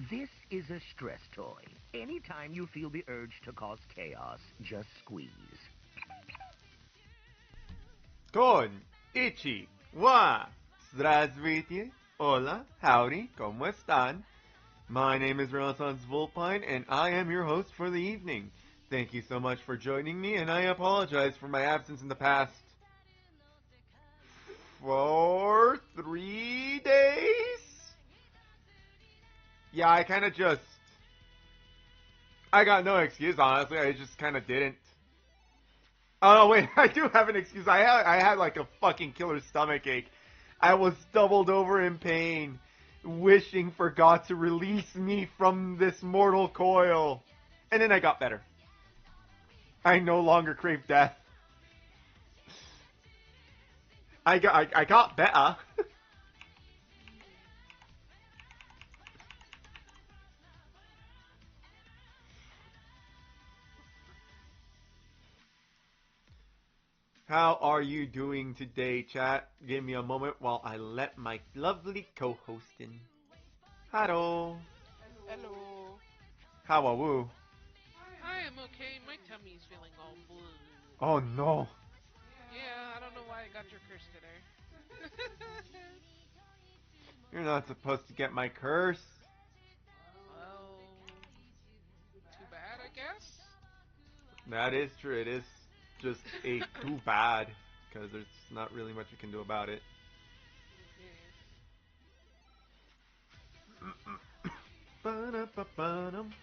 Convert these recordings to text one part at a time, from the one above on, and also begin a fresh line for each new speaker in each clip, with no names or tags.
This is a stress toy. Anytime you feel the urge to cause chaos, just squeeze.
Konnichiwa. Здравствуйте. Hola. Howdy. ¿Cómo están? My name is Renaissance Vulpine, and I am your host for the evening. Thank you so much for joining me, and I apologize for my absence in the past for 3 days? Yeah, I got no excuse, honestly. I just kind of didn't. Oh, no, wait, I do have an excuse. I had like a fucking killer stomach ache. I was doubled over in pain, wishing for God to release me from this mortal coil. And then I got better. I no longer crave death. I got better. How are you doing today, chat? Give me a moment while I let my lovely co-host in. Hello.
Hello.
How are you?
I am okay. My tummy's feeling all blue.
Oh no.
Yeah, I don't know why I got your curse today.
You're not supposed to get my curse.
Well, too bad, I guess.
That is true. It is just a too bad because there's not really much you can do about it. Ba-da-ba-ba-dum.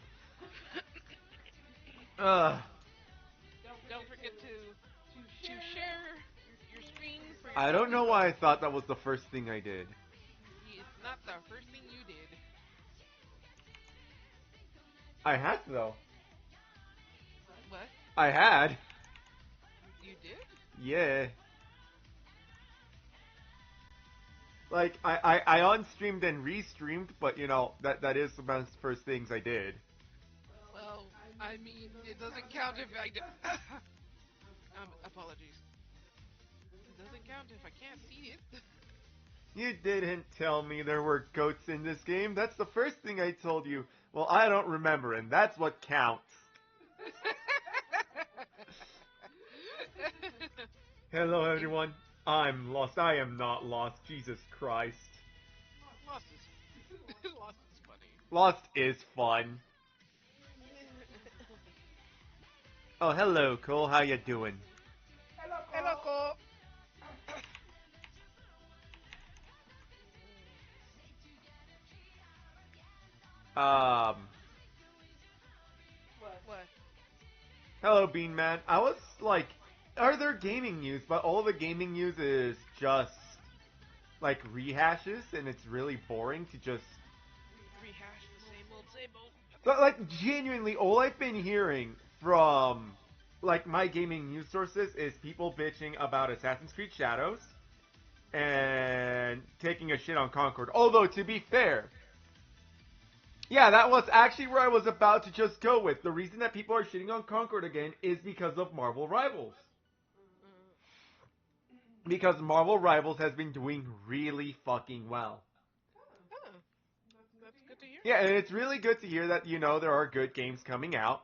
Ugh.
Don't forget to share your screen for your
I don't
family.
know why I thought that was the first thing I did.
It's not the first thing you did.
I had though.
What?
I had.
You did?
Yeah. Like I unstreamed and restreamed, but you know that is the first things I did.
Well, I mean, it doesn't count if I do. Apologies. It doesn't count if I can't see it.
You didn't tell me there were goats in this game. That's the first thing I told you. Well, I don't remember, and that's what counts. Hello, everyone. I'm lost. I am not lost. Jesus Christ.
Lost is Lost is funny.
Lost is fun. Oh, hello, Cole. How you doing?
Hello, Cole.
Um,
What?
hello, Bean Man. I was like, are there gaming news? But all the gaming news is just like rehashes, and it's really boring to just.
Rehash the same old, same old.
But like, genuinely, all I've been hearing from like my gaming news sources is people bitching about Assassin's Creed Shadows and taking a shit on Concord. Although, to be fair, yeah, that was actually where I was about to just go with. The reason that people are shitting on Concord again is because of Marvel Rivals. Because Marvel Rivals has been doing really fucking well.
Oh, that's good to hear.
Yeah, and it's really good to hear that, you know, there are good games coming out.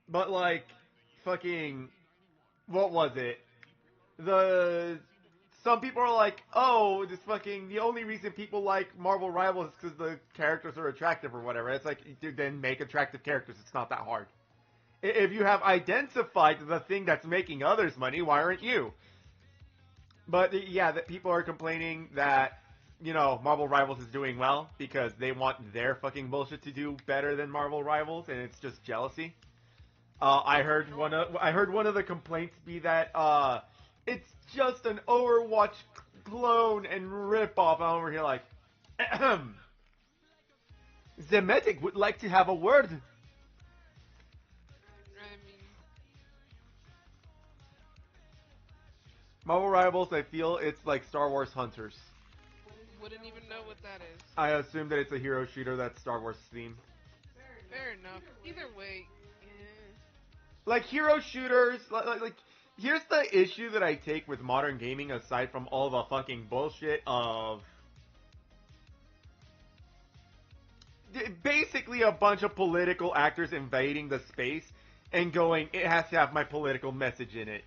But, like, fucking, what was it? Some people are like, oh, this fucking, the only reason people like Marvel Rivals is because the characters are attractive or whatever. It's like, dude, then make attractive characters. It's not that hard. If you have identified the thing that's making others money, why aren't you? But yeah, that people are complaining that, you know, Marvel Rivals is doing well because they want their fucking bullshit to do better than Marvel Rivals, and it's just jealousy. I heard one of the complaints be that it's just an Overwatch clone and ripoff. I'm over here like, the medic would like to have a word.
I mean,
Marvel Rivals, I feel it's like Star Wars Hunters.
wouldn't even know what that is.
I assume that it's a hero shooter that's Star Wars themed.
Fair enough. Either way,
Like hero shooters, like here's the issue that I take with modern gaming aside from all the fucking bullshit of basically a bunch of political actors invading the space and going, it has to have my political message in it.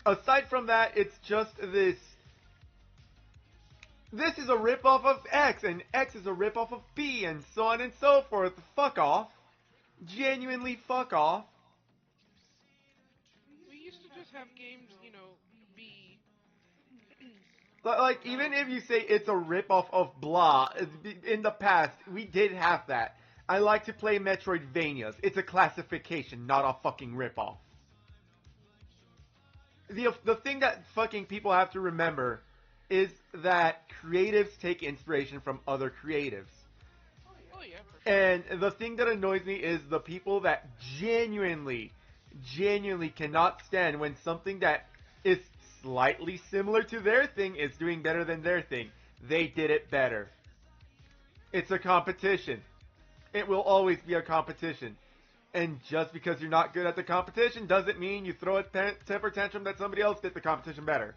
Aside from that, it's just this is a ripoff of X, and X is a ripoff of B, and so on and so forth. Fuck off. Genuinely fuck off.
We used to just have games, you know, be...
Like, even if you say it's a ripoff of blah, in the past, we did have that. I like to play Metroidvanias. It's a classification, not a fucking ripoff. The thing that fucking people have to remember is that creatives take inspiration from other creatives.
Oh yeah, for sure.
And the thing that annoys me is the people that genuinely cannot stand when something that is slightly similar to their thing is doing better than their thing. They did it better. It's a competition. It will always be a competition. And just because you're not good at the competition doesn't mean you throw a temper tantrum that somebody else did the competition better.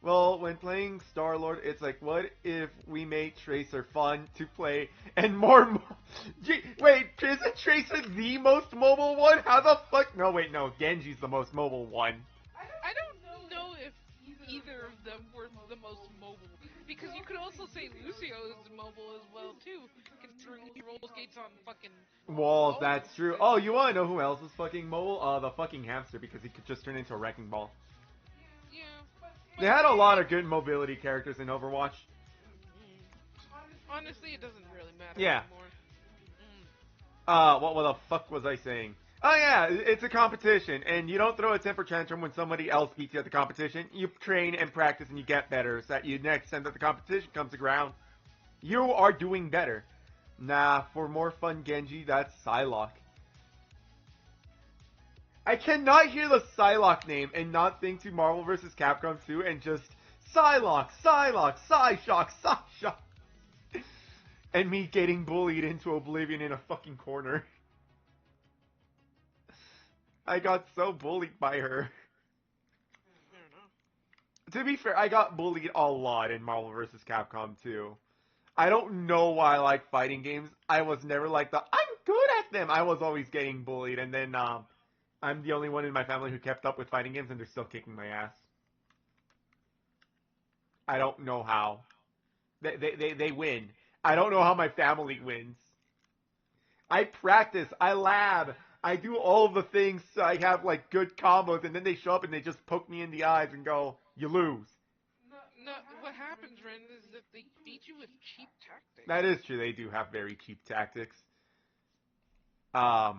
Well, when playing Star-Lord, it's like, what if we made Tracer fun to play and more... Wait, isn't Tracer the most mobile one? How the fuck... No, wait, no. Genji's the most mobile one.
I don't know if either of them were the most mobile. Because you could also say Lucio is mobile as well, too. Considering he rolls skates on fucking...
Walls, that's true. Oh, you wanna know who else is fucking mobile? The fucking hamster, because he could just turn into a wrecking ball.
Yeah.
They had a lot of good mobility characters in Overwatch.
Honestly, it doesn't really matter
Yeah.
anymore.
What the fuck was I saying? Oh yeah, it's a competition, and you don't throw a temper tantrum when somebody else beats you at the competition. You train and practice and you get better, so that you next time that the competition comes around, you are doing better. Nah, for more fun Genji, that's Psylocke. I cannot hear the Psylocke name and not think to Marvel vs. Capcom 2 and just Psylocke, Psylocke, Psyshock, Psyshock. And me getting bullied into oblivion in a fucking corner. I got so bullied by her.
I don't know.
To be fair, I got bullied a lot in Marvel vs. Capcom 2. I don't know why I like fighting games. I was never like I'm good at them. I was always getting bullied, and then I'm the only one in my family who kept up with fighting games, and they're still kicking my ass. I don't know how. They win. I don't know how my family wins. I practice. I lab. I do all the things so I have, like, good combos, and then they show up and they just poke me in the eyes and go, you lose.
No, what happens, Ren, is that they beat you with cheap tactics.
That is true. They do have very cheap tactics. Oh,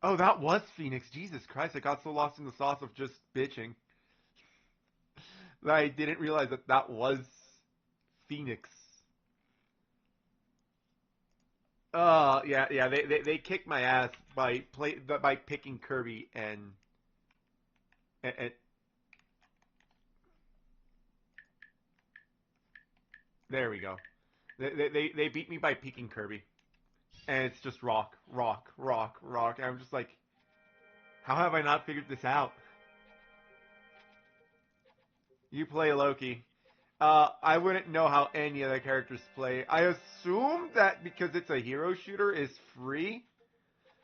that was Phoenix. Jesus Christ, I got so lost in the sauce of just bitching that I didn't realize that was Phoenix. Yeah. They kicked my ass by picking Kirby and there we go. They beat me by picking Kirby, and it's just rock. And I'm just like, how have I not figured this out? You play Loki. I wouldn't know how any of the characters play. I assume that because it's a hero shooter is free.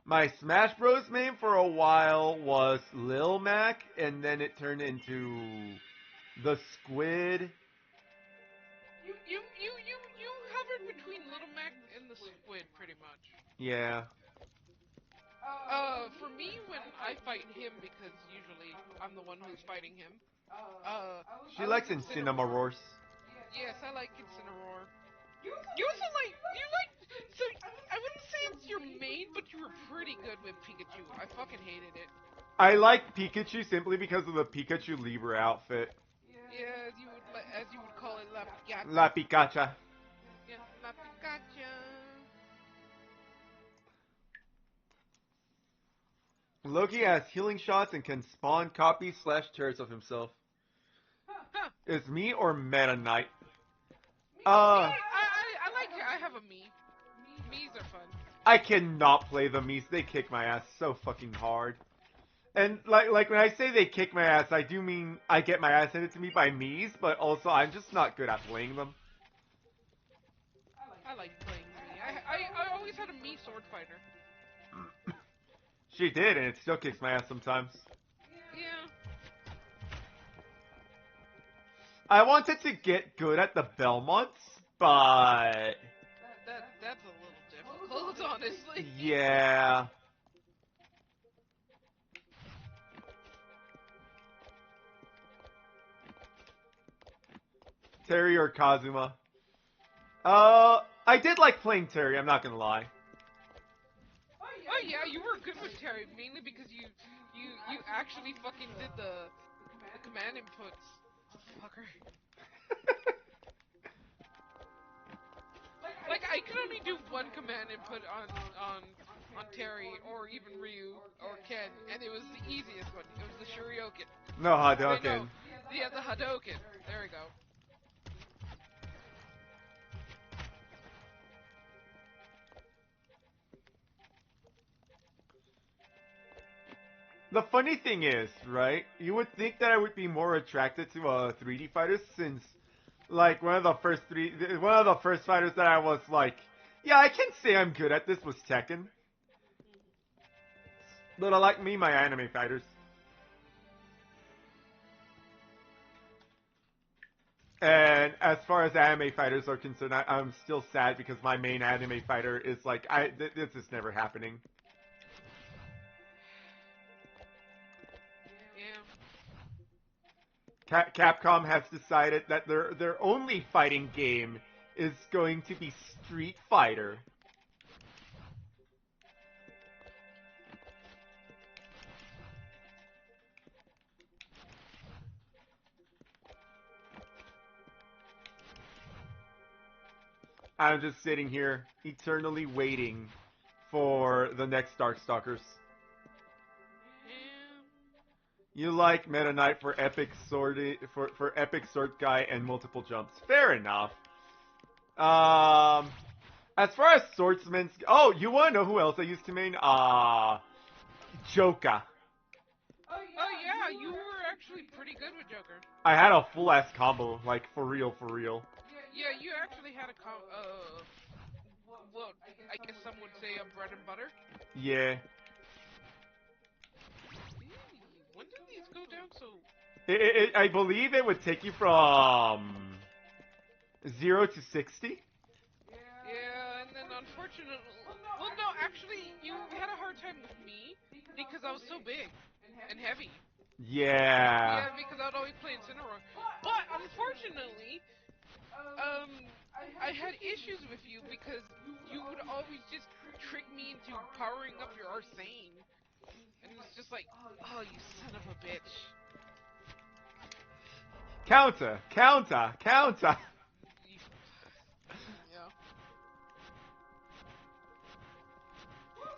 My Smash Bros. Main for a while was Lil Mac, and then it turned into the Squid.
You hovered between Little Mac and the Squid, pretty much.
Yeah.
For me, when I fight him, because usually I'm the one who's fighting him,
She likes Incineroars.
Yes, I like Incineroar. You also so I wouldn't say it's your main, but you were pretty good with Pikachu. I fucking hated it.
I like Pikachu simply because of the Pikachu Libra outfit.
Yeah, as you would call it, La Pikachu.
La Pikacha.
Yeah, La Pikachu.
Loki has healing shots and can spawn copies / turrets of himself.
Huh.
Is me or Meta Knight?
I have a me. Me's are fun.
I cannot play the Mies. They kick my ass so fucking hard. And like when I say they kick my ass, I do mean I get my ass handed to me by Mies, but also I'm just not good at playing them.
I like playing me. always had a me sword fighter.
She did, and it still kicks my ass sometimes.
Yeah.
I wanted to get good at the Belmonts, but...
That's a little difficult, honestly.
Yeah. Terry or Kazuma? I did like playing Terry, I'm not gonna lie.
Oh yeah, you were good with Terry, mainly because you actually fucking did the command inputs. Fucker. Like I could only do one command input on Terry or even Ryu or Ken, and it was the easiest one. It was the Shurioken.
No, Hadouken.
No, yeah, the Hadouken. There we go.
The funny thing is, right, you would think that I would be more attracted to 3D fighters since, like, one of the first fighters that I was like, yeah, I can say I'm good at this was Tekken. But I like my anime fighters. And as far as anime fighters are concerned, I'm still sad because my main anime fighter is like, this is never happening.
Yeah.
Capcom has decided that their only fighting game is going to be Street Fighter. I'm just sitting here, eternally waiting for the next Darkstalkers. You like Meta Knight for epic sword guy and multiple jumps. Fair enough. As far as swordsmen, oh, you wanna know who else I used to main? Joker.
Oh yeah, you were actually pretty good with Joker.
I had a full ass combo, like for real.
Yeah, you actually had a well, I guess some would say a bread and butter.
Yeah.
When did these go down so?
I believe it would take you from 0 to 60.
Yeah, and then unfortunately, well, no, actually, you had a hard time with me because I was so big and heavy.
Yeah.
Yeah, because I would always play Incineroar. But unfortunately, I had issues with you because you would always just trick me into powering up your Arsene. And it's just like, oh, you son of a bitch.
Counter.
Yeah.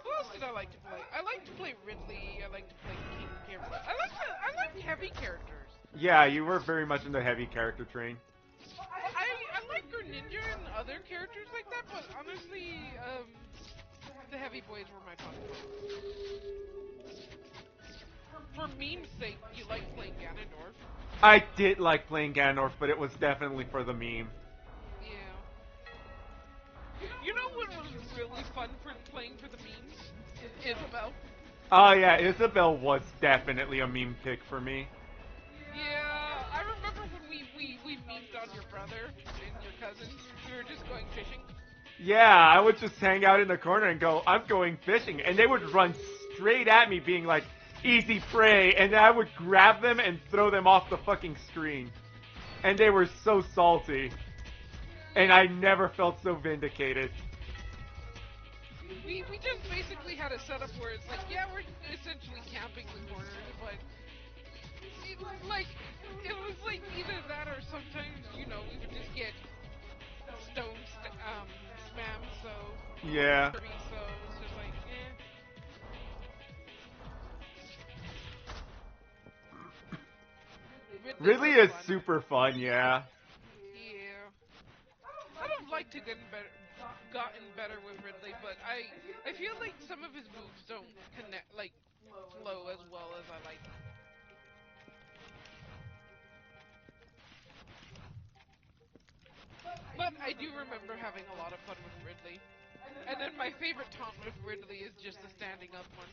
Who else did I like to play? I like to play Ridley. I like to play King Gabriel. I like heavy characters.
Yeah, you were very much in the heavy character train.
I like Greninja and other characters like that, but honestly, the heavy boys were my fun. For meme's sake, you like playing Ganondorf.
I did like playing Ganondorf, but it was definitely for the meme.
Yeah. You know what was really fun for playing for the memes? Isabel.
Oh yeah, Isabel was definitely a meme pick for me.
Yeah, I remember when we memed on your brother and your cousin. We were just going fishing.
Yeah, I would just hang out in the corner and go, I'm going fishing. And they would run straight at me being like, easy prey. And I would grab them and throw them off the fucking screen. And they were so salty. And I never felt so vindicated.
We just basically had a setup where it's like, yeah, we're essentially camping the corners, but it was like either that or sometimes, you know, we would just get stone spam, so
Yeah.
so it's just like,
Ridley is super fun, yeah.
Yeah. I don't like to gotten better with Ridley, but I feel like some of his moves don't connect, like, flow as well as I like. But I do remember having a lot of fun with Ridley. And then my favorite taunt with Ridley is just the standing up one.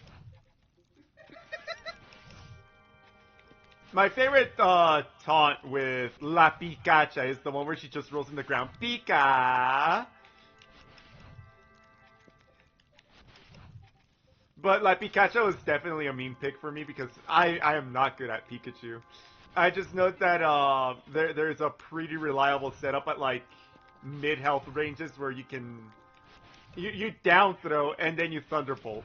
My favorite taunt with La Pikacha is the one where she just rolls in the ground. Pika! But La Pikacha was definitely a meme pick for me because I am not good at Pikachu. I just note that there's a pretty reliable setup at like mid-health ranges where you can... You down throw and then you thunderbolt.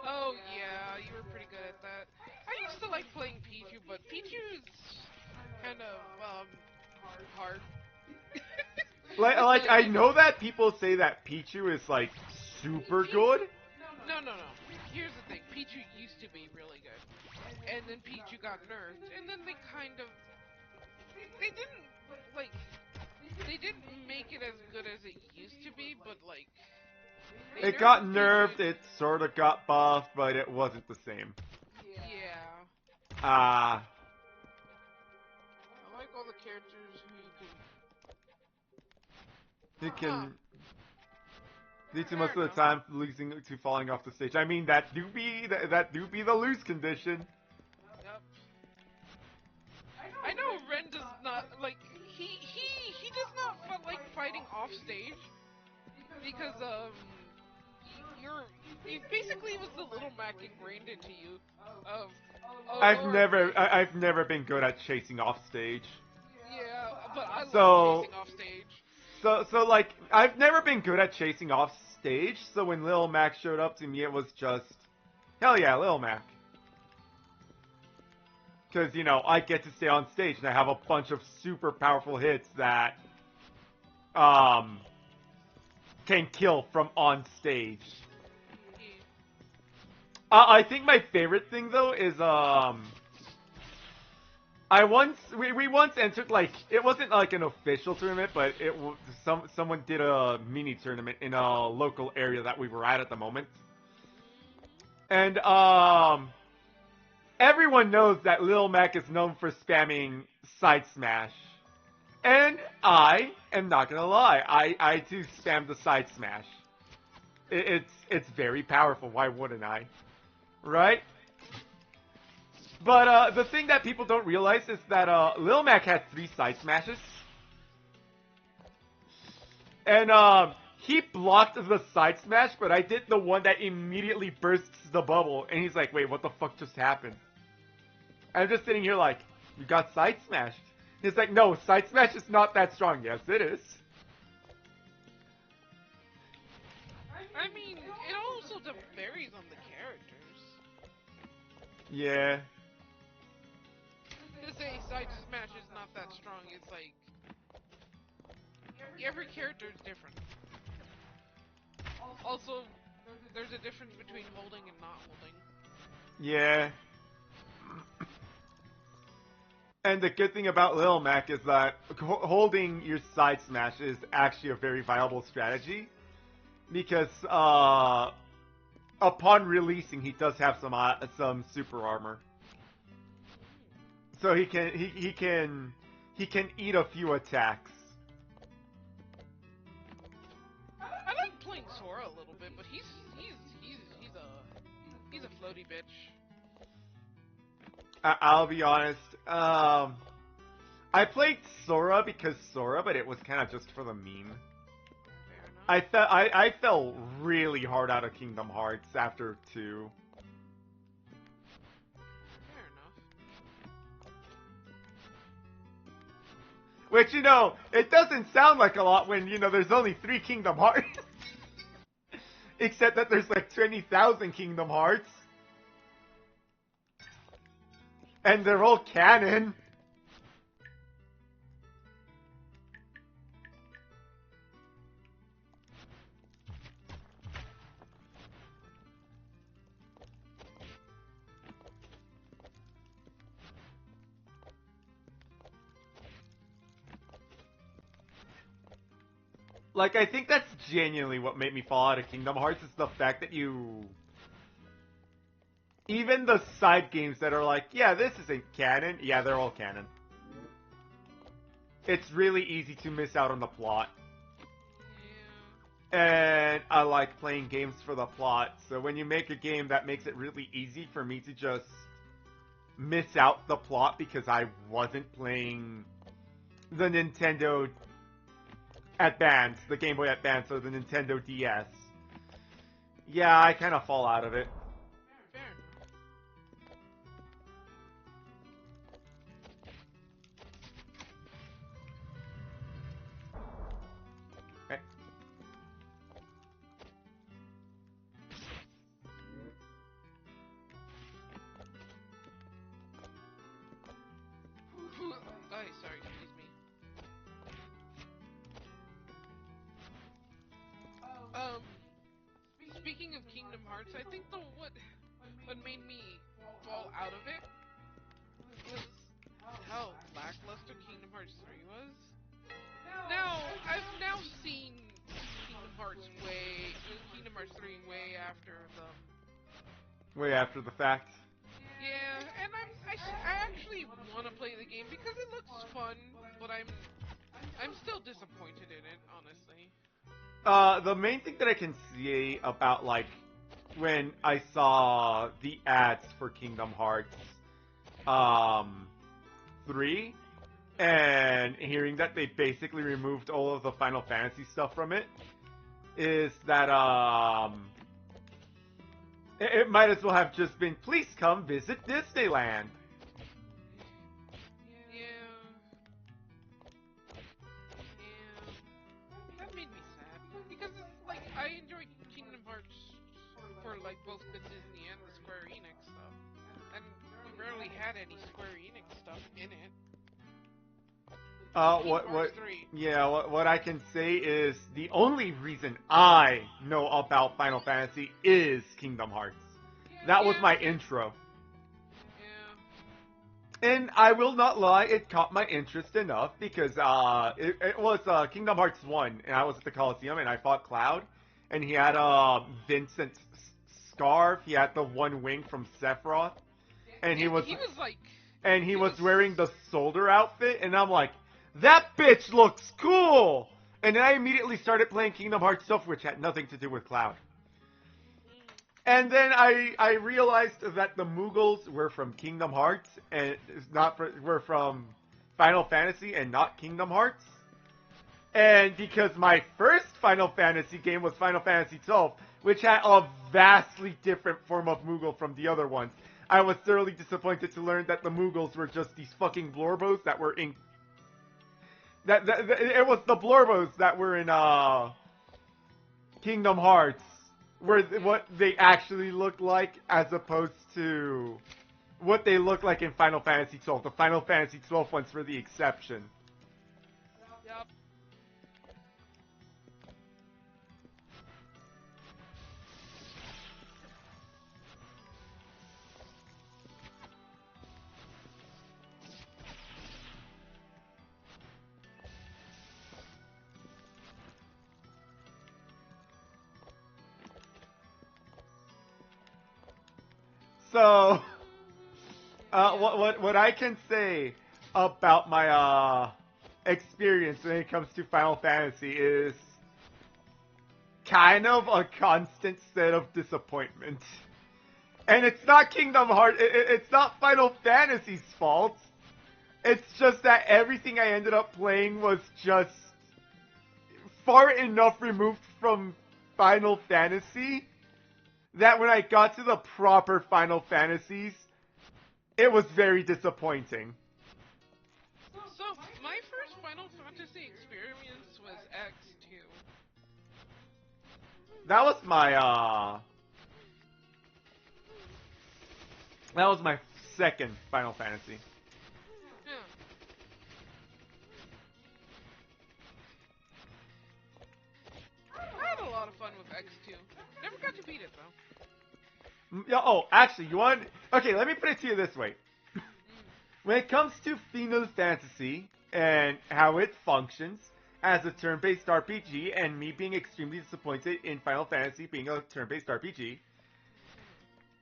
Oh yeah, you were pretty good at that. I used to like playing Pichu, but Pichu's kind of hard.
Like I know that people say that Pichu is like super good.
No. Here's the thing. Pichu used to be really good. And then Pichu got nerfed. And then they kind of... They didn't, like... They didn't make it as good as it used to be, but, like...
It got nerfed, it sort of got buffed, but it wasn't the same.
Yeah.
Ah.
I like all the characters who you can...
Lead to most of the time losing to falling off the stage. I mean, that do be the lose condition.
Yep. I know Ren does not like he does not like fighting off stage because you basically was the little Mac ingrained into you of
I've never been good at chasing off stage.
Yeah, but I love chasing off stage.
So like I've never been good at chasing off stage, so when Lil Mac showed up to me it was just hell yeah, Lil Mac. Because, you know, I get to stay on stage and I have a bunch of super powerful hits that can kill from on stage. I think my favorite thing though is we once entered, like, it wasn't like an official tournament, but someone did a mini tournament in a local area that we were at the moment. And everyone knows that Lil Mac is known for spamming side smash. And I am not gonna lie, I do spam the side smash. It's very powerful, why wouldn't I? Right? But the thing that people don't realize is that Lil Mac had 3 side smashes. And he blocked the side smash, but I did the one that immediately bursts the bubble. And he's like, wait, what the fuck just happened? I'm just sitting here like, you got side smashed. He's like, no, side smash is not that strong. Yes, it is.
I mean, it also varies on the characters.
Yeah.
To say side smash is not that strong, it's like... Every character is different. Also, there's a difference between holding and not holding.
Yeah. And the good thing about Lil Mac is that holding your side smash is actually a very viable strategy. Because, upon releasing, he does have some super armor. So he can eat a few attacks.
I like playing Sora a little bit, but he's a floaty bitch.
I'll be honest. I played Sora because Sora, but it was kind of just for the meme. I fell really hard out of Kingdom Hearts after 2.
Fair enough.
Which, you know, it doesn't sound like a lot when, you know, there's only 3 Kingdom Hearts. Except that there's like 20,000 Kingdom Hearts. And they're all canon. Like, I think that's genuinely what made me fall out of Kingdom Hearts, is the fact that even the side games that are like, yeah, this isn't canon, yeah, they're all canon. It's really easy to miss out on the plot. And I like playing games for the plot. So when you make a game that makes it really easy for me to just miss out the plot because I wasn't playing the Nintendo Advance, the Game Boy Advance, or the Nintendo DS. Yeah, I kind of fall out of it.
Fair.
Okay.
Oh, sorry, excuse me. Um, Speaking of Kingdom Hearts, I think what made me fall out of it was how lackluster Kingdom Hearts 3 was. Now, I've now seen Kingdom Hearts 3 way after the...
Way after the fact.
Yeah, and I actually want to play the game because it looks fun, but I'm still disappointed in it, honestly.
The main thing that I can see about, like, when I saw the ads for Kingdom Hearts, 3, and hearing that they basically removed all of the Final Fantasy stuff from it, is that, it might as well have just been, please come visit Disneyland.
Yeah. That made me sad. Because, like, I enjoy Kingdom Hearts for, like, both the Disney and the Square Enix stuff. And we rarely had any Square Enix stuff in it.
What I can say is the only reason I know about Final Fantasy is Kingdom Hearts. That was my intro.
Yeah.
And I will not lie, it caught my interest enough because it was Kingdom Hearts 1, and I was at the Coliseum and I fought Cloud, and he had Vincent's scarf, he had the one wing from Sephiroth, and he was wearing the soldier outfit, and I'm like, that bitch looks cool! And then I immediately started playing Kingdom Hearts stuff, which had nothing to do with Cloud. And then I realized that the Moogles were from Kingdom Hearts, and were from Final Fantasy and not Kingdom Hearts. And because my first Final Fantasy game was Final Fantasy XII, which had a vastly different form of Moogle from the other ones, I was thoroughly disappointed to learn that the Moogles were just these fucking Blorbos that were in... It was the Blorbos that were in Kingdom Hearts, where what they actually look like as opposed to what they look like in Final Fantasy XII. The Final Fantasy XII ones were the exception.
Yup.
So, what I can say about my experience when it comes to Final Fantasy is kind of a constant state of disappointment. And it's not Kingdom Hearts, it's not Final Fantasy's fault. It's just that everything I ended up playing was just far enough removed from Final Fantasy that when I got to the proper Final Fantasies, it was very disappointing.
So, my first Final Fantasy experience was X2.
That was my second Final Fantasy.
Yeah. I had a lot of fun with X2. Never got to beat it, though.
Yeah, oh, actually, you want... Okay, let me put it to you this way. When it comes to Final Fantasy and how it functions as a turn-based RPG, and me being extremely disappointed in Final Fantasy being a turn-based RPG,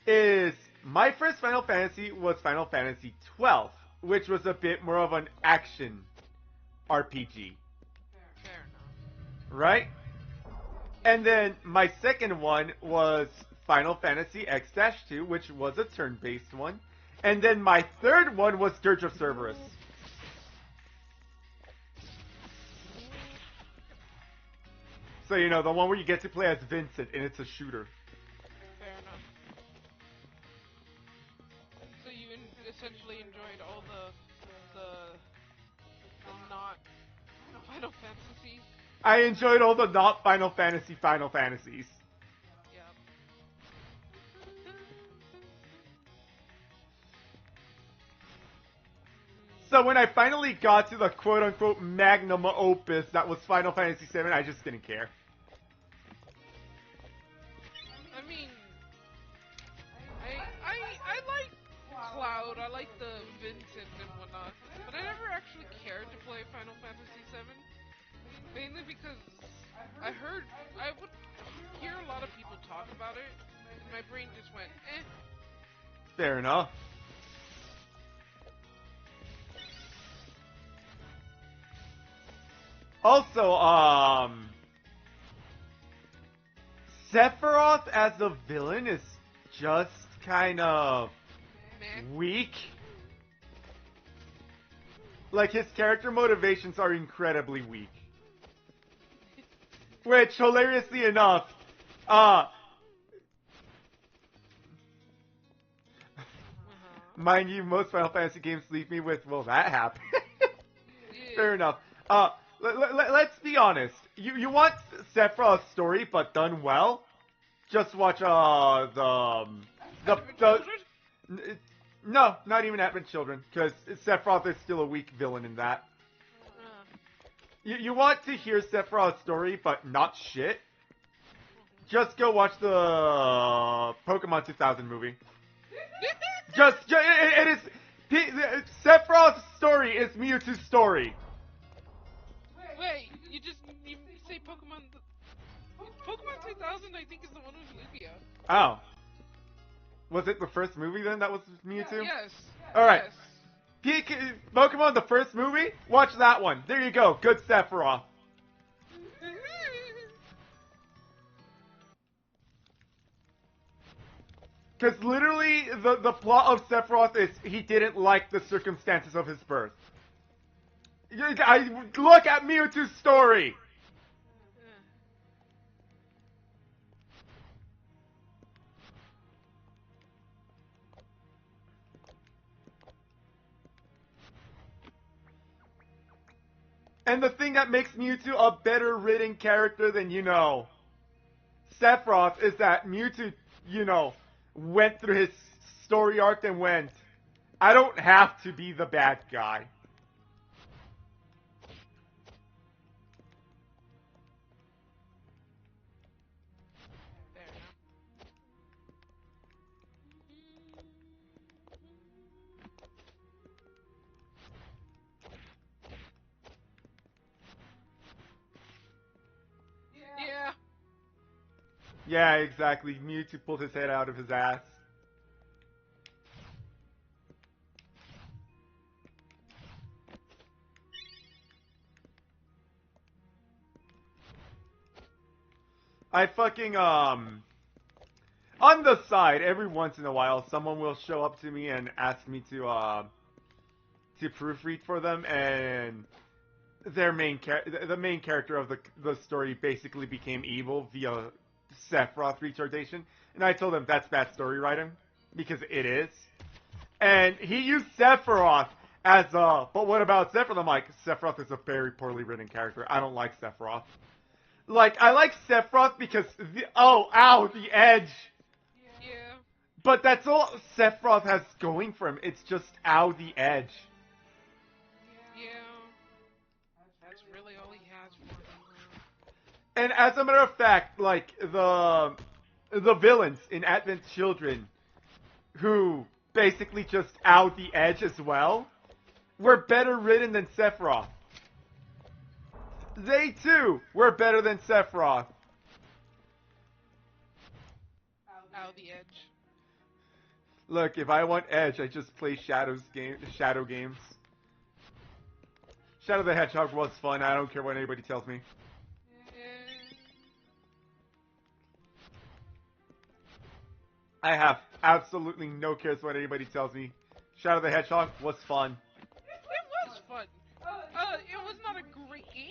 is my first Final Fantasy was Final Fantasy XII, which was a bit more of an action RPG.
Fair enough.
Right? And then my second one was Final Fantasy X-2, which was a turn-based one. And then my third one was Dirge of Cerberus. So, you know, the one where you get to play as Vincent, and it's a shooter.
Fair enough. So you essentially enjoyed all the not Final Fantasies?
I enjoyed all the not Final Fantasies.
Yeah.
So when I finally got to the quote-unquote magnum opus that was Final Fantasy VII, I just didn't care.
I mean, I like Cloud, I like the Vincent and whatnot, but I never actually cared to play Final Fantasy VII, mainly because I would hear a lot of people talk about it, and my brain just went, eh.
Fair enough. Also, Sephiroth as a villain is just kind of weak. Like, his character motivations are incredibly weak. Which, hilariously enough, mind you, most Final Fantasy games leave me with, well, that happened. Fair enough. Let's be honest. You want Sephiroth's story, but done well? Just watch, no, not even Advent Children, because Sephiroth is still a weak villain in that. You want to hear Sephiroth's story, but not shit? Just go watch the Pokemon 2000 movie. It is... Sephiroth's story is Mewtwo's story.
Wait, you say Pokemon... Pokemon 2000, I think, is the one with Lugia.
Oh. Was it the first movie then that was Mewtwo?
Yes.
Alright.
Yes.
Pokemon, the first movie? Watch that one. There you go. Good Sephiroth. Because literally, the plot of Sephiroth is he didn't like the circumstances of his birth. Look at Mewtwo's story! And the thing that makes Mewtwo a better written character than, you know, Sephiroth is that Mewtwo, you know, went through his story arc and went, I don't have to be the bad guy.
Yeah.
Yeah, exactly. Mewtwo pulled his head out of his ass. I fucking, on the side, every once in a while, someone will show up to me and ask me to proofread for them, and their the main character of the story basically became evil via Sephiroth retardation, and I told him that's bad story writing, because it is. And he used Sephiroth as but what about Sephiroth? I'm like, Sephiroth is a very poorly written character. I don't like Sephiroth. Like, I like Sephiroth because the edge.
Yeah.
But that's all Sephiroth has going for him. It's just the edge.
Yeah. That's really all he has for him.
And as a matter of fact, like, the villains in Advent Children, who basically just the edge as well, were better written than Sephiroth. They too were better than Sephiroth.
The edge.
Look, if I want edge, I just play Shadow games. Shadow the Hedgehog was fun. I don't care what anybody tells me. I have absolutely no cares what anybody tells me. Shadow the Hedgehog was fun.
It was fun. It was not a great game,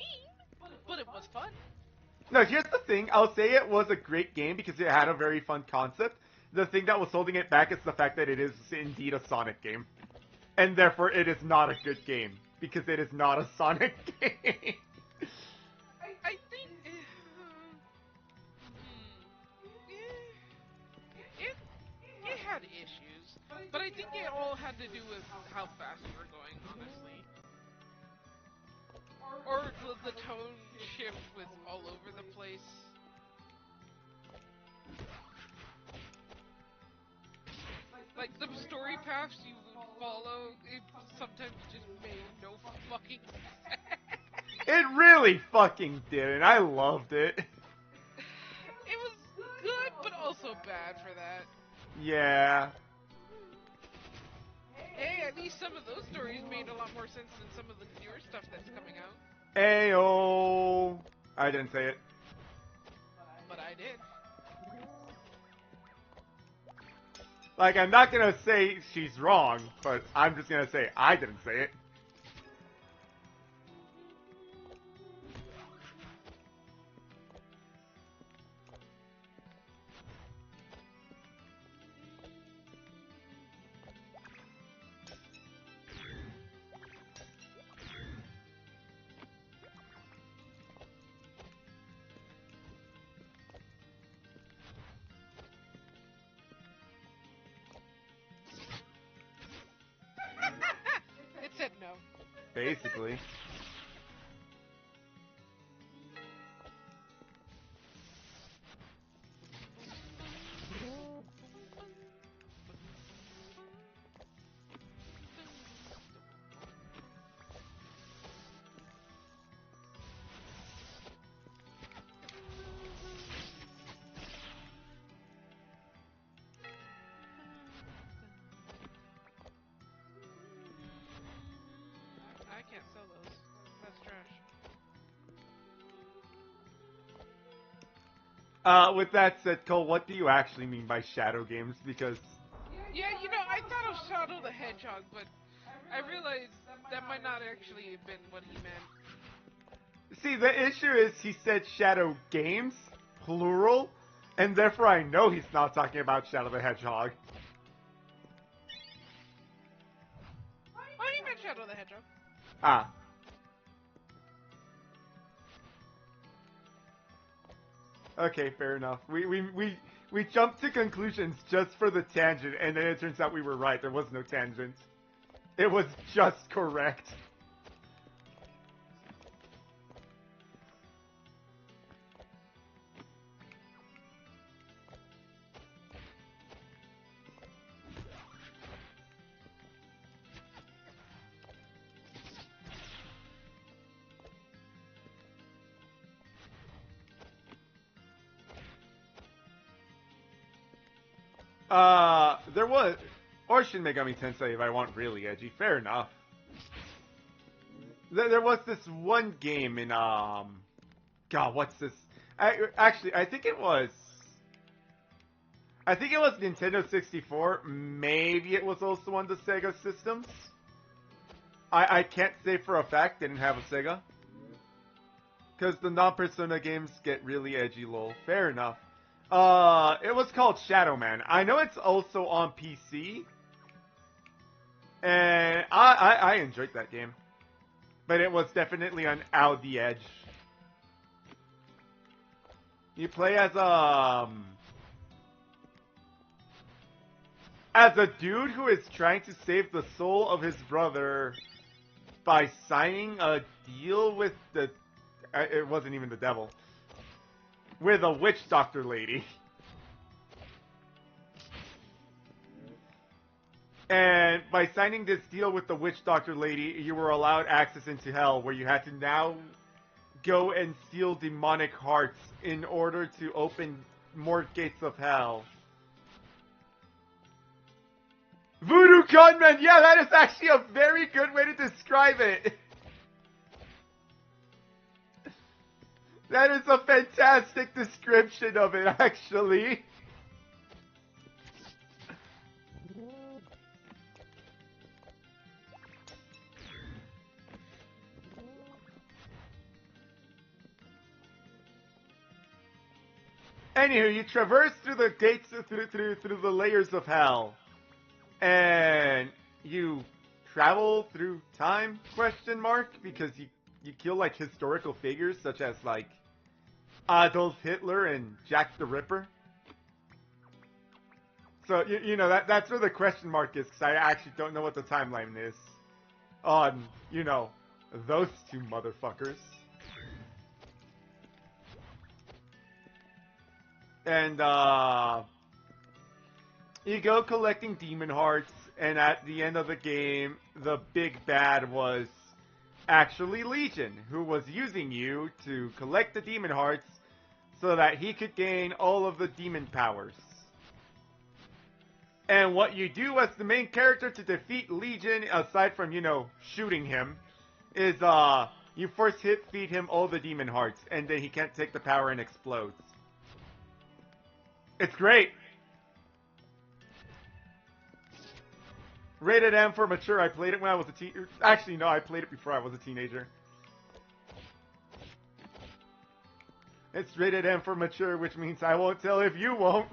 but it was fun.
No, here's the thing. I'll say it was a great game because it had a very fun concept. The thing that was holding it back is the fact that it is indeed a Sonic game. And therefore it is not a good game. Because it is not a Sonic game.
I think it had issues, but I think it all had to do with how fast we were going, honestly. Or the tone shift was all over the place. Like the story paths you would follow, it sometimes just made no fucking sense.
It really fucking did, and I loved it.
It was good, but also bad for that.
Yeah.
Hey, at least some of those stories made a lot more sense than some of the newer stuff that's coming out.
Ayo. I didn't say it.
But I did.
Like, I'm not gonna say she's wrong, but I'm just gonna say I didn't say it.
It said no.
Basically.
I can't sell those. That's trash.
With that said, Cole, what do you actually mean by shadow games? Because
Yeah, you know, I thought of Shadow the Hedgehog, but I realized that might not actually have been what he meant.
see, the issue is he said shadow games, plural, and therefore I know he's not talking about Shadow the Hedgehog.
Oh, he meant Shadow the Hedgehog.
Ah. Okay, fair enough. We jumped to conclusions just for the tangent, and then it turns out we were right. There was no tangent. It was just correct. There was... Or Shin Megami Tensei if I want really edgy. Fair enough. There was this one game in, God, what's this? Actually, I think it was Nintendo 64. Maybe it was also on the Sega systems. I can't say for a fact. Didn't have a Sega. Because the non-Persona games get really edgy, lol. Fair enough. It was called Shadow Man. I know it's also on PC. And I enjoyed that game. But it was definitely on out the edge. You play as a dude who is trying to save the soul of his brother by signing a deal with the... It wasn't even the devil. With a witch doctor lady. And by signing this deal with the witch doctor lady, you were allowed access into hell, where you had to now go and steal demonic hearts in order to open more gates of hell. Voodoo Gunman! Yeah, that is actually a very good way to describe it! That is a fantastic description of it, actually. Anywho, you traverse through the gates, through the layers of hell, and you travel through time? Question mark, because you kill like historical figures such as like Adolf Hitler and Jack the Ripper. So you know that's where the question mark is, because I actually don't know what the timeline is on those two motherfuckers. And you go collecting demon hearts, and at the end of the game, the big bad was actually Legion, who was using you to collect the demon hearts so that he could gain all of the demon powers. And what you do as the main character to defeat Legion, aside from, shooting him, is you first feed him all the demon hearts, and then he can't take the power and explodes. It's great! Rated M for mature. I played it when I was a teen. Actually, no, I played it before I was a teenager. It's rated M for mature, which means I won't tell if you won't.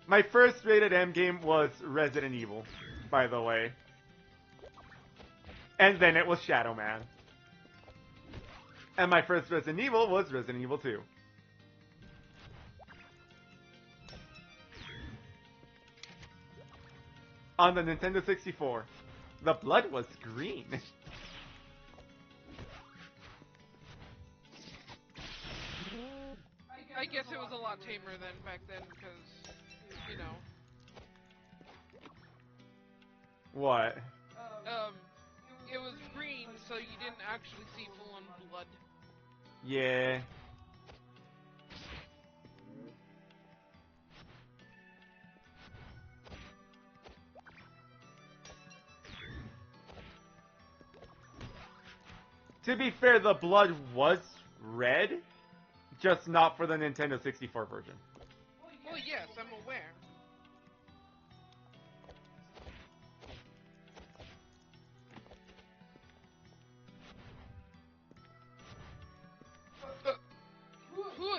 My first rated M game was Resident Evil, by the way. And then it was Shadow Man. And my first Resident Evil was Resident Evil 2. On the Nintendo 64. The blood was green.
I guess it was a lot tamer than back then, because,
What?
It was green, so you didn't actually see full-on blood.
Yeah. To be fair, the blood was red, just not for the Nintendo 64 version.
Well, yes, I'm aware.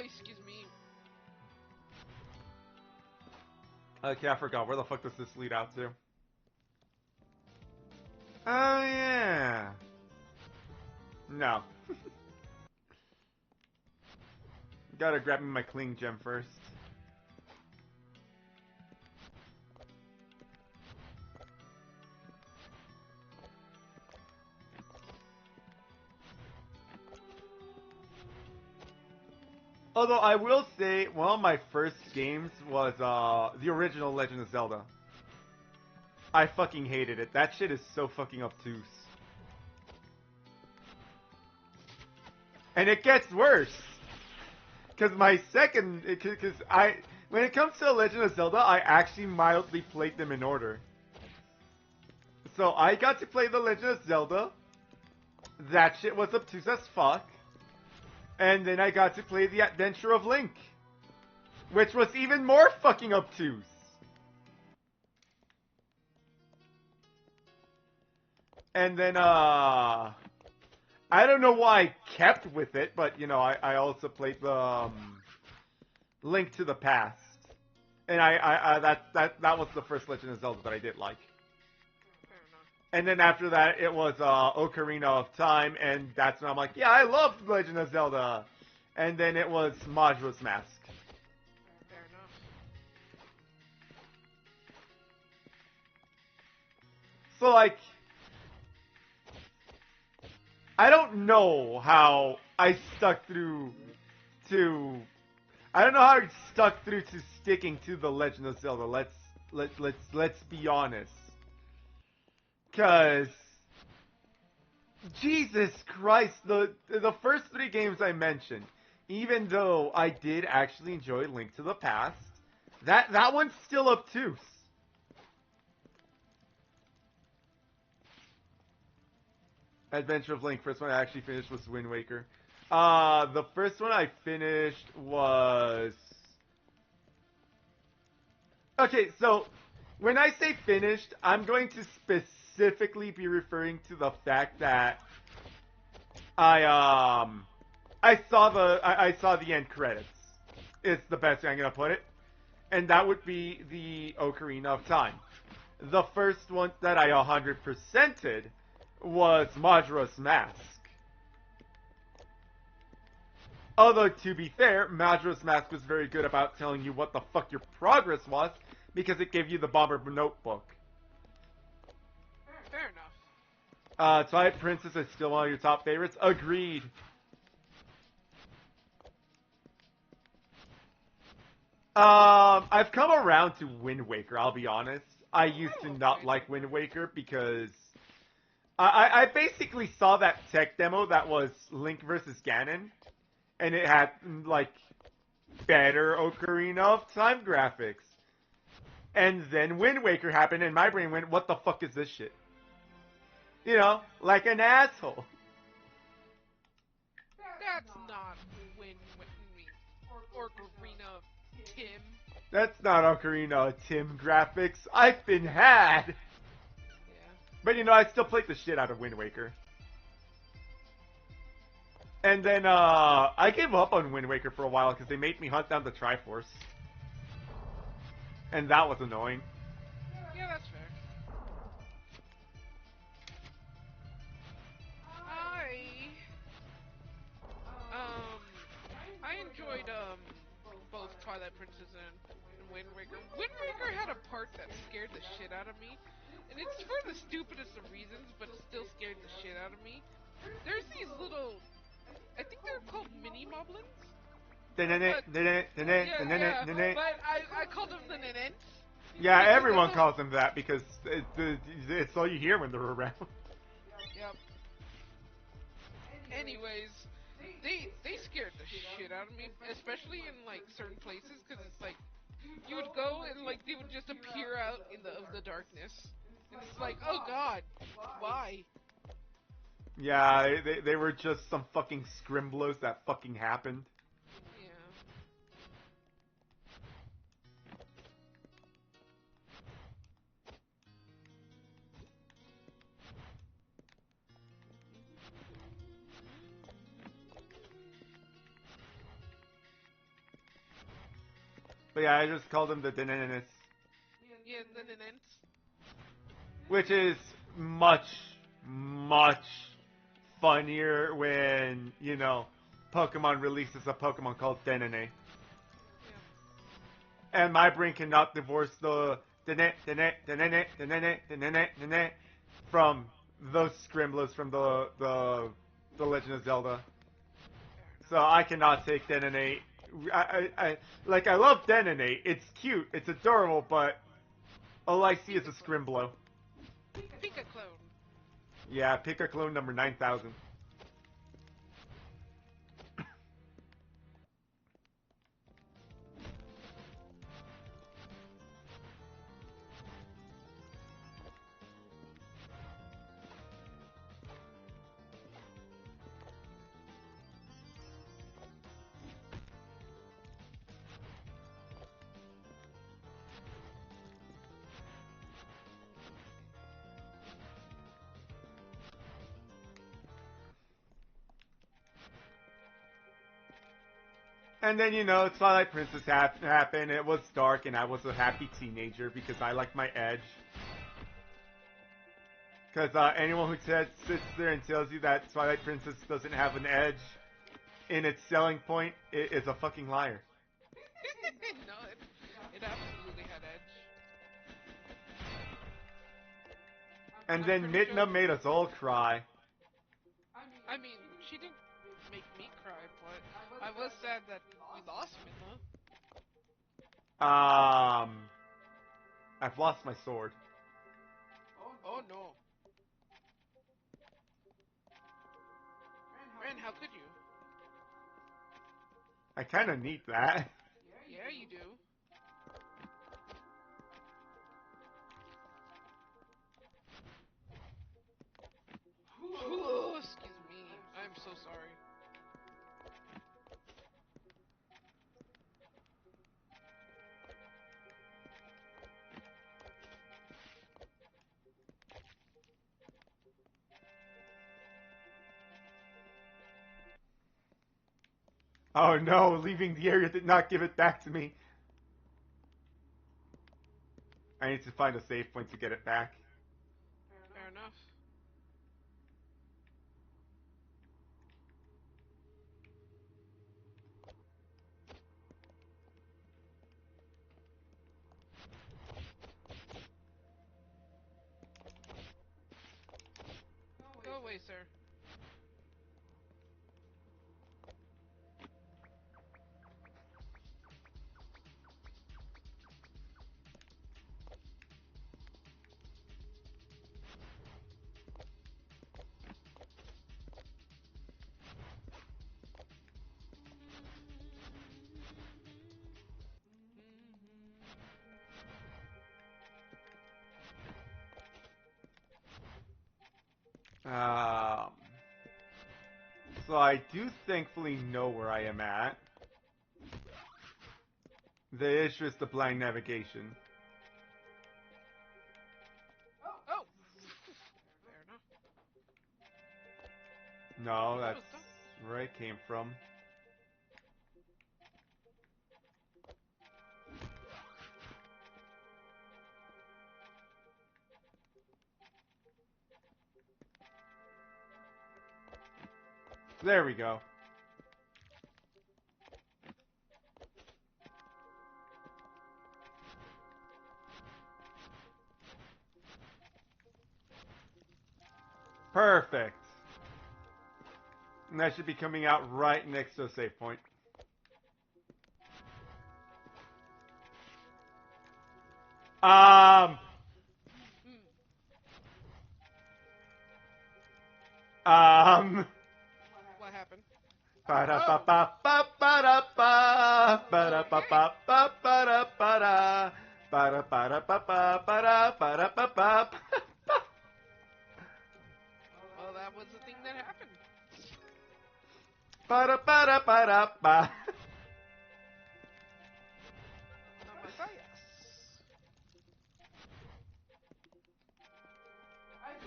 Excuse me.
Okay, I forgot. Where the fuck does this lead out to? Oh, yeah. No. Gotta grab me my cling gem first. Although I will say, one of my first games was the original Legend of Zelda. I fucking hated it. That shit is so fucking obtuse. And it gets worse. Because my second... when it comes to Legend of Zelda, I actually mildly played them in order. So I got to play the Legend of Zelda. That shit was obtuse as fuck. And then I got to play The Adventure of Link, which was even more fucking obtuse. And then, I don't know why I kept with it, but, I also played the, Link to the Past. And that was the first Legend of Zelda that I did like. And then after that, it was Ocarina of Time, and that's when I'm like, yeah, I love Legend of Zelda. And then it was Majora's Mask.
Fair enough.
So, like, I don't know how I stuck through to... I don't know how I stuck through to sticking to the Legend of Zelda. Let's be honest. 'Cause Jesus Christ, the first three games I mentioned, even though I did actually enjoy Link to the Past, that one's still obtuse. Adventure of Link, first one I actually finished was Wind Waker. The first one I finished was... Okay, so When I say finished, I'm going to specifically be referring to the fact that I saw the end credits. It's the best way I'm gonna put it, and that would be the Ocarina of Time. The first one that I 100%ed was Majora's Mask. Although, to be fair, Majora's Mask was very good about telling you what the fuck your progress was, because it gave you the Bomber Notebook.
Fair enough.
Twilight Princess is still one of your top favorites. Agreed. I've come around to Wind Waker, I'll be honest. I used to not like Wind Waker because I basically saw that tech demo that was Link versus Ganon, and it had, like, better Ocarina of Time graphics. And then Wind Waker happened, and my brain went, what the fuck is this shit? You know, like an asshole.
That's not Ocarina of Tim.
That's not Ocarina of Tim graphics. I've been had.
Yeah.
But you know, I still played the shit out of Wind Waker. And then I gave up on Wind Waker for a while because they made me hunt down the Triforce. And that was annoying.
Yeah, that's fair. I enjoyed both Twilight Princess and Wind Waker. Wind Waker had a part that scared the shit out of me, and it's for the stupidest of reasons, but it still scared the shit out of me. There's these little, I think they're called mini moblins. But I called them the Nenents.
Yeah, everyone calls them that because it's all you hear when they're around.
Yep. Anyways, they scared the shit out of me, especially in like certain places, because it's like you would go and like they would just appear out in the darkness, and it's like, oh god, why?
Yeah, they were just some fucking scrimblos that fucking happened.
Yeah.
But yeah, I just called them the Denenis.
Yeah, the Nenents.
Which is much, much funnier when, you know, Pokemon releases a Pokemon called Denene.
Yeah.
And my brain cannot divorce the from those scrimblos from the Legend of Zelda. So I cannot take Denene. I love Denene. It's cute, it's adorable, but all I see is a scrimblo.
Pika clone.
Yeah, pick a clone number 9000. And then, you know, Twilight Princess happened. It was dark, and I was a happy teenager because I like my edge. Because anyone who sits there and tells you that Twilight Princess doesn't have an edge in its selling point is a fucking liar.
No, it absolutely had edge.
And then Midna made us all cry.
I mean, she didn't make me cry, but I was sad that we lost Midna.
I've lost my sword.
Oh no. Ren, how could you?
I kind of need that.
Yeah, you do. Oh, excuse me. I'm so sorry.
Oh no, leaving the area did not give it back to me. I need to find a save point to get it back.
Fair enough. Go away, sir.
Um, so I do thankfully know where I am at. The issue is the blind navigation.
Oh! Fair enough.
No, that's where I came from. There we go. Perfect. And that should be coming out right next to a save point. Um.
What happened?
Ba-da-ba-ba-ba-ba-da-ba. Ba-da-ba-ba-ba-ba-da-ba-da. Ba-da-ba-da-ba-ba-ba-da-ba-da-ba-ba.
Well, that was the thing that happened.
Ba-da-ba-da-ba-da-ba.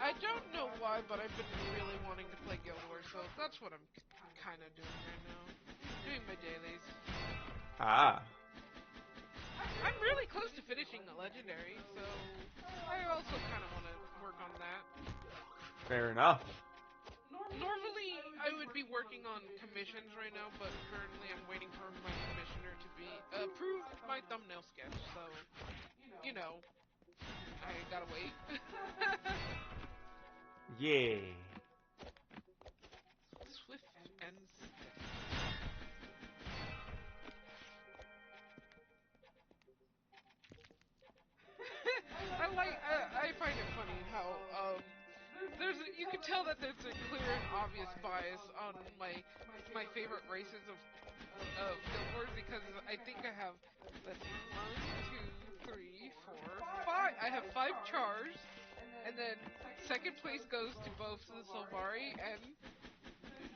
I don't know why, but I've been really wanting to play Guild Wars, so that's what I'm kind of doing right now. Doing my dailies.
Ah.
I'm really close to finishing the Legendary, so I also kind of want to work on that.
Fair enough.
Normally, I would be working on commissions right now, but currently I'm waiting for my commissioner to be approve my thumbnail sketch, so, you know, I gotta wait.
Yeah.
Swift and steady. I find it funny how you can tell that there's a clear and obvious bias on my favorite races of Guild Wars, because I think I have, let's see, 1, 2, 3, 4, 5. I have 5 chars, and then second place goes to both the Solvari and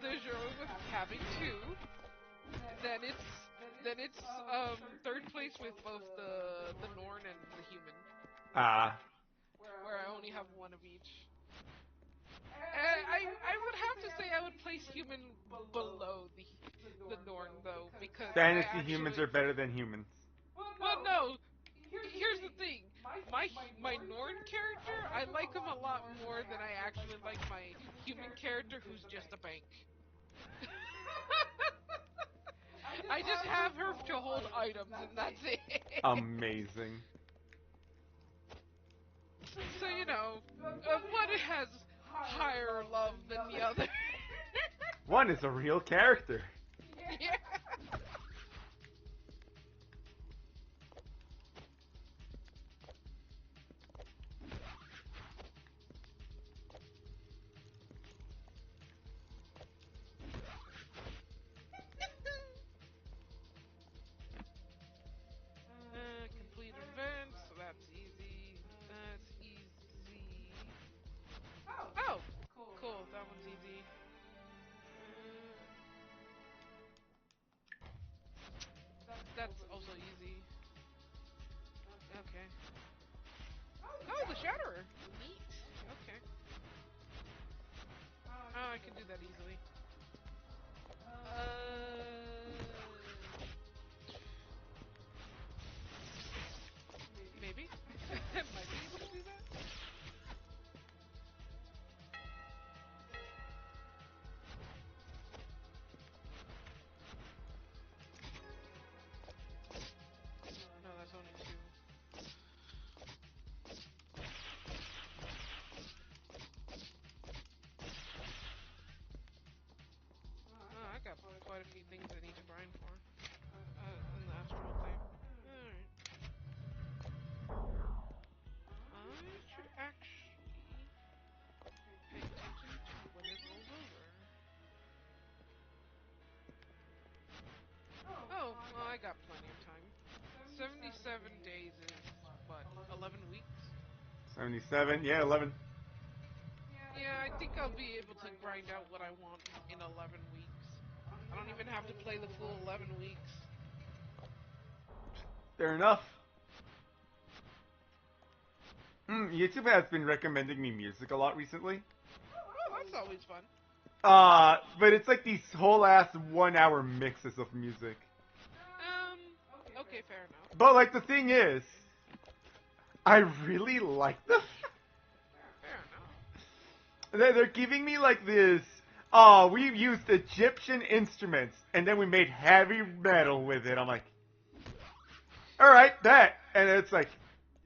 the Zero with having 2. Then it's third place with both the Norn and the Human.
Ah.
Where I only have 1 of each. I would have to say I would place Human below the Norn, though, because
Fantasy humans are better than humans.
Well, no. Here's the thing. My Norn character, I like him a lot more than I actually like my human character, who's just a bank. I just have her to hold items, and that's it.
Amazing.
So, you know, one has higher love than the other.
One is a real character.
Yeah. Complete event, so that's easy. That's easy. Oh, cool. That one's easy. That's also easy. Okay. Oh, the Shatterer. Neat. Okay. Oh, I can do that easily. got plenty of time. 77 days is, what, 11 weeks?
77, yeah, 11.
Yeah, I think I'll be able to grind out what I want in 11 weeks. I don't even have to play the full 11 weeks.
Fair enough. YouTube has been recommending me music a lot recently.
Oh, that's always fun.
But it's like these whole ass 1 hour mixes of music.
Okay, fair enough.
But like the thing is, I really like them.
Fair enough.
They're giving me like this. Oh, we used Egyptian instruments and then we made heavy metal with it. I'm like, all right, that. And it's like,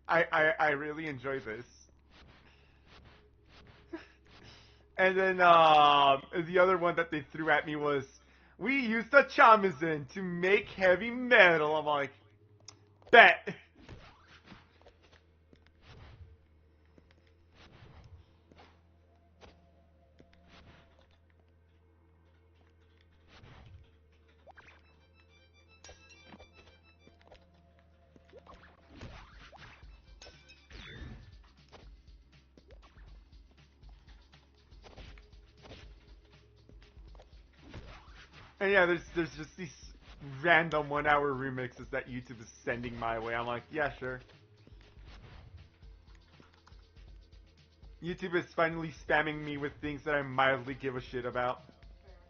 I really enjoy this. And then the other one that they threw at me was, we used a chamizin to make heavy metal. I'm like, bet. And yeah, there's just these random 1 hour remixes that YouTube is sending my way. I'm like, yeah, sure. YouTube is finally spamming me with things that I mildly give a shit about.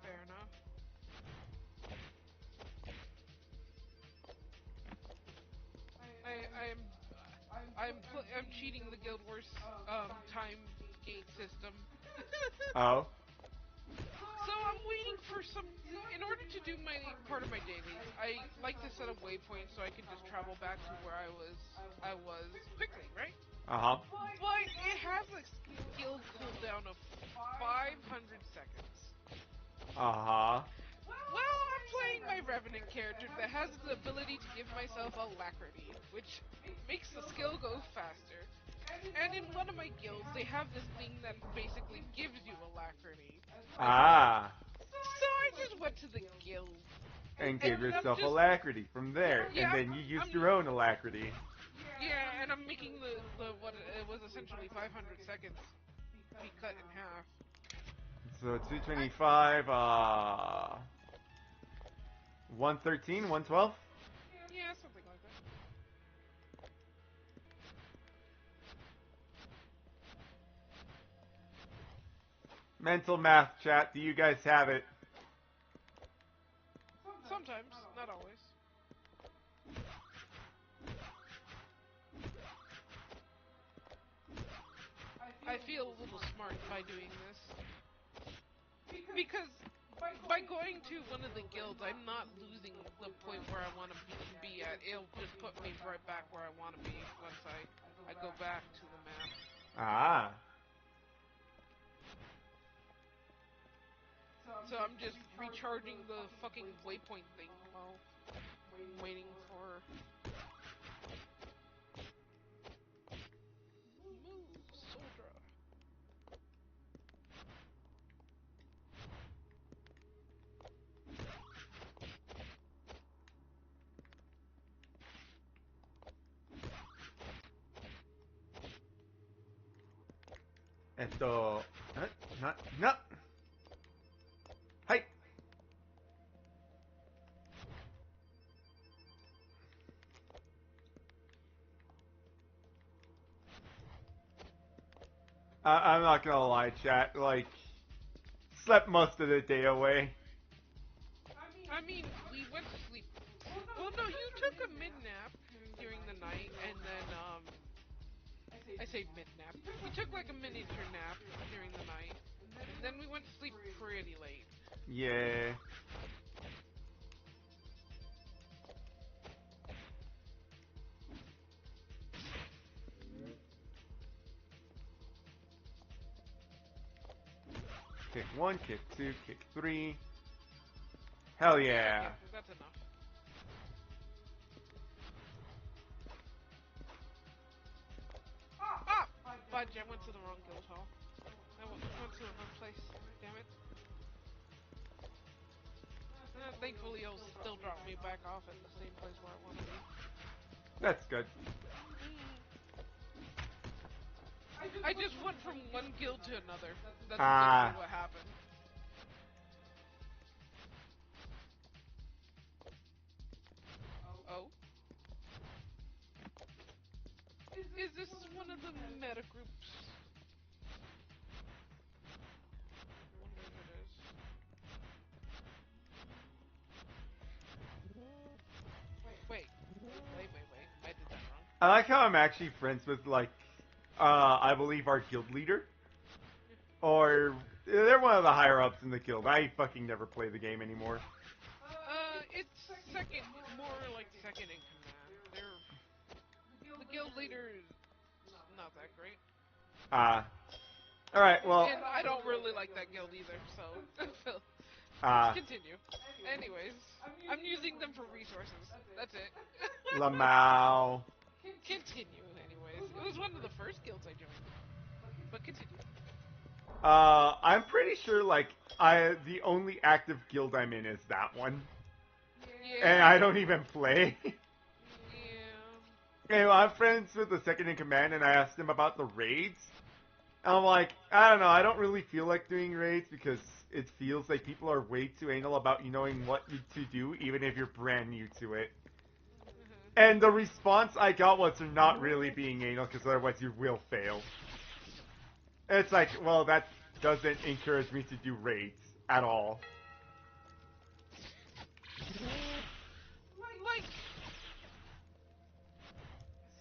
Fair enough. I'm cheating the Guild Wars time gate system.
Oh.
So I'm waiting for some. In order to do my part of my dailies, I like to set up waypoints so I can just travel back to where I was quickly, right?
Uh huh.
But it has a skill cooldown of 500 seconds.
Uh huh.
Well, I'm playing my Revenant character that has the ability to give myself alacrity, which makes the skill go faster. And in one of my guilds, they have this thing that basically gives you alacrity.
Ah.
So I just went to the guild.
And give yourself alacrity from there.
Yeah,
and then you used your own alacrity.
Yeah, and I'm making the what it was essentially 500 seconds be cut in half.
So 225, 113, 112?
Yeah, something like that.
Mental math, chat. Do you guys have it?
Sometimes, not always. I feel a little smart by doing this. Because by going to one of the guilds, I'm not losing the point where I want to be at. It'll just put me right back where I want to be once I go back to the map.
Ah.
So I'm just recharging the fucking waypoint thing while waiting for... Move, soldier.
No. Hey. I'm not gonna lie, chat. Like, slept most of the day away.
I mean, we went to sleep. Well, no, you took a mid-nap during the night, and then, I say mid-nap. We took like a miniature nap during the night, and then we went to sleep pretty late.
Yeah. Kick 1, kick 2, kick 3. Hell yeah.
Okay, that's enough. Ah! Fudge, I went to the wrong guild hall. I went to the wrong place. Damn it. Thankfully, it'll still drop me back off at the same place where I want to be.
That's good.
I just went from one guild to another. That's
Ah.
literally what happened. Oh? Is this one of the meta groups? I wonder if it is. Wait. I did that wrong.
I like how I'm actually friends with, like, I believe our guild leader. Or, they're one of the higher ups in the guild. I fucking never play the game anymore.
It's second, more like second in command. The guild leader is not that great.
Alright, well.
And I don't really like that guild either, so continue. Anyways, I'm using them for resources. That's it.
Lamau.
Continue, anyways. It was one of the first guilds I joined. But continue.
I'm pretty sure, like, the only active guild I'm in is that one.
Yeah.
And I don't even play.
Yeah.
Okay, well, I'm friends with the second in command, and I asked him about the raids. And I'm like, I don't know, I don't really feel like doing raids because it feels like people are way too anal about you knowing what to do, even if you're brand new to it. And the response I got was they're not really being anal because otherwise you will fail. It's like, well, that doesn't encourage me to do raids at all.
Like,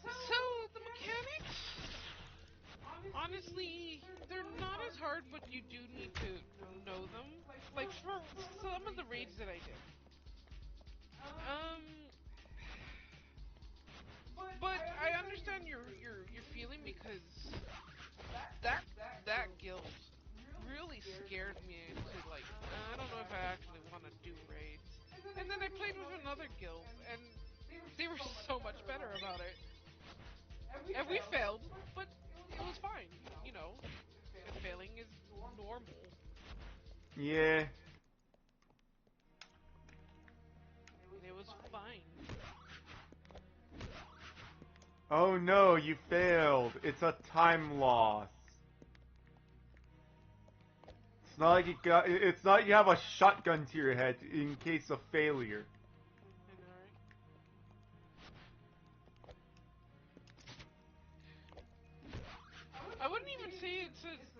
so the mechanics, honestly, they're not as hard, but you do need to know them. Like for some of the raids that I did, but I understand your feeling because that that guild really scared me into like I don't know if I actually want to do raids. And then I played with another guild, and they were so much better about it. And we failed, but it was fine. You know, failing is normal.
Yeah.
And it was fine.
Oh no, you failed. It's a time loss. It's not like it's not you have a shotgun to your head in case of failure.
I know, right? I wouldn't even say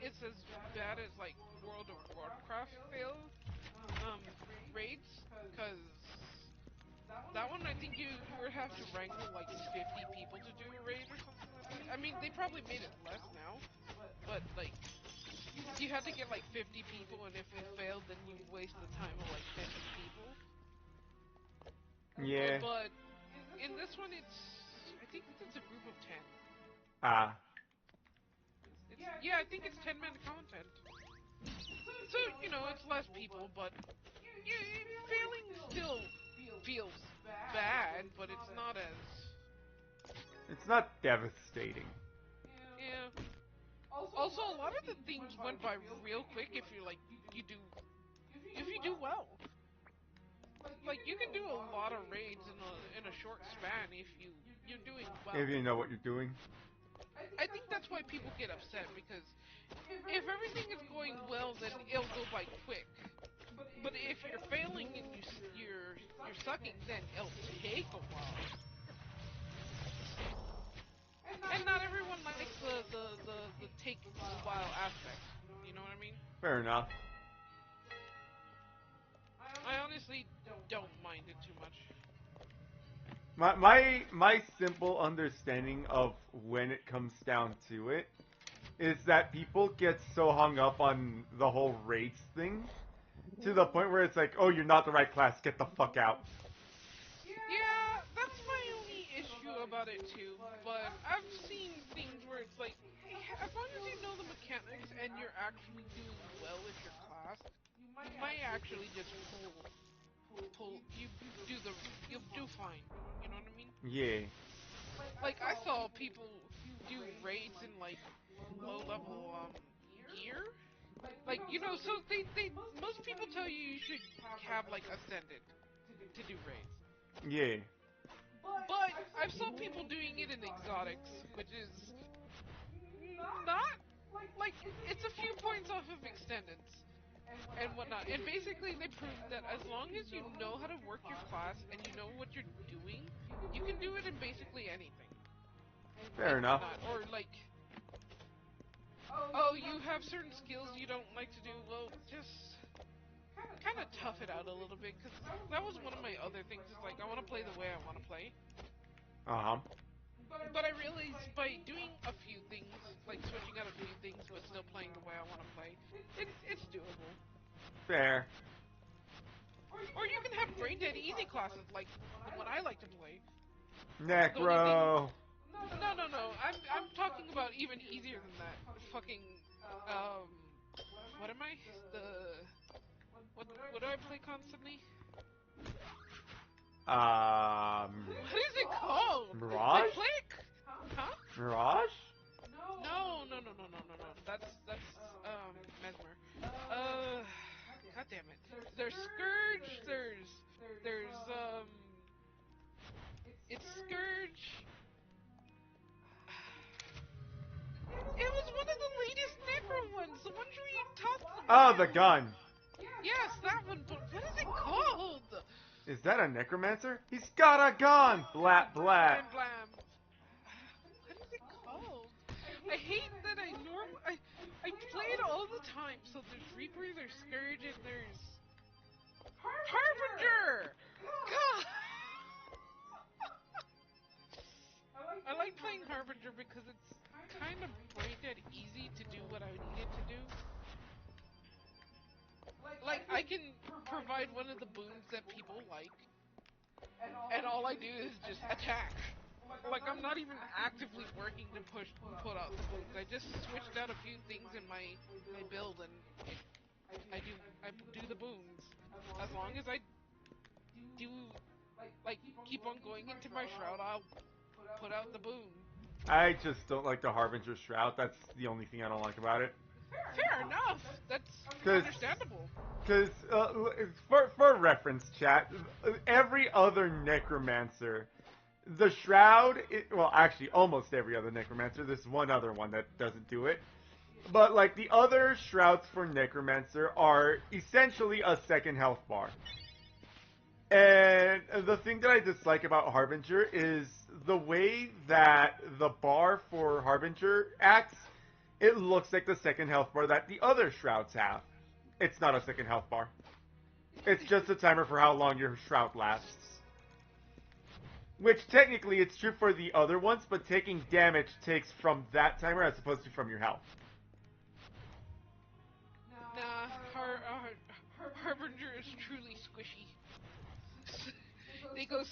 it's as bad as like World of Warcraft fail raids, because that one I think you would have to wrangle like 50 people to do a raid or something like that. I mean, they probably made it less now, but like you had to get like 50 people, and if you failed, then you waste the time of like 50 people.
Yeah.
But in this one, I think it's a group of 10.
Ah.
Yeah, I think it's 10-man content. So, you know, it's less people, but failing still feels bad, but it's not as...
It's not devastating.
Yeah. Also, a lot of the things went by real quick if you, like, if you do well. Like, you can do a lot of raids in a short span if you're doing well.
If you know what you're doing.
I think that's why people get upset, because if everything is going well, then it'll go by quick. But if you're failing and you're sucking, then it'll take a while. And not everyone likes the take a while aspect. You know what I mean?
Fair enough.
I honestly don't mind it too much.
My simple understanding of when it comes down to it is that people get so hung up on the whole raids thing to the point where it's like, oh, you're not the right class, get the fuck out.
Yeah, that's my only issue about it too. But I've seen things where it's like, hey, as long as you know the mechanics and you're actually doing well with your class, you might actually just you'll do fine. You know what I mean?
Yeah.
Like I saw people do raids in like low level gear, Like, so most people tell you should have, like, Ascendant to do raids.
Yeah.
But I've saw people doing it in Exotics, which is not, like, it's a few points off of Extendants and whatnot. And basically they proved that as long as you know how to work your class and you know what you're doing, you can do it in basically anything.
Fair enough.
Or, like, oh, you have certain skills you don't like to do, well, just kind of tough it out a little bit, because that was one of my other things, is like, I want to play the way I want to play.
Uh-huh.
But I realized by doing a few things, like switching out a few things, but still playing the way I want to play, it's doable.
Fair.
Or you can have brain dead easy classes, like the one I like to play.
Necro.
No. I'm talking about even easier than that. Fucking, what am I? What do I play constantly? What is it called?
Mirage?
I play it, huh?
Mirage?
No. That's Mesmer. God damn it. There's Scourge. It's Scourge. It was one of the latest Necro ones. The ones we talked about.
Oh, the gun.
Yes, that one. But what is it called?
Is that a necromancer? He's got a gun! Blat blat.
Blam. What is it called? I hate that I play it all the time. So there's Reaper, there's Scourge, and there's Harbinger. God. I like playing Harbinger because it's kind of brain dead easy to do what I need it to do. Like, I can provide one of the boons that people like, and all I do is just attack. Like, I'm not even actively working to put out the boons. I just switched out a few things in my build, and I do the boons. As long as I do, like, keep on going into my shroud, I'll put out the boon.
I just don't like the Harbinger Shroud. That's the only thing I don't like about it.
Fair enough. That's understandable.
Because, for reference, chat, every other Necromancer, the Shroud, well, actually, almost every other Necromancer, there's one other one that doesn't do it, but, like, the other Shrouds for Necromancer are essentially a second health bar. And the thing that I dislike about Harbinger is the way that the bar for Harbinger acts. It looks like the second health bar that the other Shrouds have. It's not a second health bar. It's just a timer for how long your Shroud lasts. Which technically it's true for the other ones, but taking damage takes from that timer as opposed to from your health.
Nah, Harbinger is truly squishy. They go,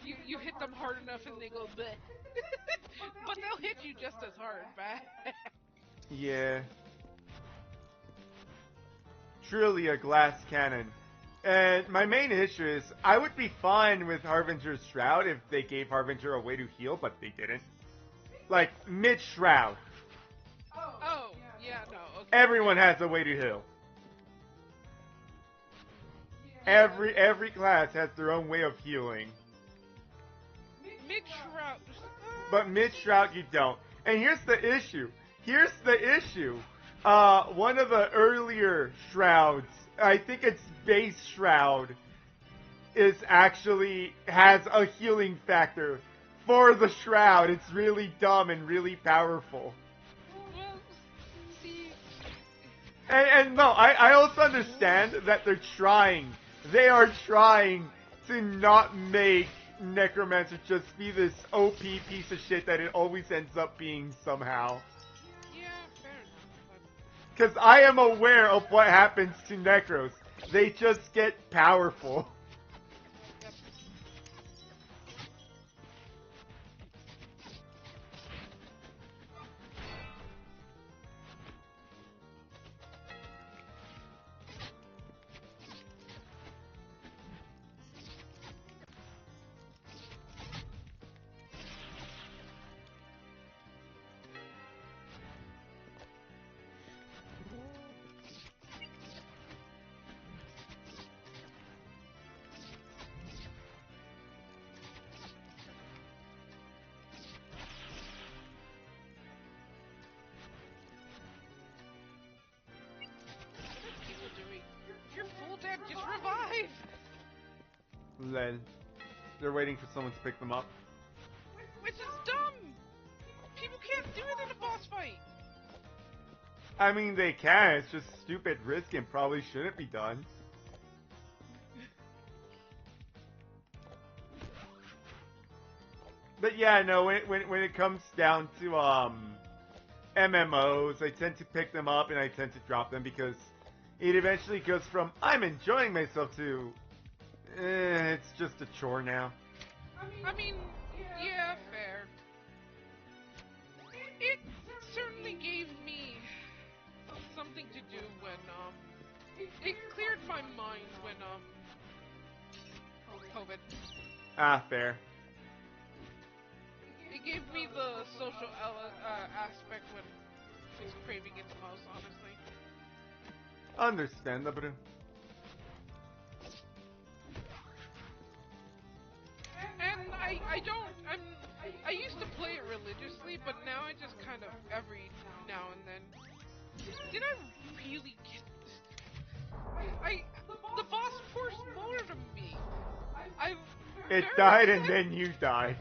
you hit them hard enough and they go bleh. But they'll hit you just as hard back.
Yeah. Truly a glass cannon. And my main issue is, I would be fine with Harbinger's Shroud if they gave Harbinger a way to heal, but they didn't. Like, mid-Shroud.
Oh, yeah, no, okay.
Everyone has a way to heal. Every class has their own way of healing.
Mid-Shroud.
But mid-Shroud you don't. And here's the issue. One of the earlier Shrouds, I think it's base Shroud, has a healing factor for the Shroud. It's really dumb and really powerful.
Well, see...
And no, I also understand that they're trying. They are trying to not make Necromancer just be this OP piece of shit that it always ends up being somehow.
Yeah, fair enough.
Because I am aware of what happens to Necros. They just get powerful.
Yep.
then they're waiting for someone to pick them up.
Which is dumb! People can't do it in a boss fight!
I mean, they can. It's just stupid risk and probably shouldn't be done. But yeah, no. When it comes down to MMOs, I tend to pick them up and I tend to drop them because it eventually goes from I'm enjoying myself to it's just a chore now.
I mean, yeah, fair. It certainly gave me something to do when, it cleared my mind when, COVID.
Ah, fair.
It gave me the social aspect when I was craving it the most, honestly.
Understandable.
And I used to play it religiously, but now I just kind of every now and then. Did I really get this? The boss forced more of me.
It died and then you died.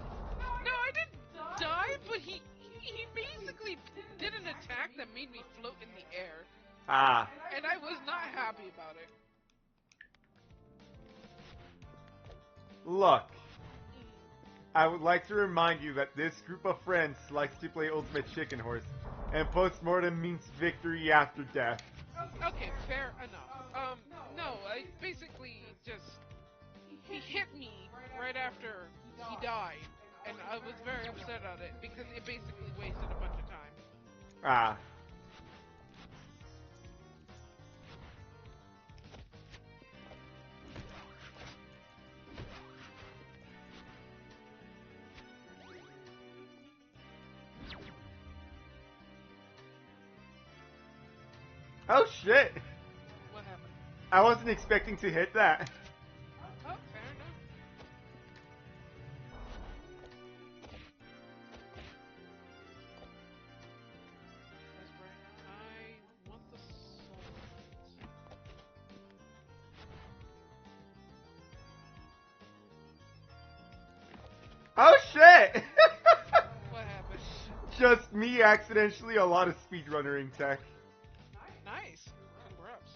No, I didn't die, but he basically did an attack that made me float in the air.
Ah.
And I was not happy about it.
Look. I would like to remind you that this group of friends likes to play Ultimate Chicken Horse, and postmortem means victory after death.
Okay, fair enough. No, I basically just... He hit me right after he died, and I was very upset at it, because it basically wasted a bunch of time.
Ah. Oh shit!
What happened?
I wasn't expecting to hit that.
Oh, fair enough. That's right. I want the soul.
Oh shit!
What happened?
Just me accidentally a lot of speedrunnering tech.
Nice. Congrats.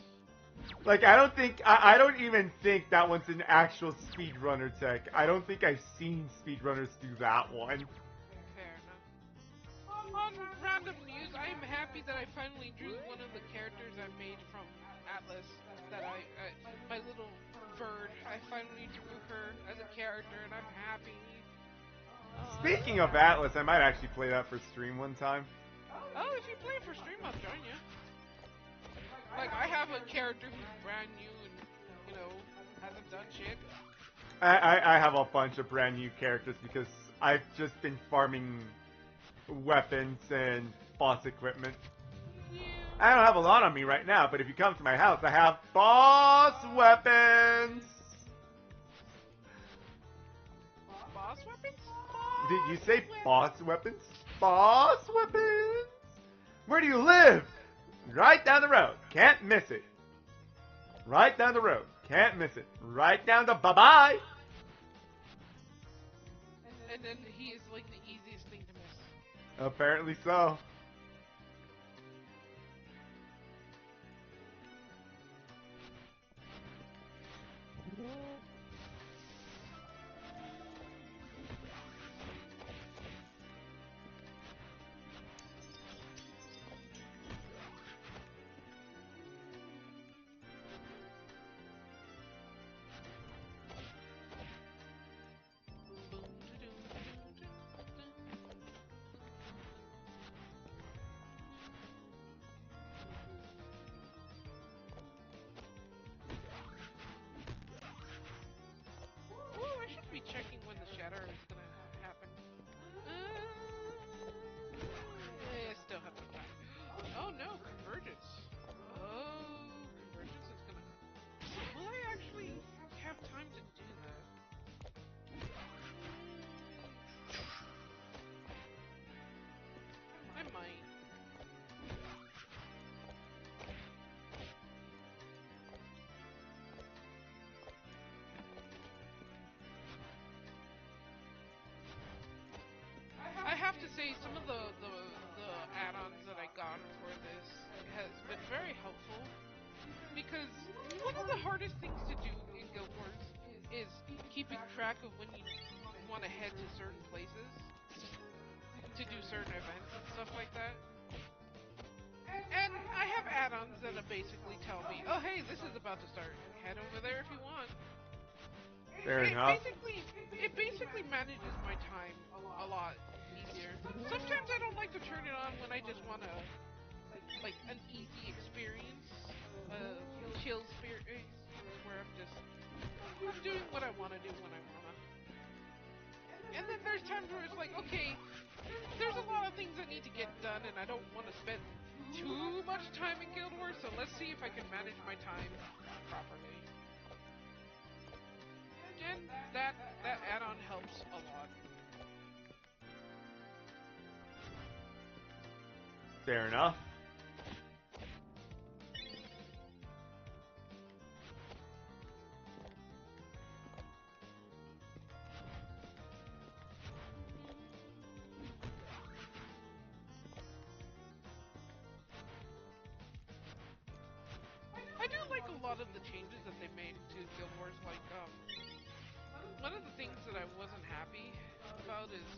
Like, I don't even think that one's an actual speedrunner tech. I don't think I've seen speedrunners do that one.
Fair enough. On random news, I am happy that I finally drew one of the characters I made from Atlas. That my little bird, I finally drew her as a character, and I'm happy.
Speaking of Atlas, I might actually play that for stream one time.
Oh, if you play it for stream, I'll join you. Like, I have a character who's brand new and, you know, hasn't done shit.
I have a bunch of brand new characters because I've just been farming weapons and boss equipment.
Yeah.
I don't have a lot on me right now, but if you come to my house, I have boss weapons!
Boss weapons?
Did you say boss weapons? Boss weapons! Where do you live? Right down the road. Can't miss it. Right down the road. Can't miss it. Right down the bye-bye!
And then he is like the easiest thing to miss.
Apparently so.
say some of the add-ons that I got for this has been very helpful because one of the hardest things to do in Guild Wars is keeping track of when you want to head to certain places to do certain events and stuff like that. And I have add-ons that basically tell me, oh hey, this is about to start. Head over there if you want.
Fair enough.
It basically manages my time a lot easier. Sometimes I don't like to turn it on when I just want to, like, an easy experience, chill experience, where I'm doing what I want to do when I want to. And then there's times where it's like, okay, there's a lot of things that need to get done, and I don't want to spend too much time in Guild Wars, so let's see if I can manage my time properly. And that add-on helps a lot.
Fair enough.
I do like a lot of the changes that they made to Guild Wars. Like, one of the things that I wasn't happy about is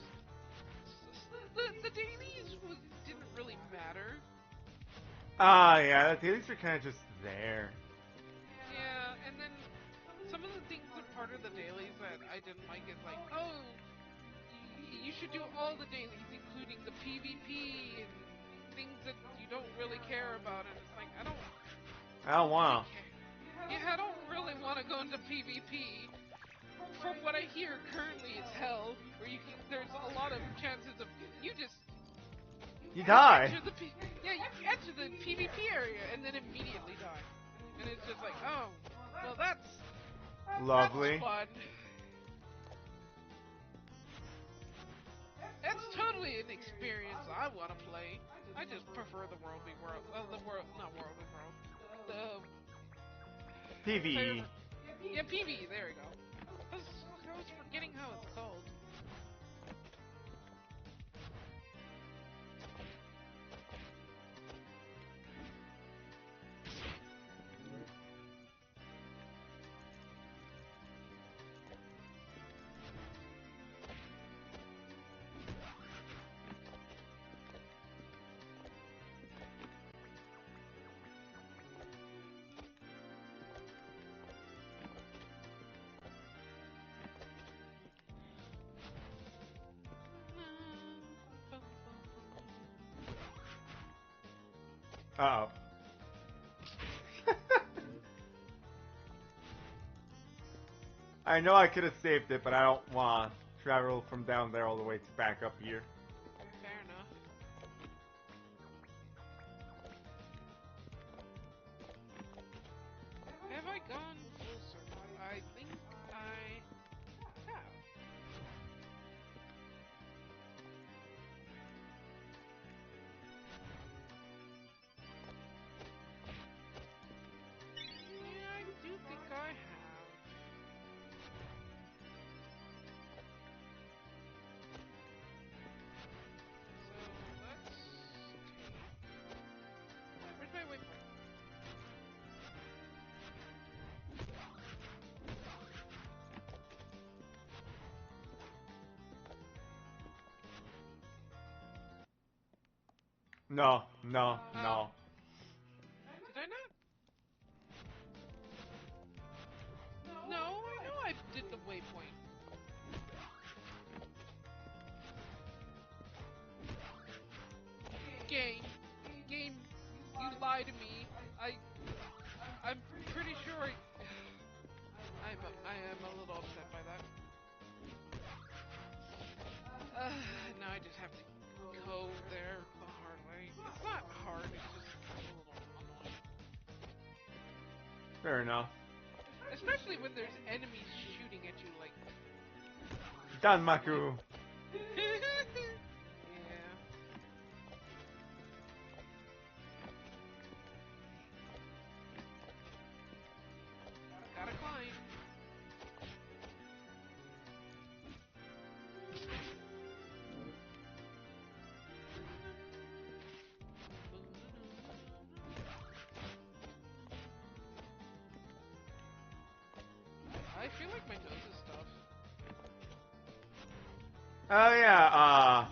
the dailies didn't really matter.
Yeah, the dailies are kind of just there.
Yeah, and then some of the things that part of the dailies that I didn't like is like, oh, you should do all the dailies, including the PvP and things that you don't really care about. And it's like, I don't
wanna.
Yeah, I don't really want to go into PvP. From what I hear, currently it's hell, where there's a lot of chances of you
die.
you enter the PvP area and then immediately die, and it's just like, oh, well that's
Lovely.
That's fun. That's totally an experience I want to play. I just prefer the worldly world. Not worldly world. The
PvE.
Yeah, PvE. There we go. I was forgetting how it's called.
Uh-oh. I know I could have saved it, but I don't want to travel from down there all the way to back up here.
Fair enough. Have I gone full circle? I think I have. Yeah, I do think I have. So let's take. Where's my waypoint?
No, no, no.
Did I not? No, I know I did the waypoint. Game, you lie to me. I'm pretty sure I am a little upset by that. Now I just have to go there the hard way. It's not hard, it's just a little annoying.
Fair enough.
Especially when there's enemies shooting at you like...
Danmaku.
Yeah. Gotta climb. with my nose and stuff.
Oh yeah,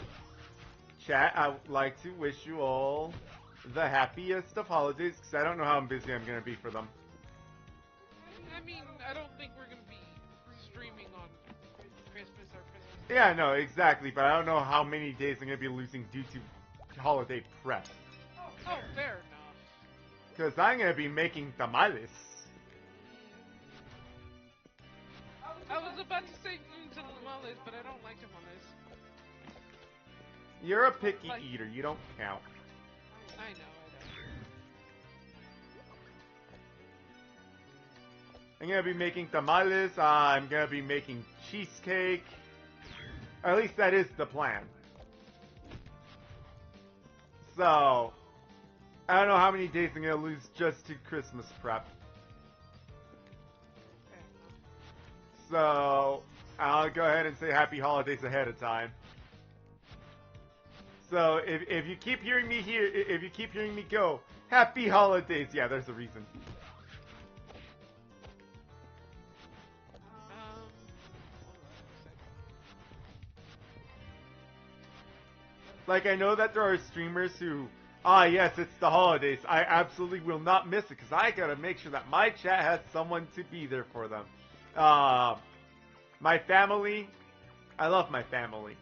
chat, I would like to wish you all the happiest of holidays, because I don't know how busy I'm going to be for them.
I mean, I don't think we're gonna be streaming on Christmas or Christmas Day.
Yeah, no, exactly, but I don't know how many days I'm going to be losing due to holiday prep.
Oh, fair enough.
Because I'm going to be making tamales.
I was about to say tamales, but I don't like tamales.
You're a picky
Like-
eater, you don't count.
I know.
I'm going to be making tamales, I'm going to be making cheesecake. Or at least that is the plan. So, I don't know how many days I'm going to lose just to Christmas prep.
Fair enough.
So, I'll go ahead and say happy holidays ahead of time. So, if you keep hearing me here, if you keep hearing me go, happy holidays. Yeah, there's a reason.
Hold on a second.
Like, I know that there are streamers who, yes, it's the holidays. I absolutely will not miss it, because I gotta make sure that my chat has someone to be there for them. My family, I love my family.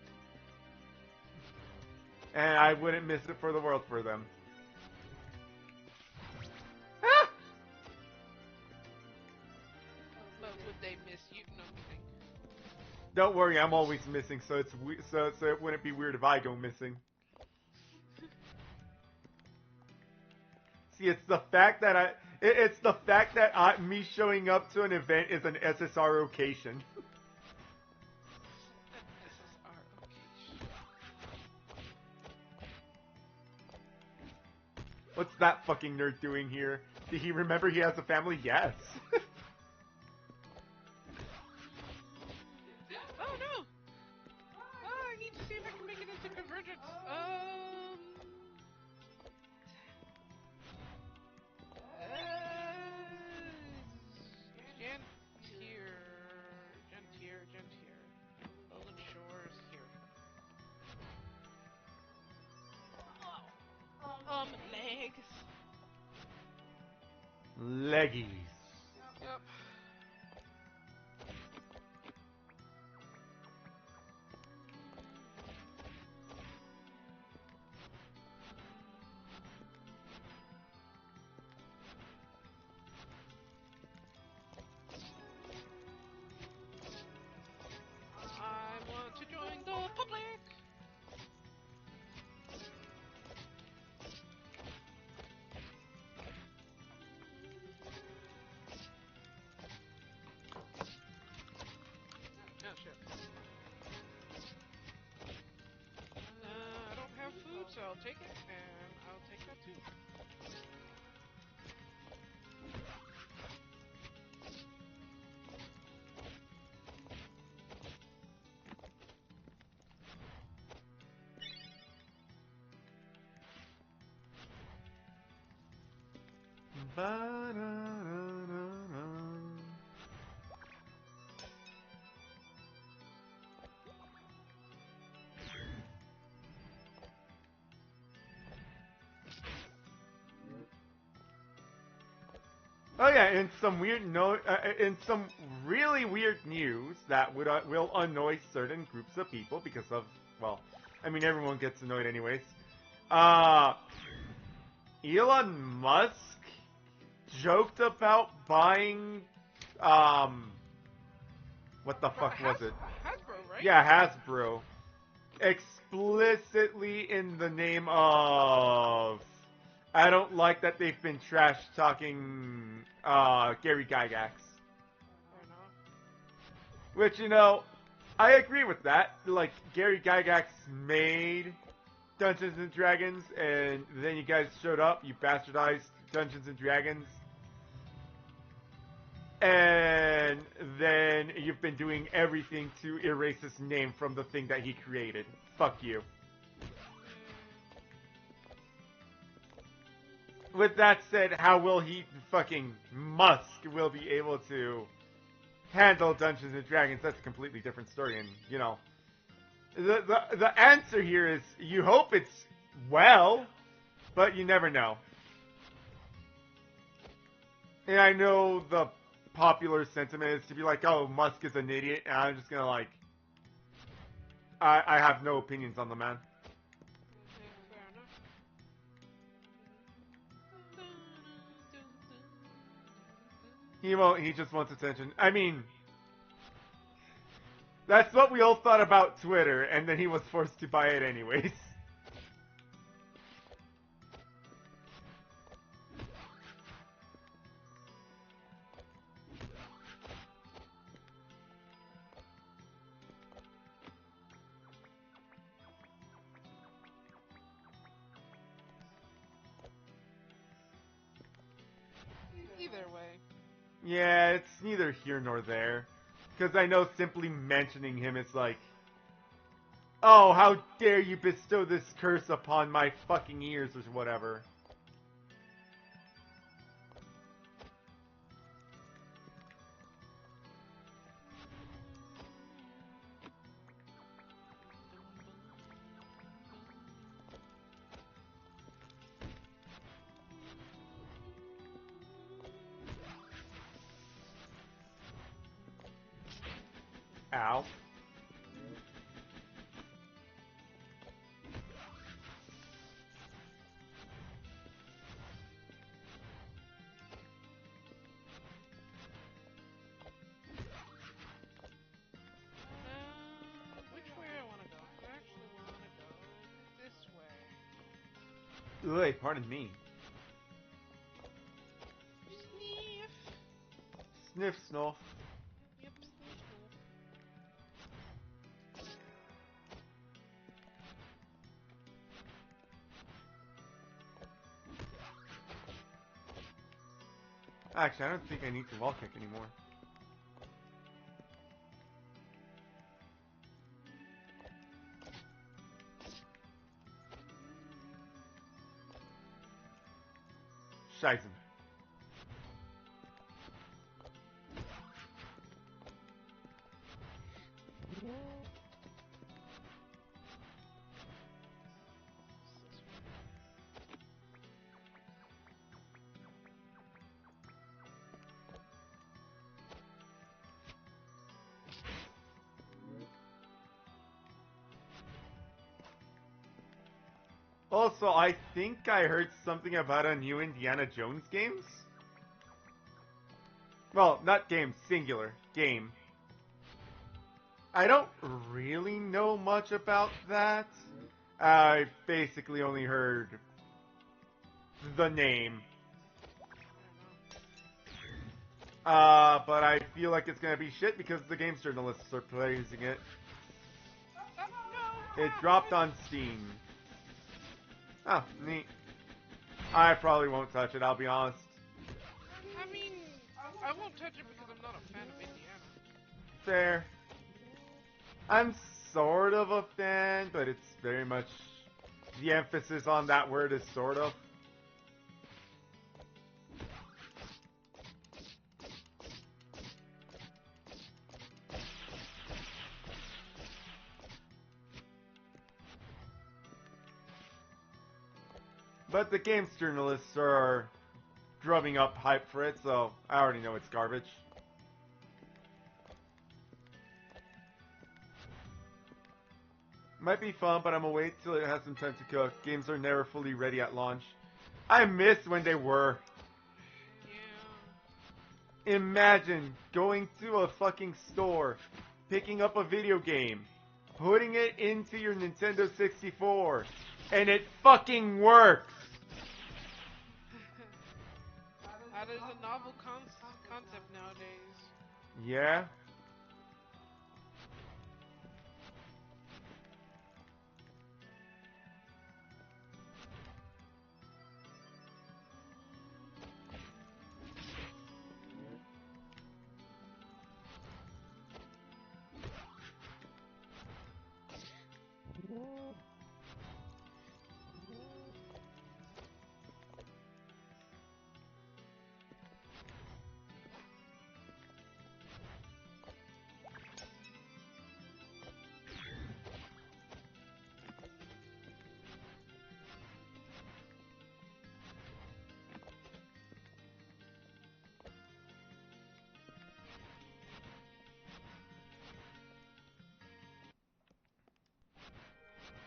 And I wouldn't miss it for the world for them. Ah!
But would they miss you? No, I'm kidding.
Don't worry, I'm always missing, so so it wouldn't be weird if I go missing. See, it's the fact that me showing up to an event is an SSR occasion.
This is our occasion.
What's that fucking nerd doing here? Did he remember he has a family? Yes.
Oh no! Oh, I need to see if I can make it into convergence. Gentier. Golden Shores here. Legs.
Leggies.
Yep. I want to join the public. Oh shit. I don't have food, so I'll take it, and I'll take that too.
Oh yeah, in some in some really weird news that will annoy certain groups of people because of, well, I mean everyone gets annoyed anyways. Elon Musk joked about buying, what the fuck was it?
Hasbro, right?
Yeah, Hasbro. Explicitly in the name of, I don't like that they've been trash talking Gary Gygax.
Fair enough.
Which, you know, I agree with that. Like, Gary Gygax made Dungeons and Dragons, and then you guys showed up, you bastardized Dungeons and Dragons. And then you've been doing everything to erase his name from the thing that he created. Fuck you. With that said, how will he fucking Musk will be able to handle Dungeons and Dragons, that's a completely different story. And you know, the answer here is you hope it's well, but you never know. And I know the popular sentiment is to be like, oh, Musk is an idiot, and I'm just gonna like, I have no opinions on the man.
Fair enough.
He won't. He just wants attention. I mean, that's what we all thought about Twitter, and then he was forced to buy it anyways.
Either way.
Yeah, it's neither here nor there. Because I know simply mentioning him is like, oh, how dare you bestow this curse upon my fucking ears or whatever. Ow.
Which way I want to go? I actually want to go this way.
Ugh, pardon me.
Sniff.
Sniff, snuff.
Yep, sniff.
Actually, I don't think I need to wall kick anymore. Scheiße. Also, I think I heard something about a new Indiana Jones games. Well, not game, singular. Game. I don't really know much about that. I basically only heard the name. But I feel like it's gonna be shit because the games journalists are praising it.
No.
It dropped on Steam. Oh, neat. I probably won't touch it, I'll be honest.
I mean, I won't touch it because I'm not a fan of Indiana.
Fair. I'm sort of a fan, but it's very much the emphasis on that word is sort of. But the games journalists are drumming up hype for it, so I already know it's garbage. Might be fun, but I'm gonna wait till it has some time to cook. Games are never fully ready at launch. I miss when they were.
Yeah.
Imagine going to a fucking store, picking up a video game, putting it into your Nintendo 64, and it fucking works!
That is a novel concept nowadays.
Yeah?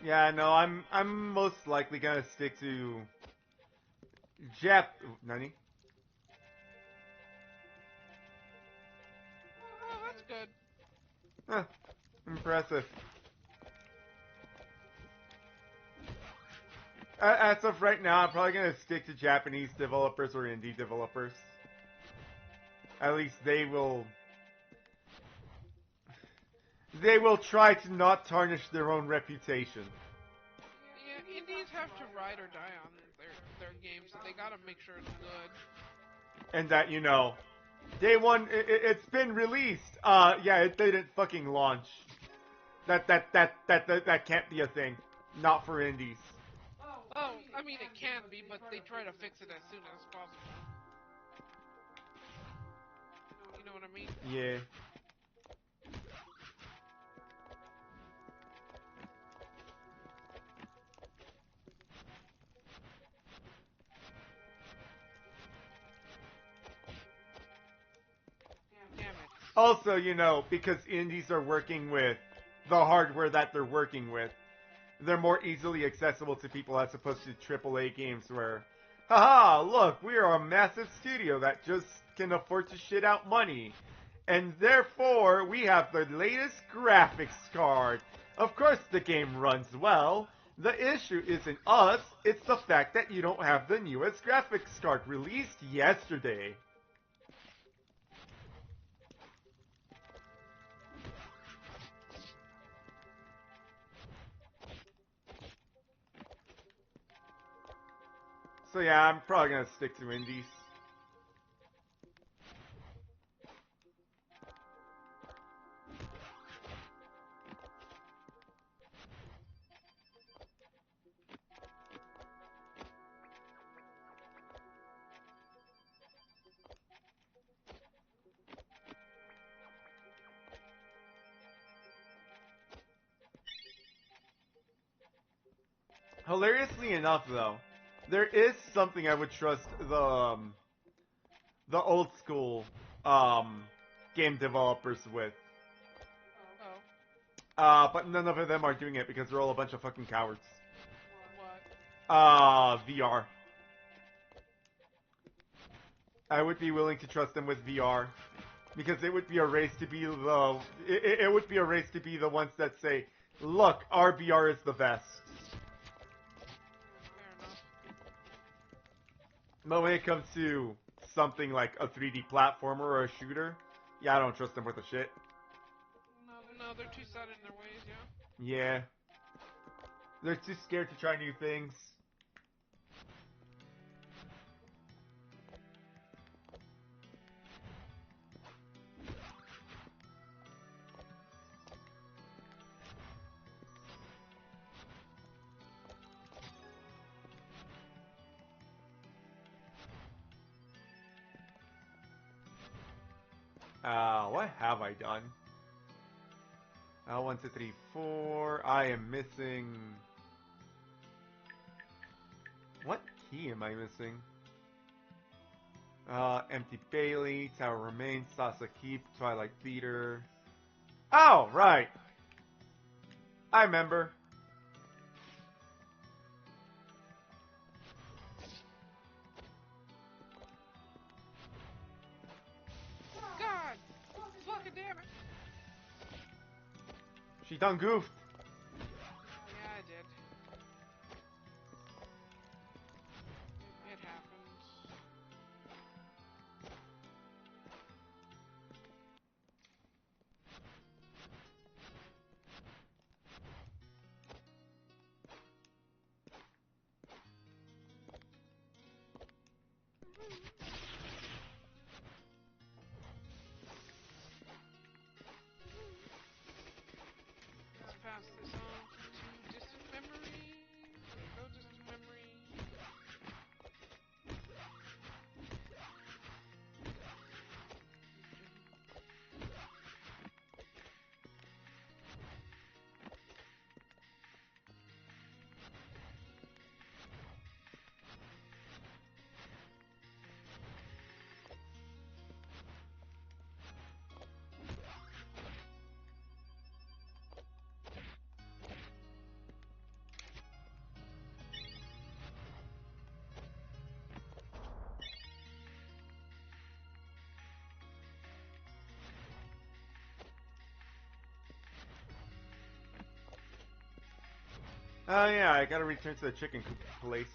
Yeah, no, I'm most likely gonna stick to Nani?
Oh, that's good.
Huh, impressive. As of right now, I'm probably gonna stick to Japanese developers or indie developers. At least they will try to not tarnish their own reputation.
Yeah, indies have to ride or die on their game, so they gotta make sure it's good.
And that, day one, it's been released. Yeah, it didn't fucking launch. That can't be a thing. Not for indies.
Oh, I mean it can be, but they try to fix it as soon as possible. You know what I mean?
Yeah.
Damn it.
Also, because indies are working with the hardware that they're working with, they're more easily accessible to people as opposed to AAA games where, haha, look, we are a massive studio that just can afford to shit out money. And therefore, we have the latest graphics card. Of course the game runs well. The issue isn't us, it's the fact that you don't have the newest graphics card released yesterday. So yeah, I'm probably gonna stick to indies. Hilariously enough, though, there is something I would trust the old school game developers with.
Oh,
But none of them are doing it because they're all a bunch of fucking cowards.
what?
VR. I would be willing to trust them with VR because it would be a race to be it would be a race to be the ones that say, "Look, our VR is the best."
Fair enough.
But when it comes to something like a 3D platformer or a shooter, yeah, I don't trust them with a shit.
No, they're too set in their ways, yeah.
Yeah. They're too scared to try new things. What have I done? 1, 2, 3, 4. I am missing... What key am I missing? Empty Bailey, Tower Remains, Sasa Keep, Twilight Theater. Oh, right! I remember.
God! Fucking damn it!
She done goofed.
Yeah, I did. It happens.
Oh yeah, I gotta return to the chicken coop place.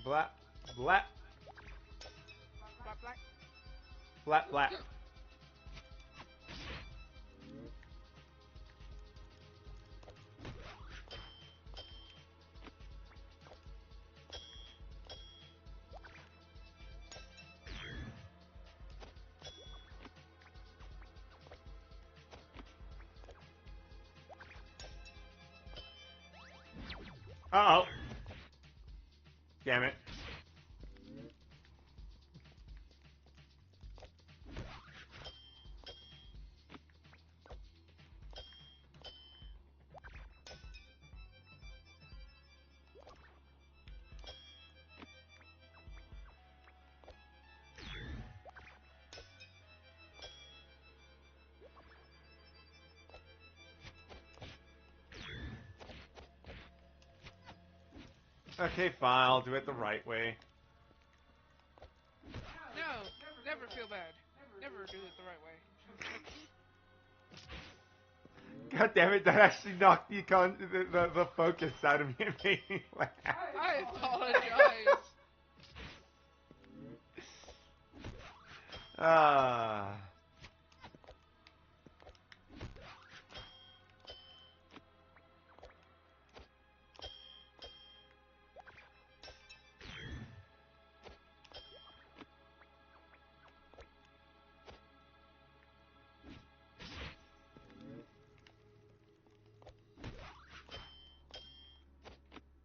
Blat, blat,
Black, black.
blat, blat. Uh-oh. Damn it. Okay, fine, I'll do it the right way.
No, never feel bad. Never do it the right way.
God damn it, that actually knocked the focus out of me and made me laugh.
I apologize.
Ah.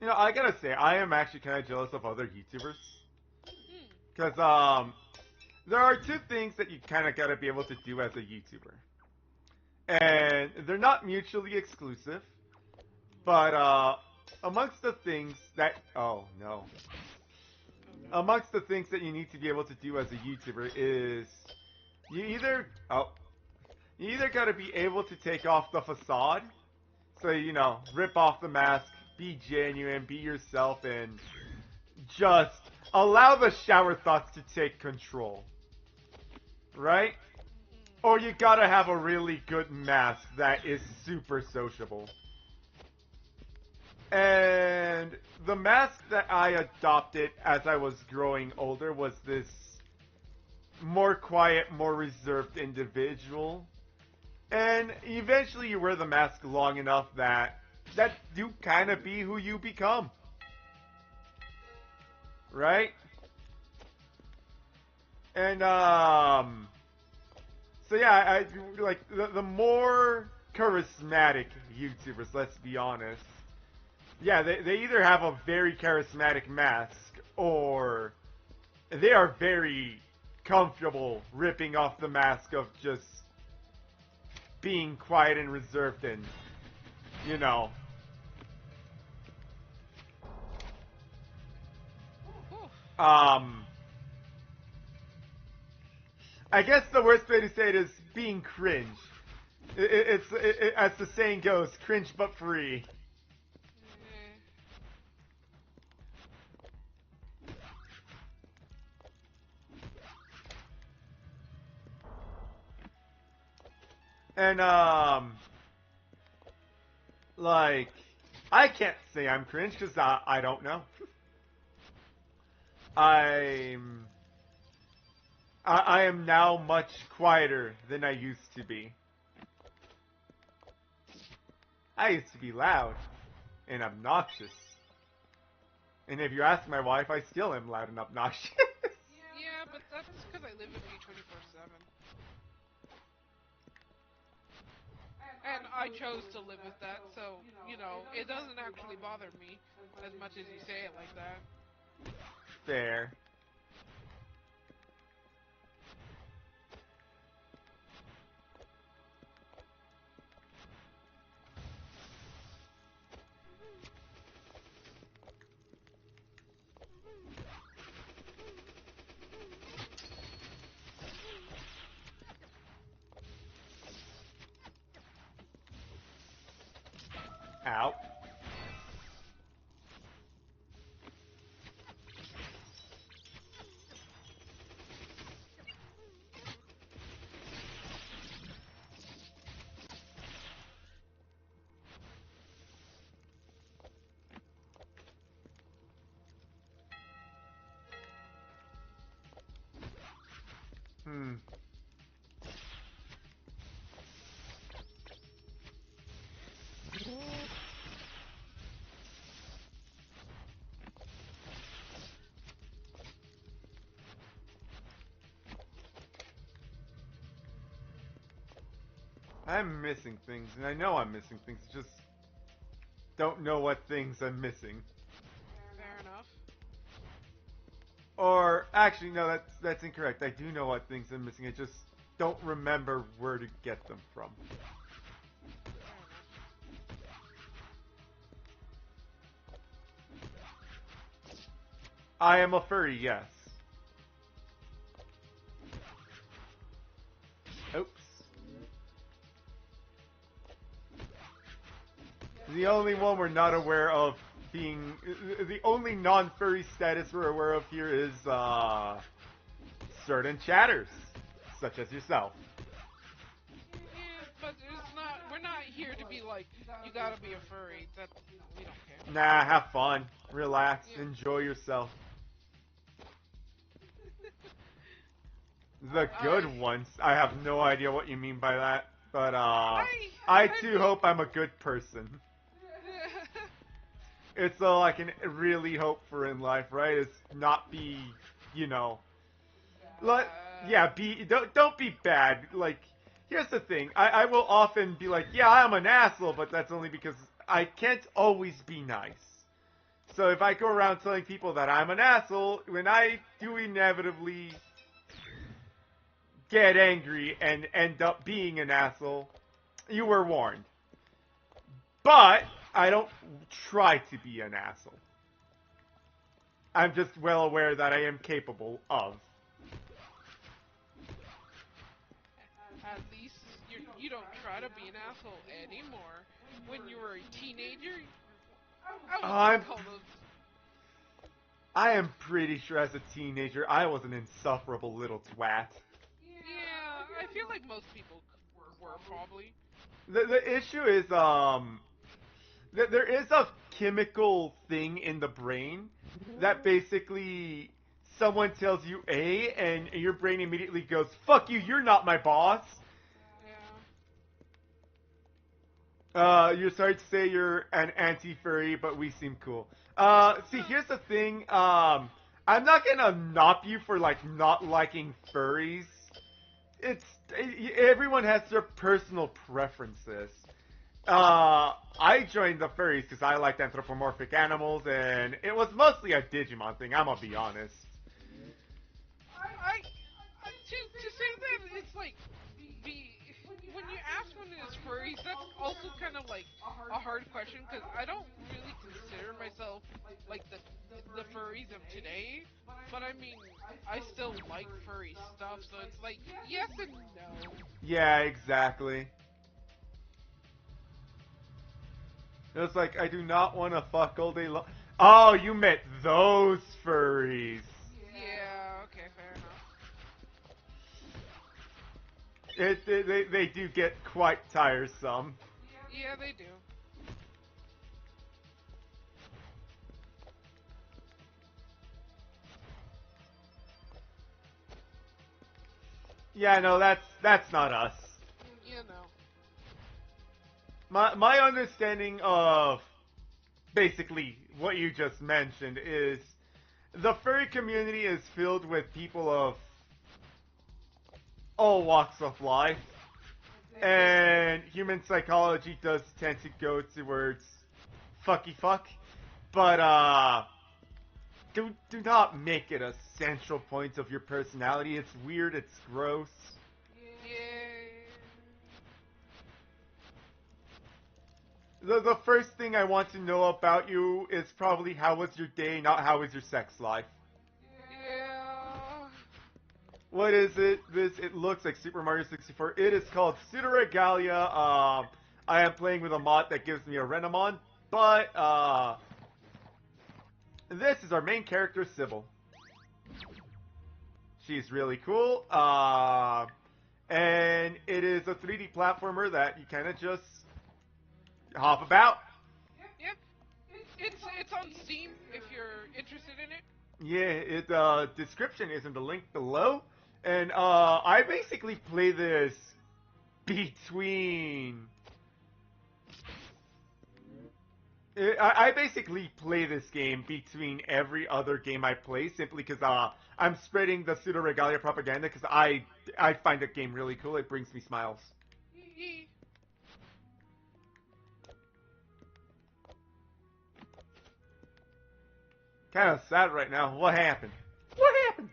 You know, I gotta say, I am actually kind of jealous of other YouTubers. Because, there are two things that you kind of gotta be able to do as a YouTuber. And they're not mutually exclusive. But, amongst the things that... Oh, no. Amongst the things that you need to be able to do as a YouTuber is... You either... Oh. You either gotta be able to take off the facade. So, you know, rip off the mask, be genuine, be yourself, and just allow the shower thoughts to take control. Right? Or you gotta have a really good mask that is super sociable. And the mask that I adopted as I was growing older was this more quiet, more reserved individual. And eventually you wear the mask long enough that do kind of be who you become. Right? And, so yeah, I like, the more charismatic YouTubers, let's be honest. Yeah, they either have a very charismatic mask, or they are very comfortable ripping off the mask of just being quiet and reserved and, you know. I guess the worst way to say it is being cringe. It's as the saying goes, cringe but free. And, like, I can't say I'm cringe because I don't know. I am now much quieter than I used to be. I used to be loud and obnoxious. And if you ask my wife, I still am loud and obnoxious.
Yeah, but that's because I live with you 24/7. And I chose to live with that, so, it doesn't actually bother me as much as you say it like that.
Fair. Ow. Hmm. I'm missing things, and I know I'm missing things. Just don't know what things I'm missing.
Fair enough.
Or actually, no, that's incorrect. I do know what things I'm missing. I just don't remember where to get them from.
Fair enough.
I am a furry, yes. Oops. The only one we're not aware of being... The only non-furry status we're aware of here is, certain chatters, such as yourself.
Yeah, but we're not here to be like, you gotta be a furry. That, we don't care.
Nah, have fun. Relax.
Yeah.
Enjoy yourself. The good ones. I have no idea what you mean by that. But, I too hope I'm a good person. It's all I can really hope for in life, right? Is not be, you know... don't be bad. Like, here's the thing. I will often be like, yeah, I'm an asshole, but that's only because I can't always be nice. So if I go around telling people that I'm an asshole, when I do inevitably get angry and end up being an asshole, you were warned. But I don't try to be an asshole. I'm just well aware that I am capable of.
At least you don't try to be an asshole anymore. When you were a teenager, I would call those...
I am pretty sure as a teenager I was an insufferable little twat.
Yeah, I feel like most people were probably.
The issue is there is a chemical thing in the brain that basically someone tells you A and your brain immediately goes, fuck you, you're not my boss.
Yeah.
You're sorry to say you're an anti-furry, but we seem cool. See, here's the thing, I'm not gonna knock you for, like, not liking furries. Everyone has their personal preferences. I joined the furries because I liked anthropomorphic animals, and it was mostly a Digimon thing, I'm gonna be honest.
To say that it's like when you ask one is furries, that's also kind of like a hard question because I don't really consider myself like the furries of today, but I mean I still like furry stuff, so it's like yes and no.
Yeah, exactly. It's like, I do not want to fuck all day long. Oh, you meant those furries.
Yeah, okay, fair enough.
They do get quite tiresome.
Yeah, they do.
Yeah, no, that's not us.
You know.
My understanding of basically what you just mentioned is the furry community is filled with people of all walks of life, and human psychology does tend to go towards fucky fuck, but do not make it a central point of your personality. It's weird, it's gross.
Yeah.
The first thing I want to know about you is probably how was your day, not how was your sex life.
Yeah.
What is it? It looks like Super Mario 64. It is called Pseudoregalia. I am playing with a mod that gives me a Renamon, but this is our main character, Sybil. She's really cool. And it is a 3D platformer that you kind of just hop about.
Yep. It's on Steam if you're interested in it.
Yeah, description is in the link below. And I basically play this between. I basically play this game between every other game I play simply because I'm spreading the Pseudoregalia propaganda because I find the game really cool. It brings me smiles. Kind of sad right now. What happened? What happened?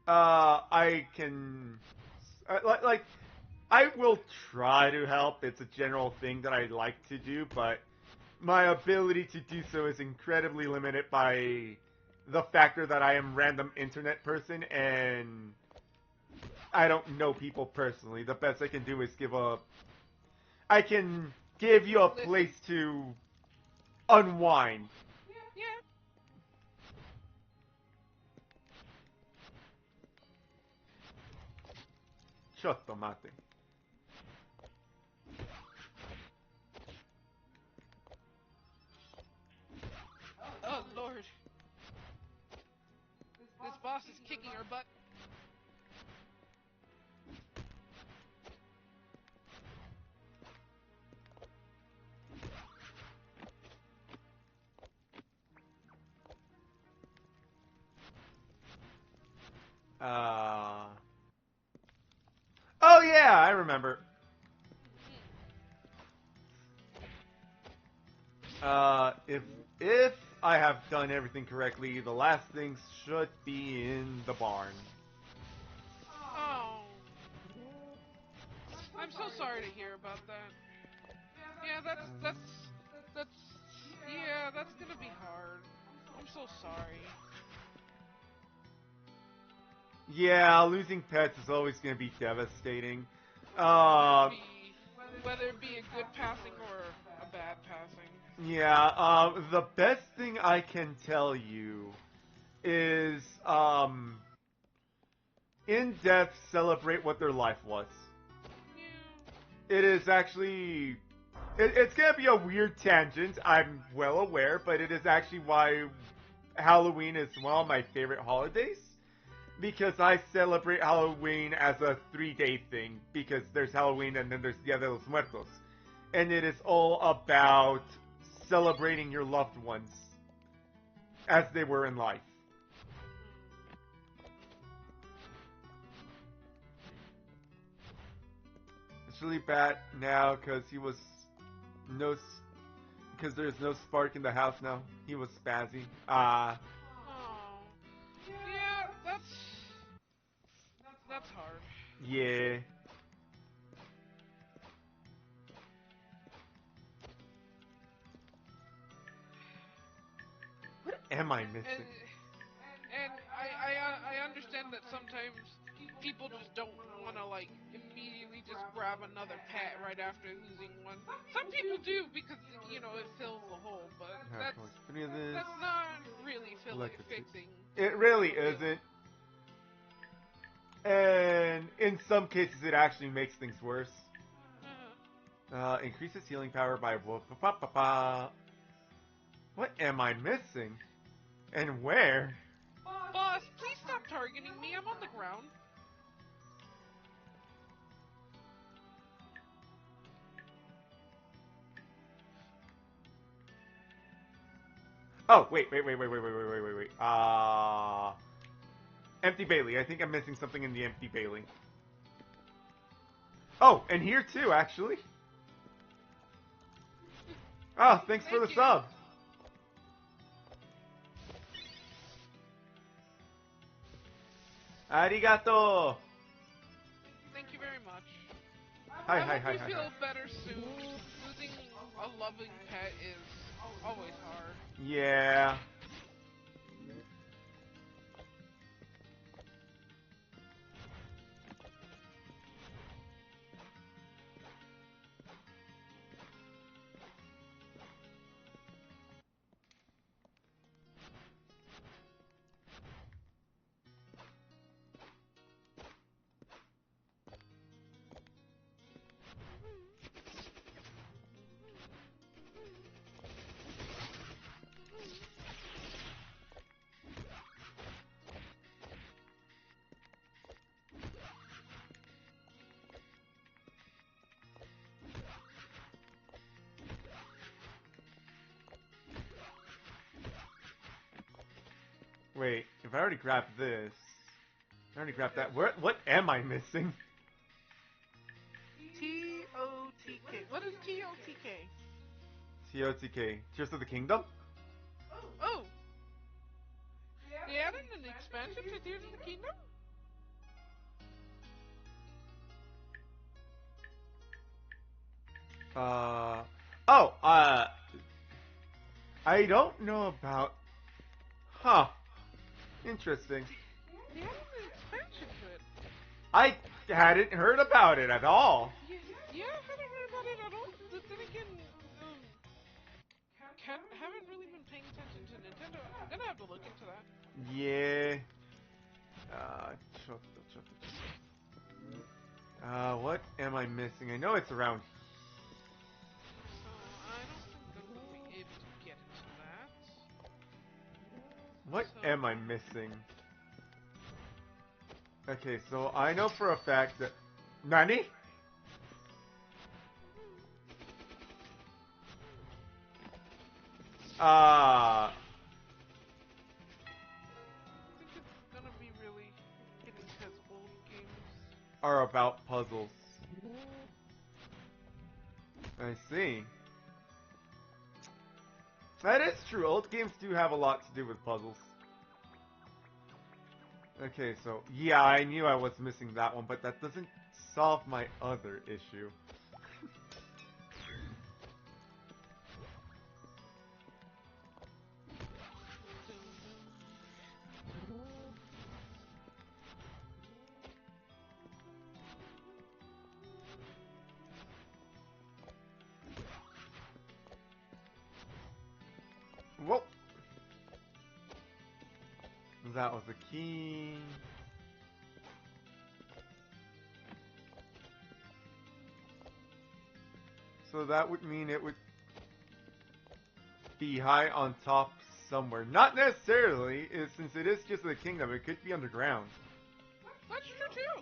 I can, like, I will try to help. It's a general thing that I like to do, but my ability to do so is incredibly limited by the factor that I am random internet person and I don't know people personally. The best I can do is I can give you a place to unwind.
Yeah.
Ciotto mate.
Oh Lord. This boss is kicking our butt.
Oh yeah, I remember. If I have done everything correctly, the last things should be in the barn.
Oh. I'm so sorry to hear about that. Yeah, that's yeah, that's gonna be hard. I'm so sorry.
Yeah, losing pets is always going to be devastating.
Whether
Uh,
it be whether it be a good passing or a bad passing.
yeah, the best thing I can tell you is, in death, celebrate what their life was.
Yeah.
It is actually. It's gonna be a weird tangent, I'm well aware, but it is actually why Halloween is one of my favorite holidays. Because I celebrate Halloween as a 3-day thing. Because there's Halloween and then there's Dia de los Muertos. And it is all about celebrating your loved ones as they were in life. It's really bad now because he was no, because there's no spark in the house now. He was spazzy.
Oh. Yeah, that's hard.
Yeah. What am I missing?
And I understand that sometimes people just don't want to like immediately just grab another pet right after losing one. Some people do because it fills the hole, but
Have collect 3 of this.
that's not really
Electric-
fixing.
It really isn't. And in some cases, it actually makes things worse. Increases healing power by What am I missing? And where?
Boss, please stop targeting me. I'm on the ground.
Oh, wait. Empty Bailey. I think I'm missing something in the Empty Bailey. Oh, and here too, actually. Oh, thanks for the sub. Arigato.
Thank you very much.
Hi.
I hope you feel better soon. Losing a loving pet is always hard.
Yeah. Wait, if I already grabbed this, I already grabbed that. What am I missing?
TOTK. What is TOTK?
TOTK. Tears of the Kingdom?
Oh. They added an expansion to Tears of the Kingdom?
I don't know about... Huh. Interesting.
They added an expansion to it.
I hadn't heard about it at all.
Yeah, I haven't heard about it at all. But then again, haven't really been paying attention to Nintendo. I'm gonna have to look into that.
Yeah. What am I missing? I know it's around.
So I don't think I'm gonna be able to get into that.
What
So-
am I missing? Okay, so I know for a fact that... Nani?
I think it's gonna be really getting because old games.
Are about puzzles. I see. That is true. Old games do have a lot to do with puzzles. Okay, so yeah, I knew I was missing that one, but that doesn't solve my other issue. Whoa! That was the key. So that would mean it would be high on top somewhere. Not necessarily, since it is just the kingdom, it could be underground.
That's true too.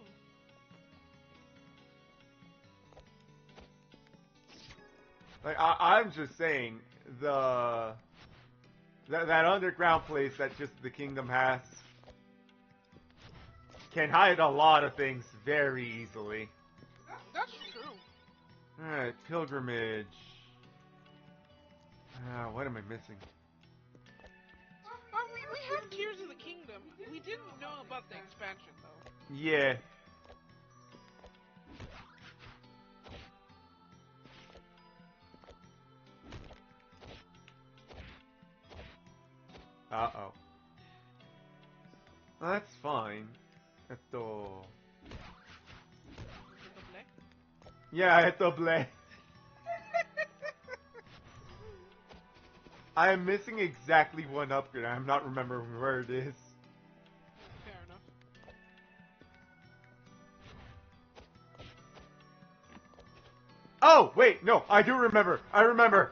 Like I'm just saying, that underground place that just the kingdom has can hide a lot of things very easily.
That's true.
Alright, pilgrimage. What am I missing?
We have Tears of the Kingdom. We didn't know about the expansion though.
Yeah. Uh-oh. That's fine. Yeah, it's a blade. I am missing exactly one upgrade. I'm not remembering where it is.
Fair enough.
Oh, wait, no, I do remember. I remember.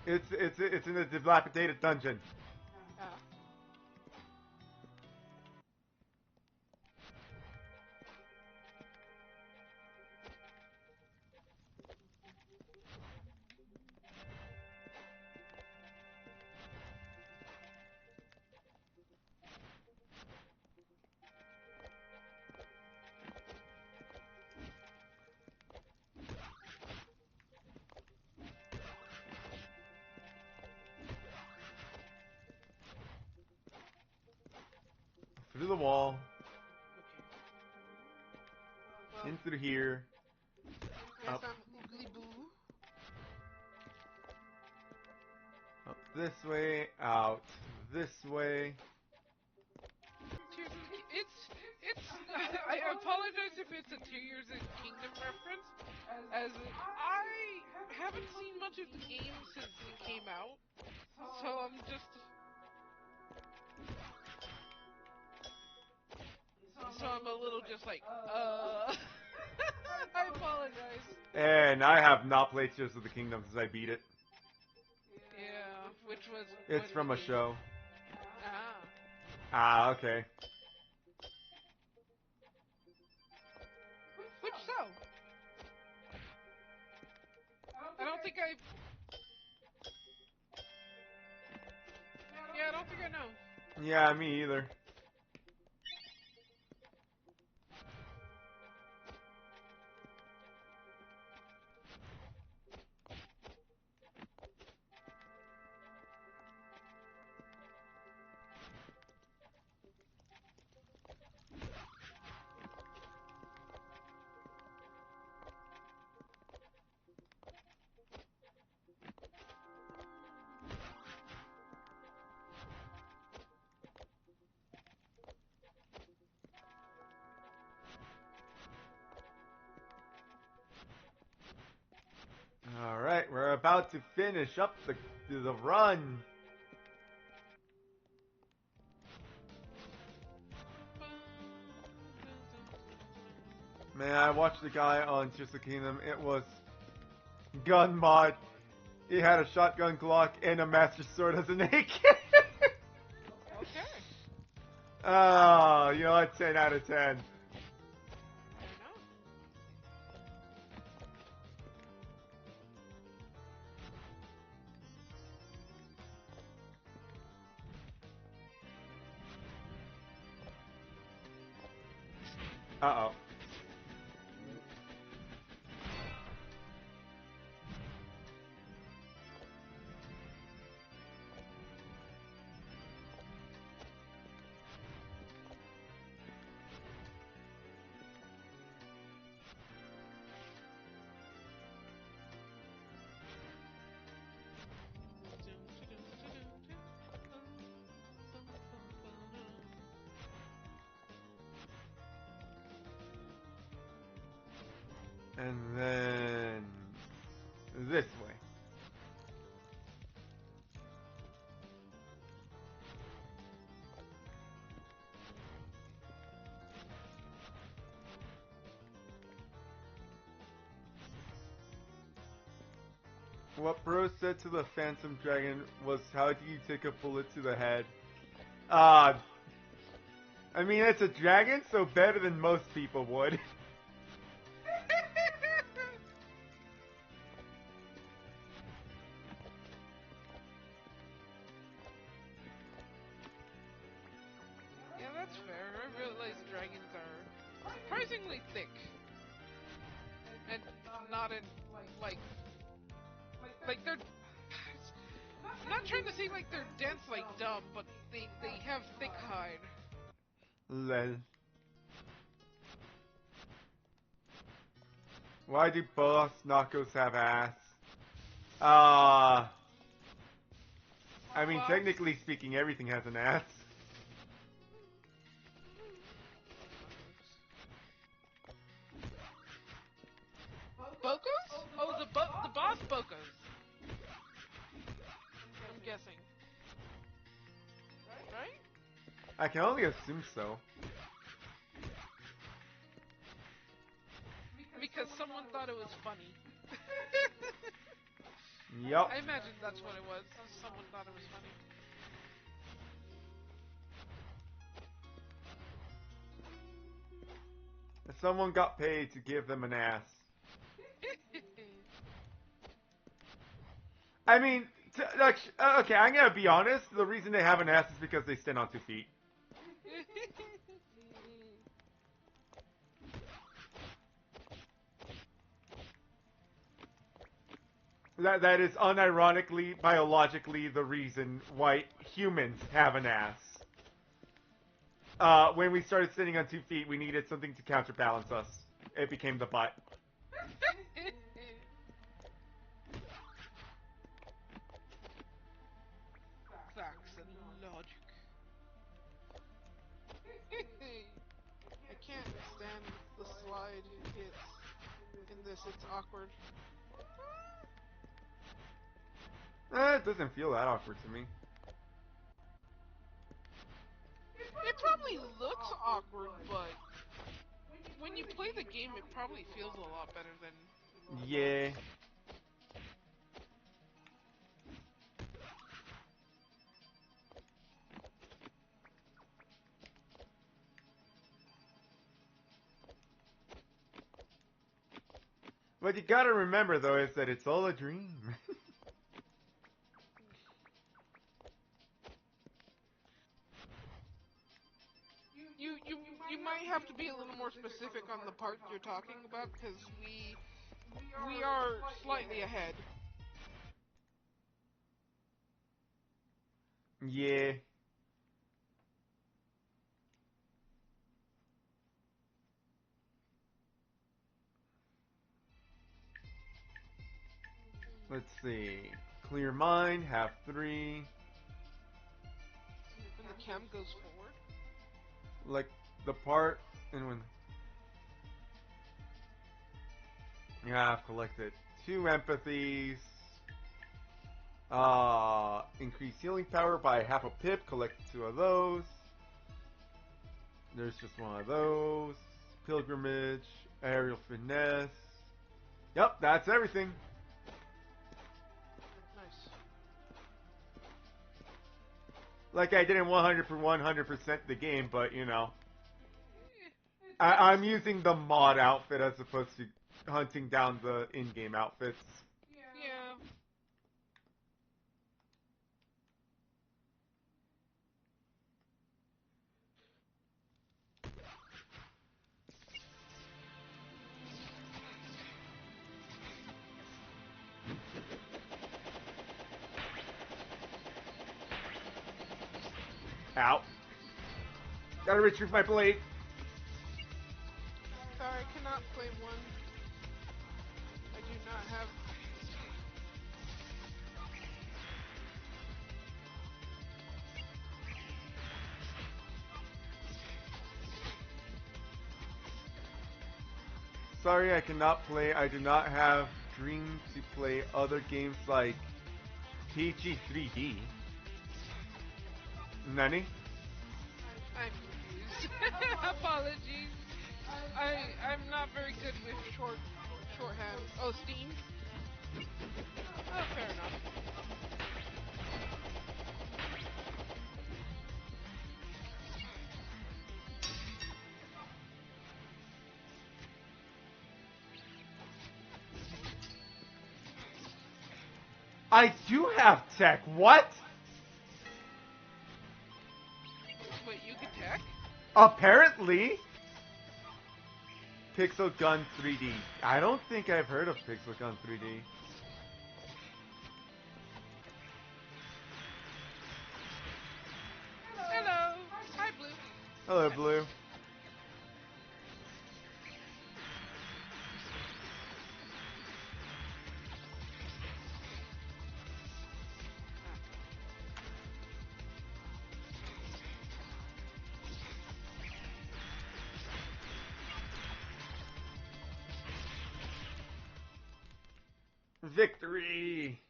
It's in a dilapidated dungeon.
Ah.
Through the wall,
Well,
in through here,
guess
up,
I'm oogly boo.
up this way, out this way.
Tears of the it's. I apologize if it's a Tears of the Kingdom reference, as I haven't seen much of the game since it came out, so I'm just. So I'm a little just like, I apologize.
And I have not played Tears of the Kingdom since I beat it.
Yeah, which was.
It's from a show.
Ah.
Ah, okay.
Which show? I don't think I. Yeah, I don't think I know.
Yeah, me either. Alright, we're about to finish up the run. Man, I watched the guy on Tears of the Kingdom. It was gun mod. He had a shotgun Glock and a Master Sword as an AK.
Okay.
Oh, you know what? 10 out of 10.
I know.
Uh-oh. And then this way. What Bro said to the Phantom Dragon was, how do you take a bullet to the head? I mean, it's a dragon, so better than most people would.
Yeah, that's fair. I realize dragons are surprisingly thick. And not in, like, they're. I'm not trying to say like they're dense like dumb, but they have thick hide.
Lol. Why do boss knockos have ass? I mean,
Well,
technically speaking, everything has an ass. I can only assume so.
Because someone thought it was funny.
Yep.
I imagine that's what it was. Someone thought it was funny.
Someone got paid to give them an ass. I mean, okay, I'm gonna be honest. The reason they have an ass is because they stand on 2 feet. That is unironically, biologically, the reason why humans have an ass. When we started sitting on 2 feet, we needed something to counterbalance us. It became the butt.
Facts and logic. I can't stand the slide hits in this. It's awkward.
It doesn't feel that awkward to me.
It probably looks awkward, but when you play the game, it probably feels a lot better than...
Yeah. What you gotta remember, though, is that it's all a dream.
You might have to be a little more specific on the part you're talking about, because we are slightly ahead.
Yeah. Let's see. Clear mind, have 3.
When the cam goes forward.
Like, the part, and when... Yeah, I've collected 2 empathies. Increase healing power by half a pip. Collect 2 of those. There's just 1 of those. Pilgrimage. Aerial finesse. Yep, that's everything.
Nice.
Like, I didn't 100% the game, but, you know. I'm using the mod outfit as opposed to hunting down the in-game outfits.
Yeah.
Ow. Gotta retrieve my blade.
Sorry, I cannot play one. I do not have...
Sorry, I cannot play. I do not have Dream to play other games like PG 3D. Nani?
I'm confused. Apologies. I'm not very good with shorthand. Oh, Steam? Oh, fair enough.
I do have tech. What?
Wait, you can tech?
Apparently. Pixel Gun 3D. I don't think I've heard of Pixel Gun 3D.
Hello. Hi, Blue.
Hello, Blue. Victory!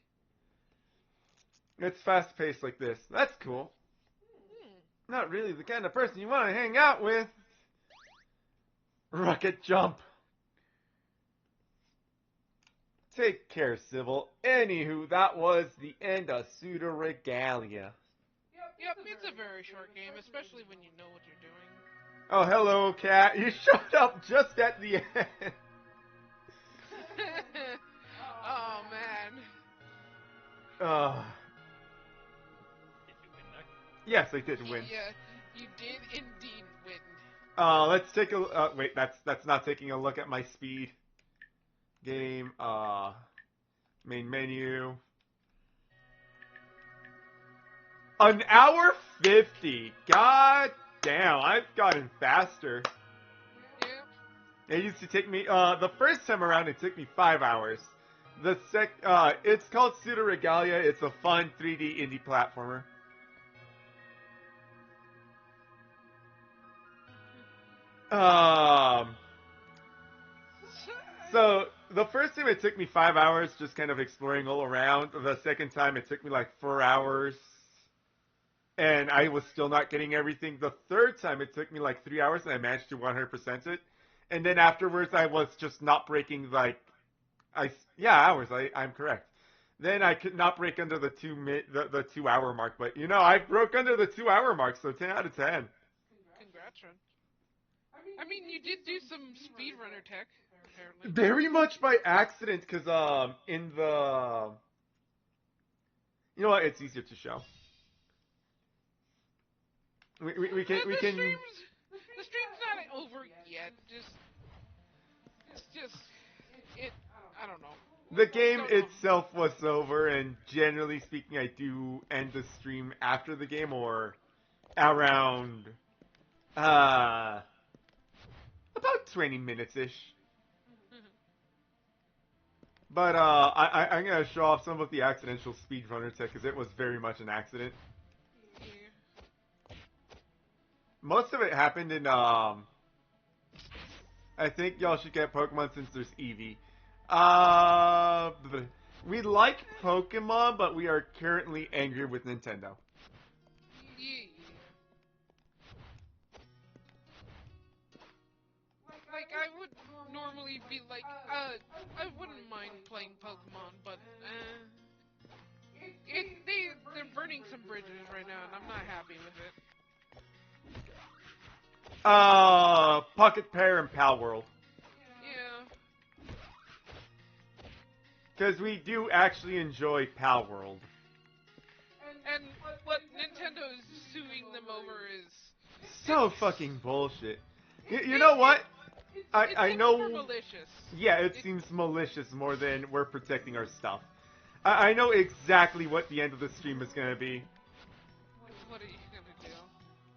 It's fast-paced like this. That's cool. not really the kind of person you want to hang out with. Rocket jump. Take care, Sybil. Anywho, that was the end of Pseudoregalia.
Yep, it's a very short game, especially when you know what you're doing.
Oh, hello, cat. You showed up just at the end.
Oh, man.
Did you win though?
Yes, I did win.
Yeah, you did indeed win.
Let's take a wait, that's not taking a look at my speed. Game, main menu. An hour 50. God damn, I've gotten faster.
Yeah.
It used to take me, the first time around it took me 5 hours. It's called Pseudoregalia. It's a fun 3D indie platformer. So the first time it took me 5 hours, just kind of exploring all around. The second time it took me like 4 hours, and I was still not getting everything. The third time it took me like 3 hours, and I managed to 100% it. And then afterwards, I was just not breaking hours. I'm correct. Then I could not break under the 2 hour mark, but you know I broke under the 2 hour mark, so 10 out of 10.
Congrats, Ron. I mean, you did do some speedrunner tech, apparently.
Very much by accident, because in the, you know what? It's easier to show. We can
The stream's not over yet. I don't know.
The game itself was over, and generally speaking, I do end the stream after the game or around about 20 minutes ish. But I'm gonna show off some of the accidental speedrunner tech because it was very much an accident.
Yeah.
Most of it happened in I think y'all should get Pokemon since there's Eevee. We like Pokemon, but we are currently angry with Nintendo.
Yeah. Like, I would normally be like, I wouldn't mind playing Pokemon, but, they're burning some bridges right now, and I'm not happy with it.
Pocket Pair and Pal World.
Yeah.
Because we do actually enjoy Pal World.
And what Nintendo is suing them over is...
So fucking bullshit. You know what? I know...
More malicious.
Yeah, it seems malicious more than we're protecting our stuff. I know exactly what the end of the stream is gonna be.
What are you gonna do?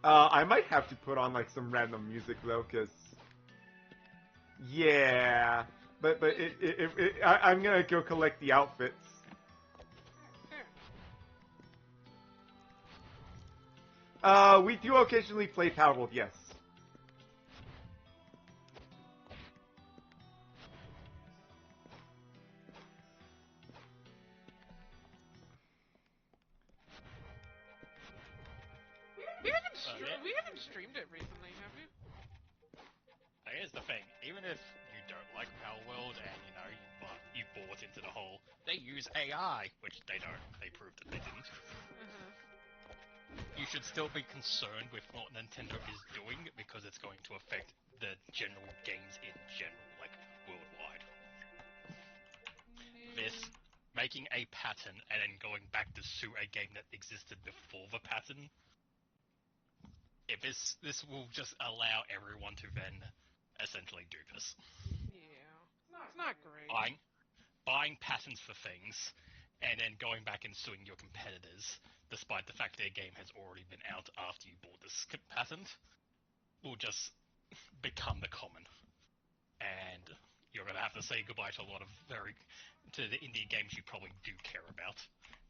I might have to put on like some random music though, cause yeah, but I'm gonna go collect the outfits. We do occasionally play Power World, yes.
We haven't streamed it recently, have we?
Here's the thing, even if you don't like Pal World and you bought into the whole, they use AI, which they don't, they proved that they didn't. You should still be concerned with what Nintendo is doing because it's going to affect the general games in general, like worldwide. This making a pattern and then going back to sue a game that existed before the pattern. If this will just allow everyone to then essentially do this.
Yeah, it's not great.
Buying patents for things, and then going back and suing your competitors, despite the fact their game has already been out after you bought this patent, will just become the common. And you're going to have to say goodbye to a lot of to the indie games you probably do care about,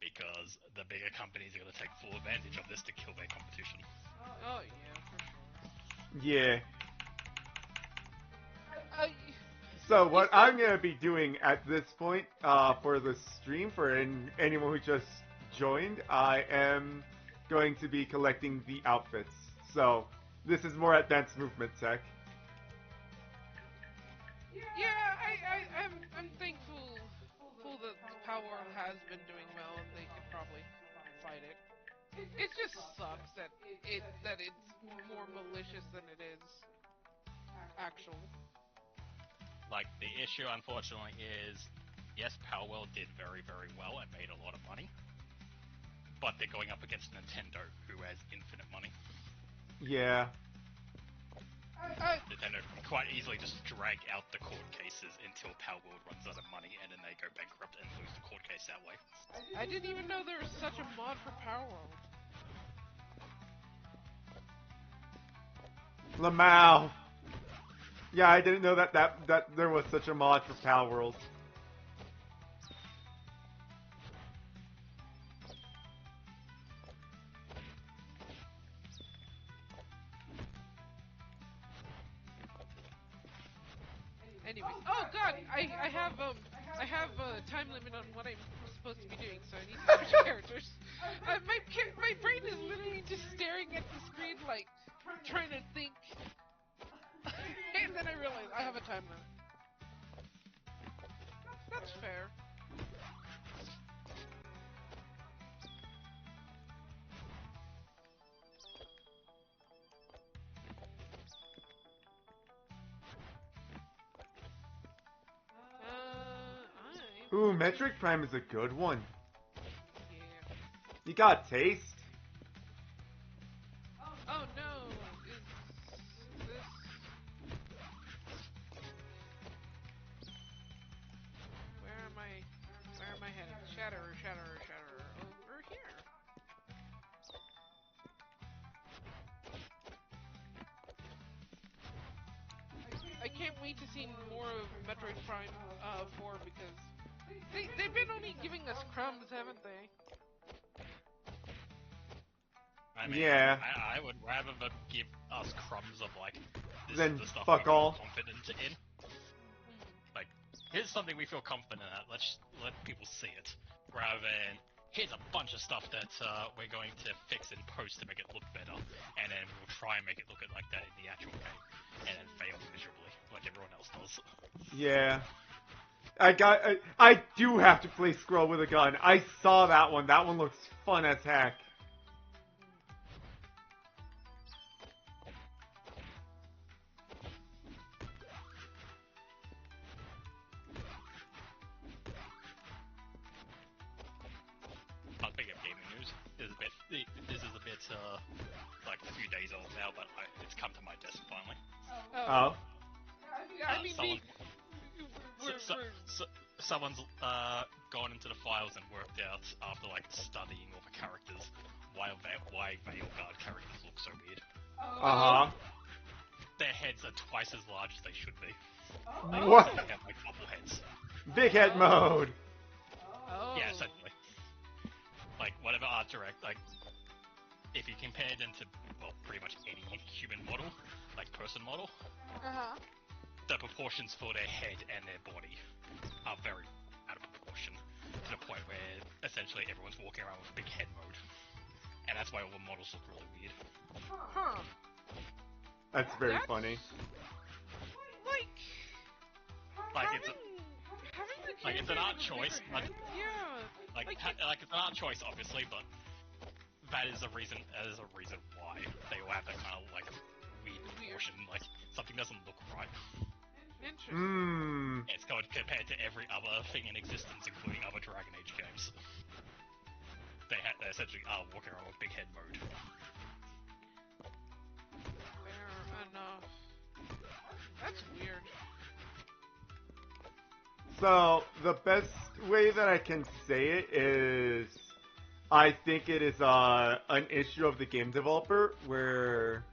because the bigger companies are going to take full advantage of this to kill their competition.
Oh yeah, for sure.
Yeah. So what I'm gonna be doing at this point, for the stream, for anyone who just joined, I am going to be collecting the outfits. So this is more advanced movement tech.
Yeah, I'm thankful that Power has been doing well and they could probably fight it. It just sucks that it's more malicious than it is actual.
Like, the issue, unfortunately, is yes, Palworld did very, very well and made a lot of money, but they're going up against Nintendo, who has infinite money.
Yeah.
Nintendo can quite easily just drag out the court cases until Palworld runs out of money, and then they go bankrupt and lose the court case that way.
I didn't even know there was such a mod for Powerworld.
Lamau. Yeah, I didn't know that there was such a mod for Palworld.
Anyways, oh god, I have a time limit on what I'm supposed to be doing, so I need to switch characters. My brain is literally just staring at the screen, like trying to think, and then I realize I have a time limit. That's fair.
Ooh, Metric Prime is a good one.
Yeah.
You got taste.
Oh no, is this... Where am I headed? Shatter, over here. I can't wait to see more of Metroid Prime 4 because they've been only giving us crumbs, haven't they?
I mean,
yeah.
I would rather them give us crumbs of, like, this
Then
is the stuff
fuck
we feel
all.
confident in. Like, here's something we feel confident at, let's let people see it. Rather than, here's a bunch of stuff that we're going to fix in post to make it look better, and then we'll try and make it look like that in the actual game, and then fail miserably, like everyone else does.
Yeah. I do have to play Scroll with a gun. I saw that one. That one looks fun as heck.
Speaking of gaming news, this is a bit like a few days old now, but it's come to my desk finally.
Oh.
Yeah, I mean,
someone's gone into the files and worked out, after like studying all the characters, why Veilguard characters look so weird.
Uh-huh.
Their heads are twice as large as they should be.
What?
They have like bubble heads.
Big head mode.
Oh.
Yeah, essentially. Like, whatever art direct, like, if you compare them to, well, pretty much any human model, like person model, the proportions for their head and their body are very out of proportion, to the point where essentially everyone's walking around with big head mode. And that's why all the models look really weird.
Huh.
That's very funny.
It's an art choice, but
yeah.
it's an art choice, obviously, but that is a reason why they all have that kind of like weird proportion. Like, something doesn't look right.
Interesting.
It's going compared to every other thing in existence, including other Dragon Age games. They essentially are walking around with big head mode.
Fair enough. That's weird.
So, the best way that I can say it is, I think it is an issue of the game developer, where...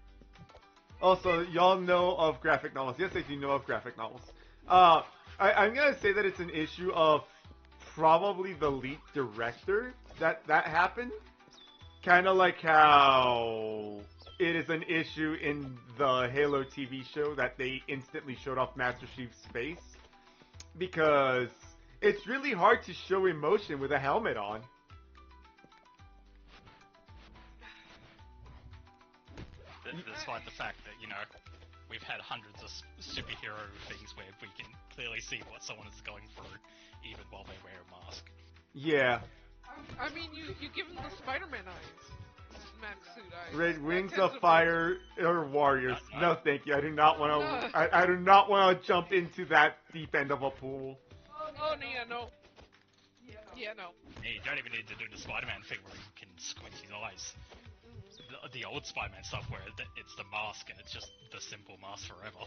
Also, y'all know of graphic novels. Yes, I do know of graphic novels. I'm gonna say that it's an issue of probably the lead director that happened. Kind of like how it is an issue in the Halo TV show that they instantly showed off Master Chief's face. Because it's really hard to show emotion with a helmet on.
despite the fact that, we've had hundreds of superhero things where we can clearly see what someone is going through, even while they wear a mask.
Yeah.
I mean, you give him the Spider-Man eyes. Max suit eyes.
Red Wings
That tends
of
to
Fire or Warriors.
No.
No, thank you. I do not want
No.
to. I do not want to jump into that deep end of a pool.
Oh, yeah, no. Yeah, no.
Hey, you don't even need to do the Spider-Man thing where you can squint his eyes. The old Spider-Man stuff where it's the mask and it's just the simple mask forever.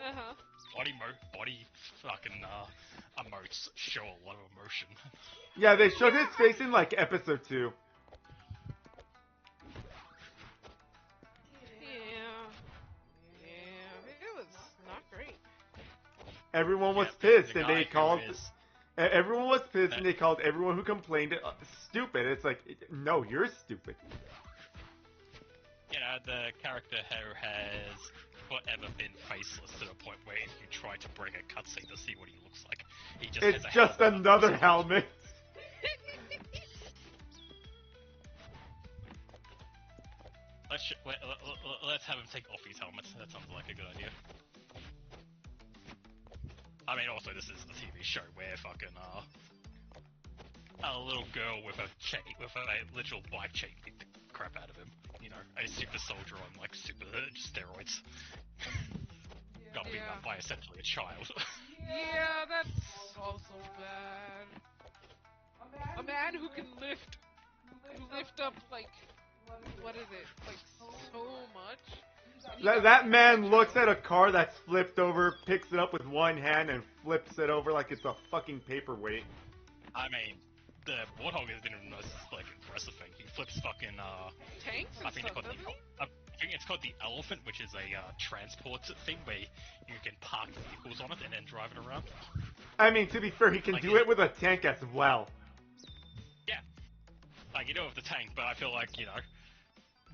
Uh-huh.
Body fucking emotes show a lot of emotion.
Yeah, they showed his face in like episode 2.
Yeah, it was not great.
Everyone was
Yeah,
pissed,
the
and
guy
they
who
called.
is-
Everyone was pissed, and they called everyone who complained stupid. It's like, no, you're stupid.
The character who has forever been faceless to the point where if you try to bring a cutscene to see what he looks like, he just
It's
has a
just
helmet.
another helmet.
Let's have him take off his helmet. That sounds like a good idea. I mean, also this is the TV show where fucking a little girl with a literal bike chain beat the crap out of him. A super soldier on like super steroids. Got beaten up by essentially a child.
Yeah, that's also bad. A man who can lift up like, what is it, like so much. And he got
That
beaten
man
by a
looks
child.
at a car that's flipped over, picks it up with one hand, and flips it over like it's a fucking paperweight.
I mean, the Warthog isn't even the most like impressive thing. He flips fucking
Tanks and
I think
stuff, doesn't he?
I think it's called the Elephant, which is a transport thing where you can park vehicles on it and then drive it around.
I mean, to be fair, he can
Like,
do it with a tank as well.
Yeah, like you do it with the tank, but I feel like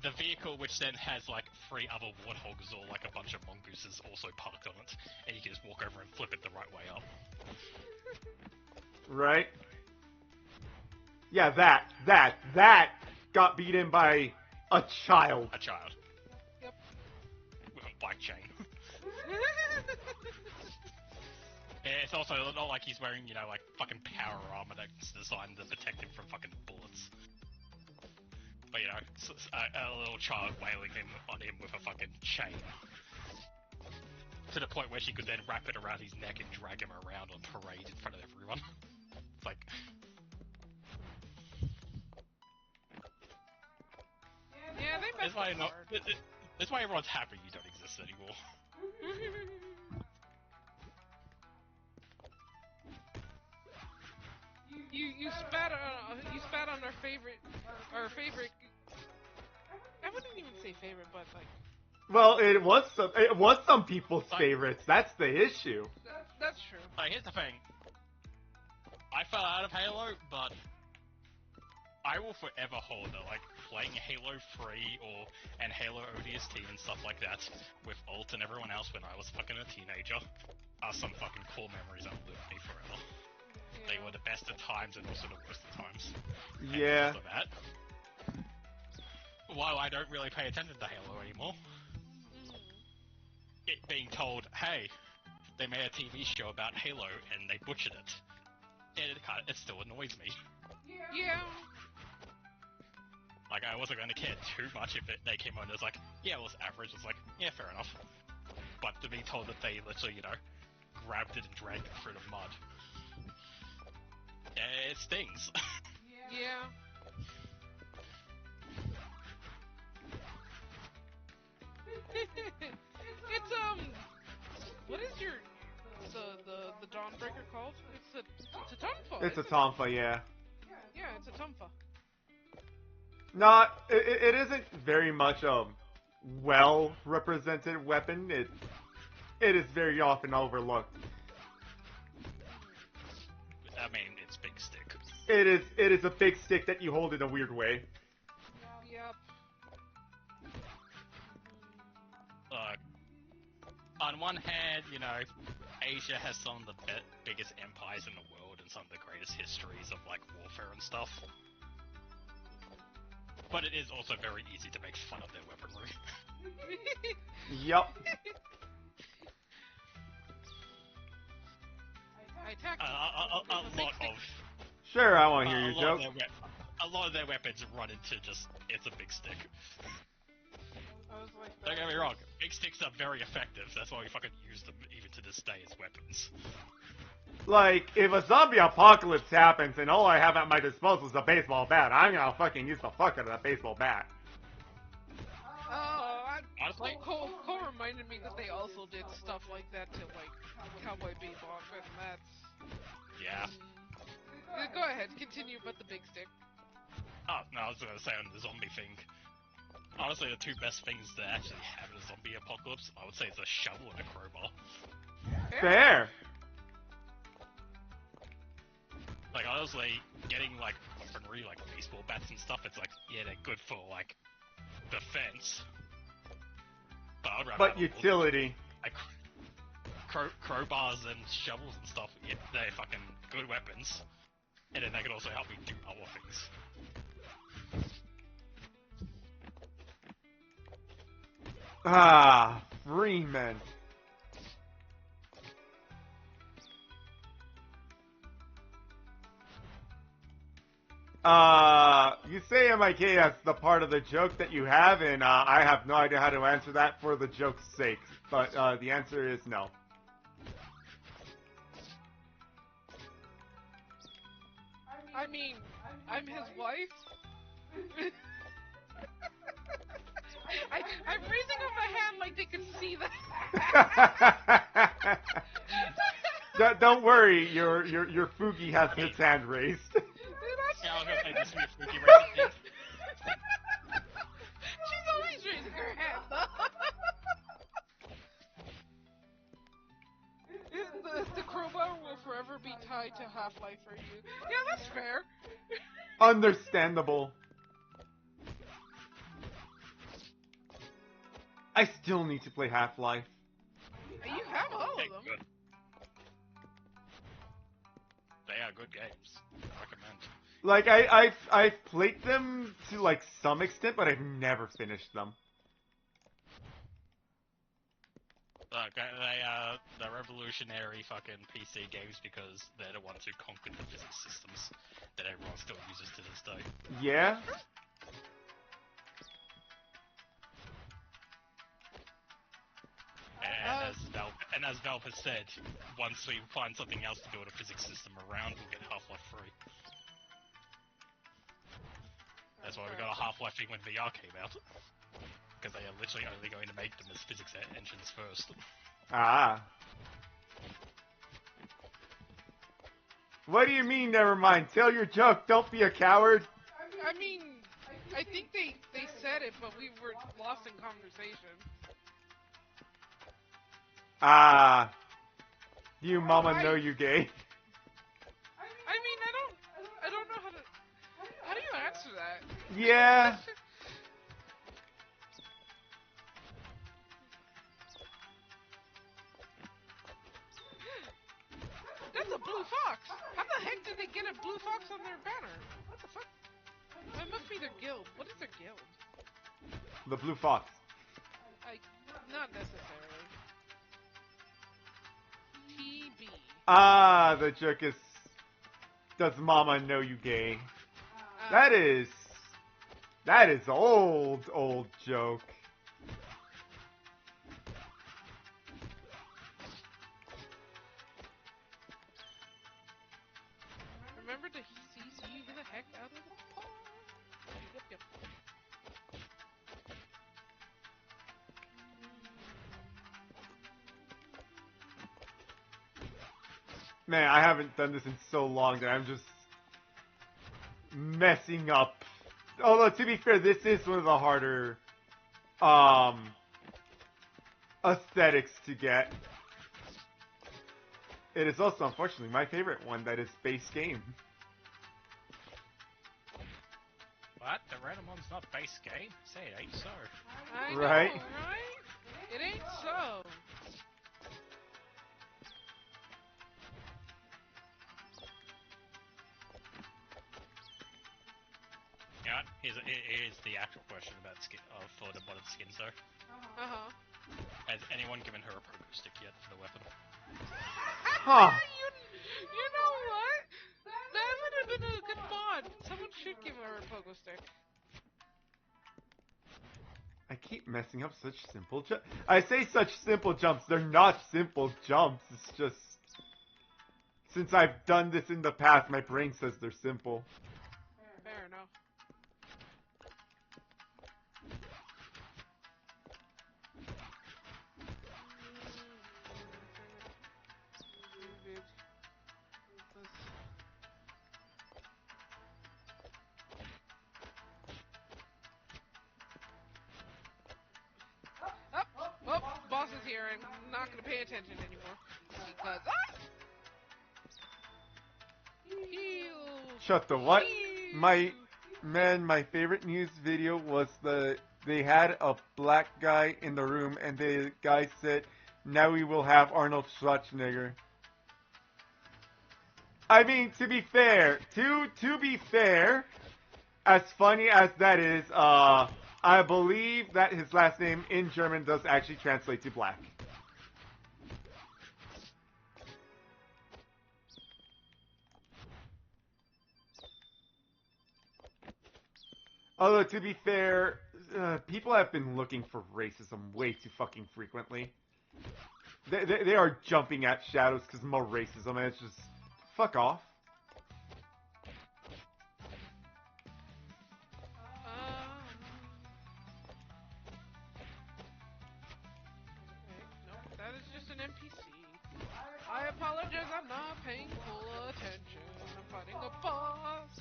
the vehicle which then has like 3 other warthogs or like a bunch of mongooses also parked on it, and you can just walk over and flip it the right way up.
Right? Yeah, that got beaten by a child.
A child.
Yep.
With a bike chain. It's also not like he's wearing, like fucking power armor that's designed to protect him from fucking bullets. But a little child wailing on him with a fucking chain. To the point where she could then wrap it around his neck and drag him around on parade in front of everyone. It's like...
Yeah, they
That's
messed
why,
up hard.
that's why everyone's happy you don't exist anymore.
You spat on our favorite. I wouldn't even say favorite, but like
Well, it was some people's favorites. That's the issue.
that's true.
Like, here's the thing. I fell out of Halo, but I will forever hold that, like, playing Halo 3 and Halo ODST and stuff like that with Alt and everyone else when I was fucking a teenager are some fucking cool memories that will live with me forever. They were the best of times and also the worst of times.
Yeah.
And because of that, while I don't really pay attention to Halo anymore, it being told, hey, they made a TV show about Halo and they butchered it, it still annoys me.
Yeah.
Like, I wasn't going to care too much if they came on as like, yeah, it was average. It's like, yeah, fair enough. But to be told that they literally, grabbed it and dragged it through the mud, it stings.
Yeah. It's what is your the Dawnbreaker called? It's a Tonfa.
It's a Tonfa, yeah.
Yeah, it's a Tonfa.
Not, it isn't very much a well represented weapon. It is very often overlooked.
I mean, it's big stick.
It is a big stick that you hold in a weird way.
Yep.
On one hand, Asia has some of the biggest empires in the world and some of the greatest histories of, like, warfare and stuff. But it is also very easy to make fun of their weaponry.
Yup.
I attacked
A,
you.
a, a, a
It's a big
lot
stick.
of
Sure, I want to hear
a
your
lot
joke.
of their a lot of their weapons run into just it's a big stick.
I was like,
Don't get me wrong, big sticks are very effective. That's why we fucking use them even to this day as weapons.
Like, if a zombie apocalypse happens and all I have at my disposal is a baseball bat, I'm gonna fucking use the fuck out of that baseball bat.
Honestly,
Cole reminded me that they also did stuff like that to like Cowboy Bebop, and that's.
yeah.
Go ahead, continue about the big stick.
Oh no, I was gonna say on the zombie thing. Honestly, the two best things to actually have in a zombie apocalypse, I would say, is a shovel and a crowbar.
Fair.
Like honestly, getting like Furry like baseball bats and stuff, it's like yeah, they're good for like defense. But I'd rather
But
have
utility.
like crowbars and shovels and stuff. Yeah, they're fucking good weapons, and then they can also help me do other things.
Ah, Freeman. You say MIK, that's the part of the joke that you have, and I have no idea how to answer that for the joke's sake. But the answer is no.
I mean, I'm his wife. I'm raising up my hand like they can see that.
Don't worry, your Fugi has his hand raised.
Yeah, I was gonna say this would be a freaky racing
She's always raising her hand, though. The crowbar will forever be tied to Half-Life for you. Yeah, that's fair.
Understandable. I still need to play Half-Life.
You have all
Okay,
of them.
good. They are good games. Recommend.
Like I've played them to like some extent, but I've never finished them.
Look, they are the revolutionary fucking PC games because they're the ones who conquered the physics systems that everyone still uses to this day.
Yeah.
And as Valve has said, once we find something else to build a physics system around, we'll get Half-Life 3. That's why we got a Half-Life thing when VR came out. Because they are literally only going to make them as physics engines first.
Ah. What do you mean, never mind? Tell your joke, don't be a coward.
I mean, I think they said it, but we were lost in conversation.
Ah. You mama know you gay.
I mean, I don't know how do you answer that?
Yeah.
That's a blue fox. How the heck did they get a blue fox on their banner? What the fuck? That must be their guild. What is their guild?
The blue fox.
Not necessarily. TB.
Ah, the joke is, does mama know you gay? That is old joke.
Remember to CC the heck out of the pole. Yep.
Man, I haven't done this in so long that I'm just messing up. Although, to be fair, this is one of the harder aesthetics to get. It is also, unfortunately, my favorite one that is base game.
What? The random one's not base game? Say it ain't so.
I
Right?
know, right? It ain't so.
Yeah, here's the actual question about skin for the modded skins though.
Uh-huh.
Has anyone given her a pogo stick yet for the weapon?
Huh.
You know what? That would have been a good mod. Someone should give her a pogo stick.
I keep messing up such simple jumps. I say such simple jumps. They're not simple jumps. It's just... Since I've done this in the past, my brain says they're simple.
Fair enough. Oh, boss is here. I'm not gonna pay attention anymore because heal.
Shut the what?
Heal.
My favorite news video was they had a black guy in the room and the guy said, "Now we will have Arnold Schwarzenegger." I mean, to be fair, as funny as that is, I believe that his last name in German does actually translate to black. Although, to be fair, people have been looking for racism way too fucking frequently. They are jumping at shadows because more racism, and it's just, fuck off.
No, that is just an NPC. I apologize, I'm not paying full attention. I'm fighting a boss.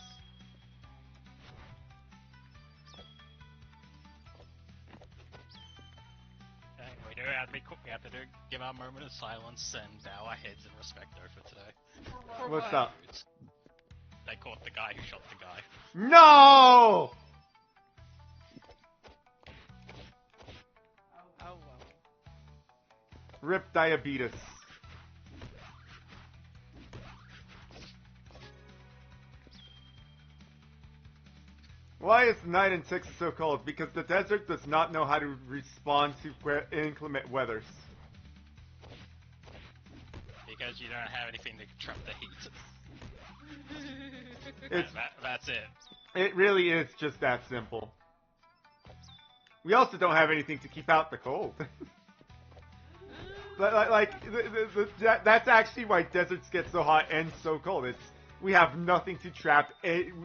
We have to give our moment of silence and bow our heads in respect though for today.
For
What's
what?
up?
They caught the guy who shot the guy.
No!
Oh well.
Rip diabetes. Why is night in Texas so cold? Because the desert does not know how to respond to inclement weathers.
Because you don't have anything to trap the heat.
It's,
That's it.
it really is just that simple. We also don't have anything to keep out the cold. That's actually why deserts get so hot and so cold. It's we have nothing to trap.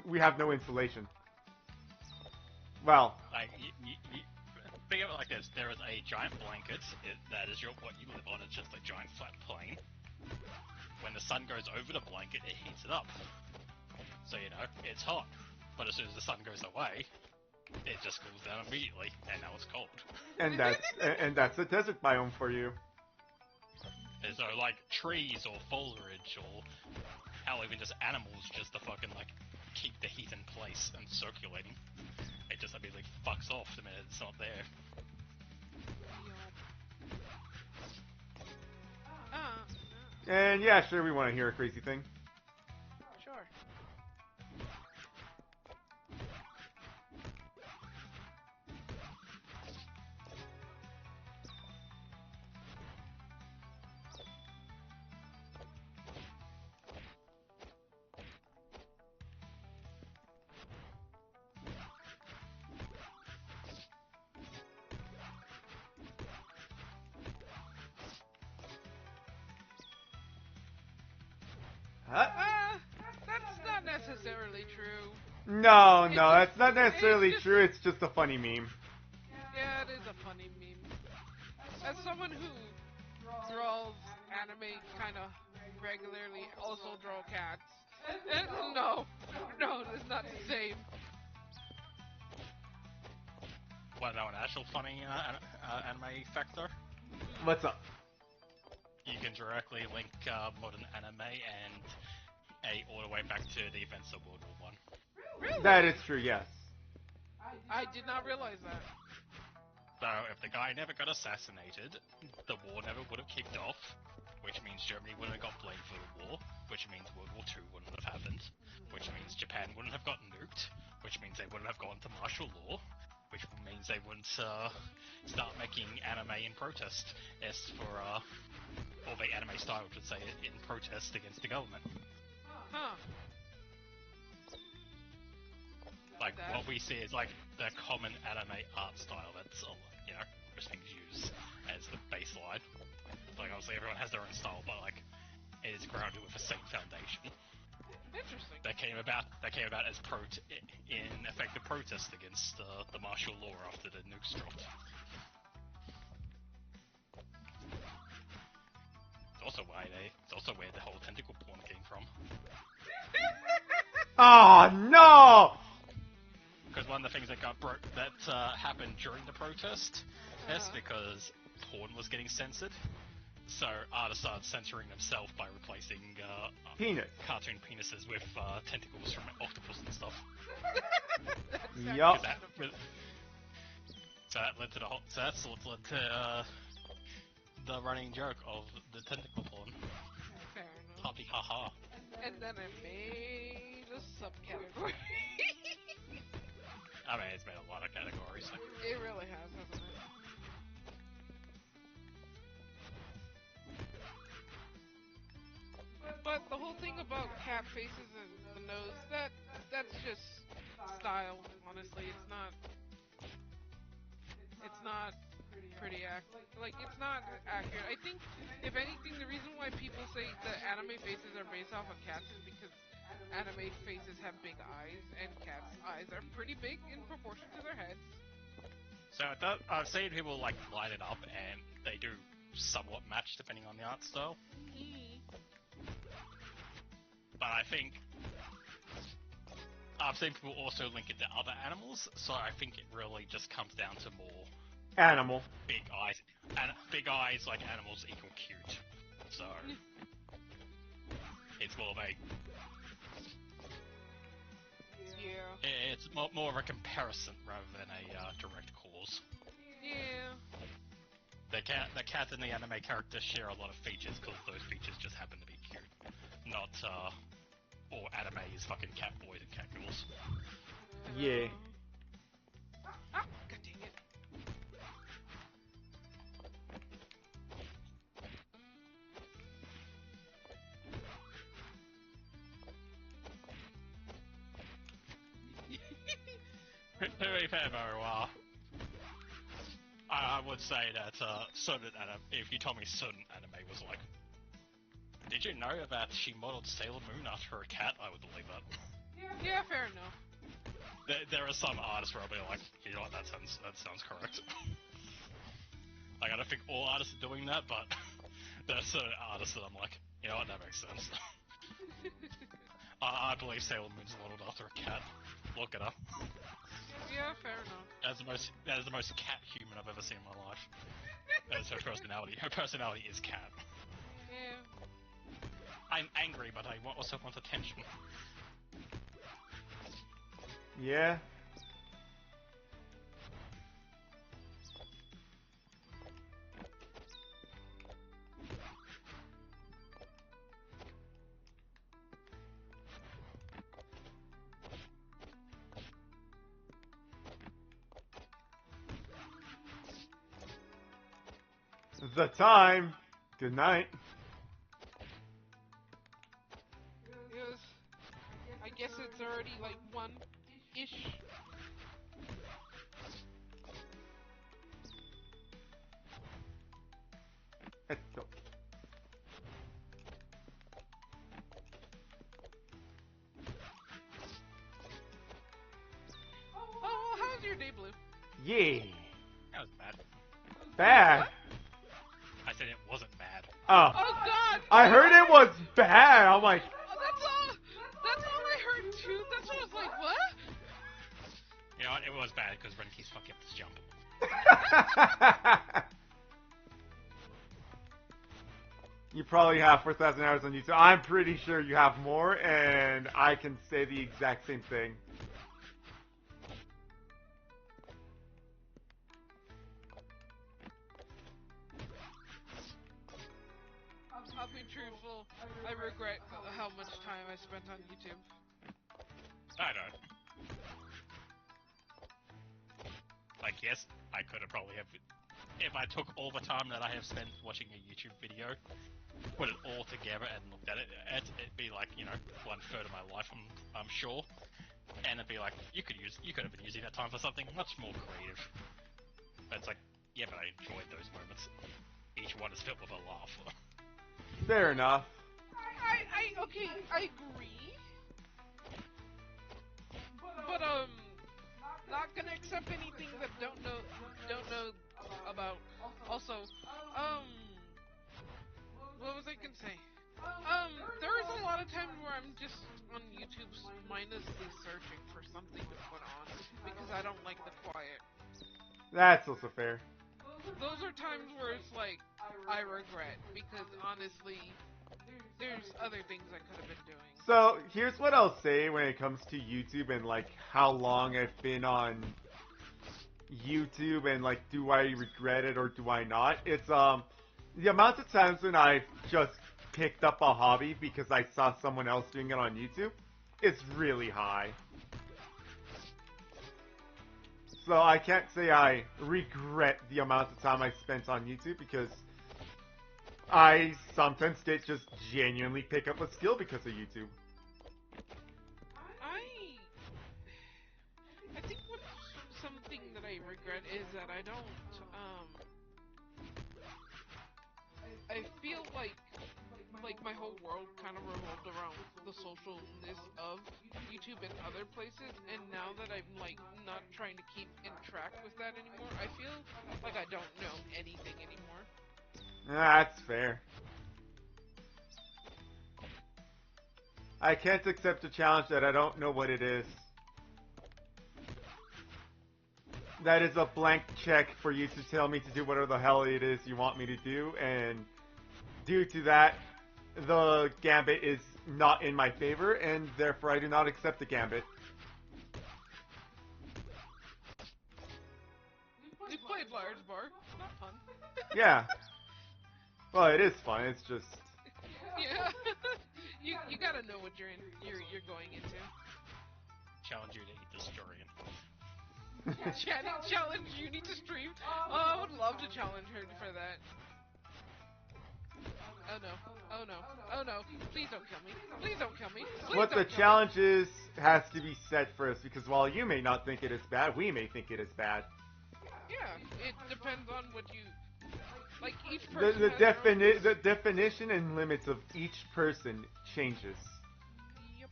We have no insulation. Well,
Like, think of it like this: there is a giant blanket. That is what you live on. It's just a giant flat plane. When the sun goes over the blanket, it heats it up. So you know it's hot. But as soon as the sun goes away, it just cools down immediately, and now it's cold.
and that's a desert biome for you.
And so like trees or foliage or hell, even just animals, just to fucking like keep the heat in place and circulating. It just immediately fucks off the minute it's not there.
And yeah, sure, we want to hear a crazy thing.
Sure. That's not necessarily true.
No, that's not necessarily true. It's just a funny meme.
Yeah, it is a funny meme. As someone who draws anime kind of regularly, also draw cats. No, it's not the same.
Want to know an actual funny anime factor?
What's up?
You can directly link modern anime and all the way back to the events of World War One.
Really?
That is true, yes.
I did not realize that.
So if the guy never got assassinated, the war never would have kicked off, which means Germany wouldn't have got blamed for the war, which means World War II wouldn't have happened, which means Japan wouldn't have gotten nuked, which means they wouldn't have gone to martial law, which means they wouldn't start making anime in protest, or the anime style should say it, in protest against the government.
Huh.
Like, what we see is like the common anime art style that's, most things use as the baseline. Like, obviously everyone has their own style, but like, it is grounded with the same foundation.
Interesting.
That came about as in effective protest against the martial law after the nukes dropped. It's also where the whole tentacle porn came from.
Oh no!
Because one of the things that happened during the protest is because porn was getting censored. So artists started censoring themselves by replacing
Penis.
cartoon penises with tentacles from octopus and stuff.
Yup.
So that's what led to the running joke of the tentacle porn.
Fair enough.
Happy haha.
And then I made a subcategory.
I mean, it's made a lot of categories. So.
It really has, hasn't it? But the whole thing about cat faces and the nose, that's just style, honestly. It's not pretty accurate. Like, it's not accurate. I think, if anything, the reason why people say the anime faces are based off of cats is because anime faces have big eyes, and cats' eyes are pretty big in proportion to their heads.
So I've seen people like line it up, and they do somewhat match depending on the art style. But I think I've seen people also link it to other animals, so I think it really just comes down to more
Animal.
big eyes. And big eyes like animals equal cute. So it's more of a it's more of a comparison rather than a direct cause.
Yeah.
The cat and the anime characters share a lot of features because those features just happen to be cute. Not all anime is fucking cat boys and cat girls.
Yeah.
God dang it.
To be fair though, I would say that certain anime, if you told me certain anime was like, did you know that she modeled Sailor Moon after a cat? I would believe that.
Yeah, fair enough.
There are some artists where I'll be like, you know what, that sounds correct. Like, I don't think all artists are doing that, but there are certain artists that I'm like, you know what, that makes sense. I believe Sailor Moon's modeled after a cat. Look at her.
Yeah, fair enough.
That is the most cat human I've ever seen in my life. That is her personality. Her personality is cat.
Yeah.
I'm angry, but I also want attention.
Yeah. The time. Good night.
Yes. I guess it's already like 1-ish.
Let's go.
Oh, how's your day, Blue?
Yeah.
That was bad.
Bad.
What?
I said it wasn't bad.
Oh.
Oh God!
I heard it was bad. I'm like.
Oh, that's all I heard too. That's what I was like, what?
You know what, it was bad because Ren keeps fucking up this jump.
You probably have 4,000 hours on YouTube. I'm pretty sure you have more, and I can say the exact same thing.
I'll be truthful. I regret how much time I spent on YouTube.
I don't. Like, yes, I could have probably have, if I took all the time that I have spent watching a YouTube video, put it all together and looked at it, it'd be like, you know, 1/3 of my life, I'm sure. And it'd be like, you could have been using that time for something much more creative. But it's like, yeah, but I enjoyed those moments. Each one is filled with a laugh.
Fair enough.
Okay, I agree. But not gonna accept anything that don't know about. Also, what was I gonna say? There's a lot of times where I'm just on YouTube mindlessly searching for something to put on because I don't like the quiet.
That's also fair.
Those are times where it's like I regret because honestly, there's other things I could have been doing.
So here's what I'll say when it comes to YouTube and like how long I've been on YouTube and like do I regret it or do I not? It's the amount of times when I've just picked up a hobby because I saw someone else doing it on YouTube is really high. So I can't say I regret the amount of time I spent on YouTube because I sometimes did just genuinely pick up a skill because of YouTube.
I think what's something that I regret is that I don't I feel like my whole world kind of revolved around the socialness of YouTube and other places, and now that I'm like not trying to keep in track with that anymore, I feel like I don't know anything anymore.
That's fair. I can't accept a challenge that I don't know what it is. That is a blank check for you to tell me to do whatever the hell it is you want me to do, and due to that, the gambit is not in my favor, and therefore I do not accept the gambit.
We played Large Bar. Not fun.
Yeah. Well, it is fun. It's just
Yeah. you gotta know what you're going into.
Challenge you to eat this durian.
Challenge you need to stream. Oh, I would love to challenge her for that. Oh no. Oh no. Oh no. Please don't kill me. Please don't kill me. Please
what
don't
the
kill
challenge is has to be set first, because while you may not think it is bad, we may think it is bad.
me. Yeah, it depends on what you like. Each person
The
has their own-
the definition and limits of each person changes.
Yep.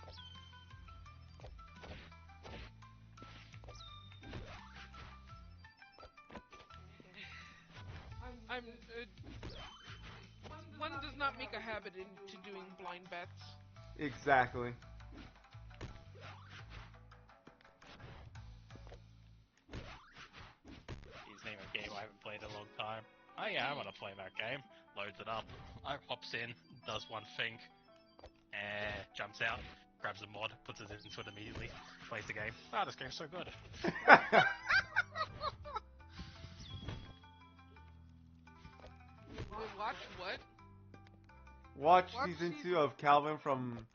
I'm. One does not make a habit into doing blind bets.
Exactly.
Please name a game I haven't played in a long time. Oh yeah, I want to play that game. Loads it up. I hops in, does one thing, jumps out, grabs a mod, puts it into it immediately, plays the game. Ah, this game's so good.
Watch what?
Watch
Watch
season
season-
2 of Calvin from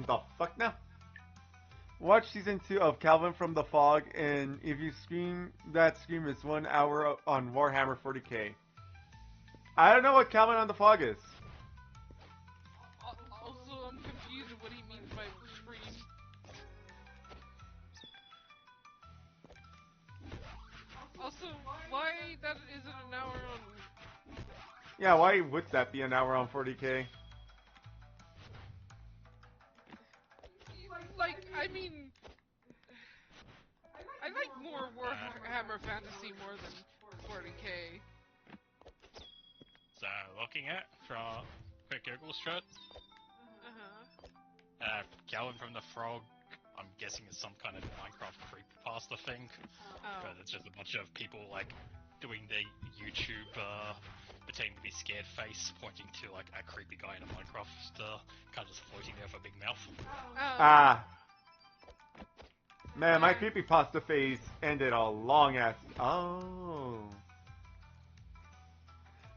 the fuck now. Watch season 2 of Calvin from the Fog, and if you scream, that scream is 1 hour on Warhammer 40k. I don't know what Calvin on the Fog is.
Also, I'm confused what he means by scream. Also, why that isn't an hour on...
Yeah, why would that be an hour on 40k?
Like, I mean... I like more Warhammer Fantasy more than 40k.
So, looking at, from quick Google shot,
Uh-huh.
Calvin from the Frog, I'm guessing is some kind of Minecraft creepypasta thing,
Oh.
but it's just a bunch of people, like, doing their YouTube, pretending to be scared face, pointing to, like, a creepy guy in a Minecraft, kind of just floating there with a big mouth.
Ah. Man, my creepypasta phase ended a long ass... Oh.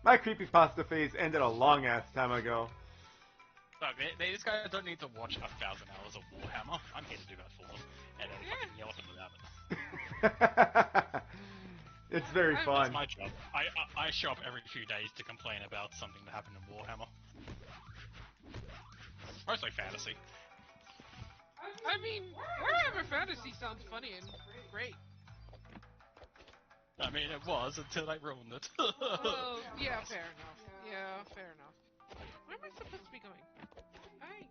My creepypasta phase ended a long ass time ago.
But Look, these guys don't need to watch 1,000 hours of Warhammer. I'm here to do that for them, and then fucking yell at them about it.
It's very
That's
fun.
my job. I show up every few days to complain about something that happened in Warhammer. Mostly fantasy.
I mean, Warhammer Fantasy sounds funny and great.
I mean, it was until I ruined it.
Well, yeah, fair enough. Yeah, fair enough. Where am I supposed to be going? I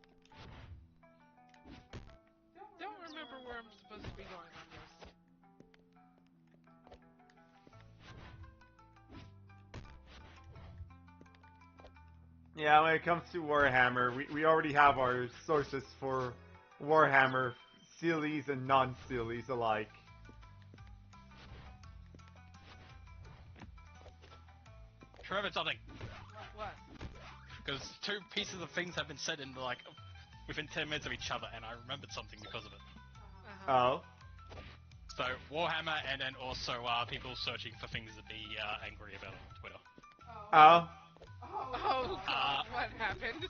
don't remember where I'm supposed to be going on this.
Yeah, when it comes to Warhammer, we already have our sources for Warhammer, sillies and non-sillies alike.
Remember something,
What?
because two pieces of things have been said in like within 10 minutes of each other, and I remembered something because of it.
Uh-huh.
Oh?
So Warhammer, and then also people searching for things to be angry about on Twitter.
Oh?
Oh, God, what happened?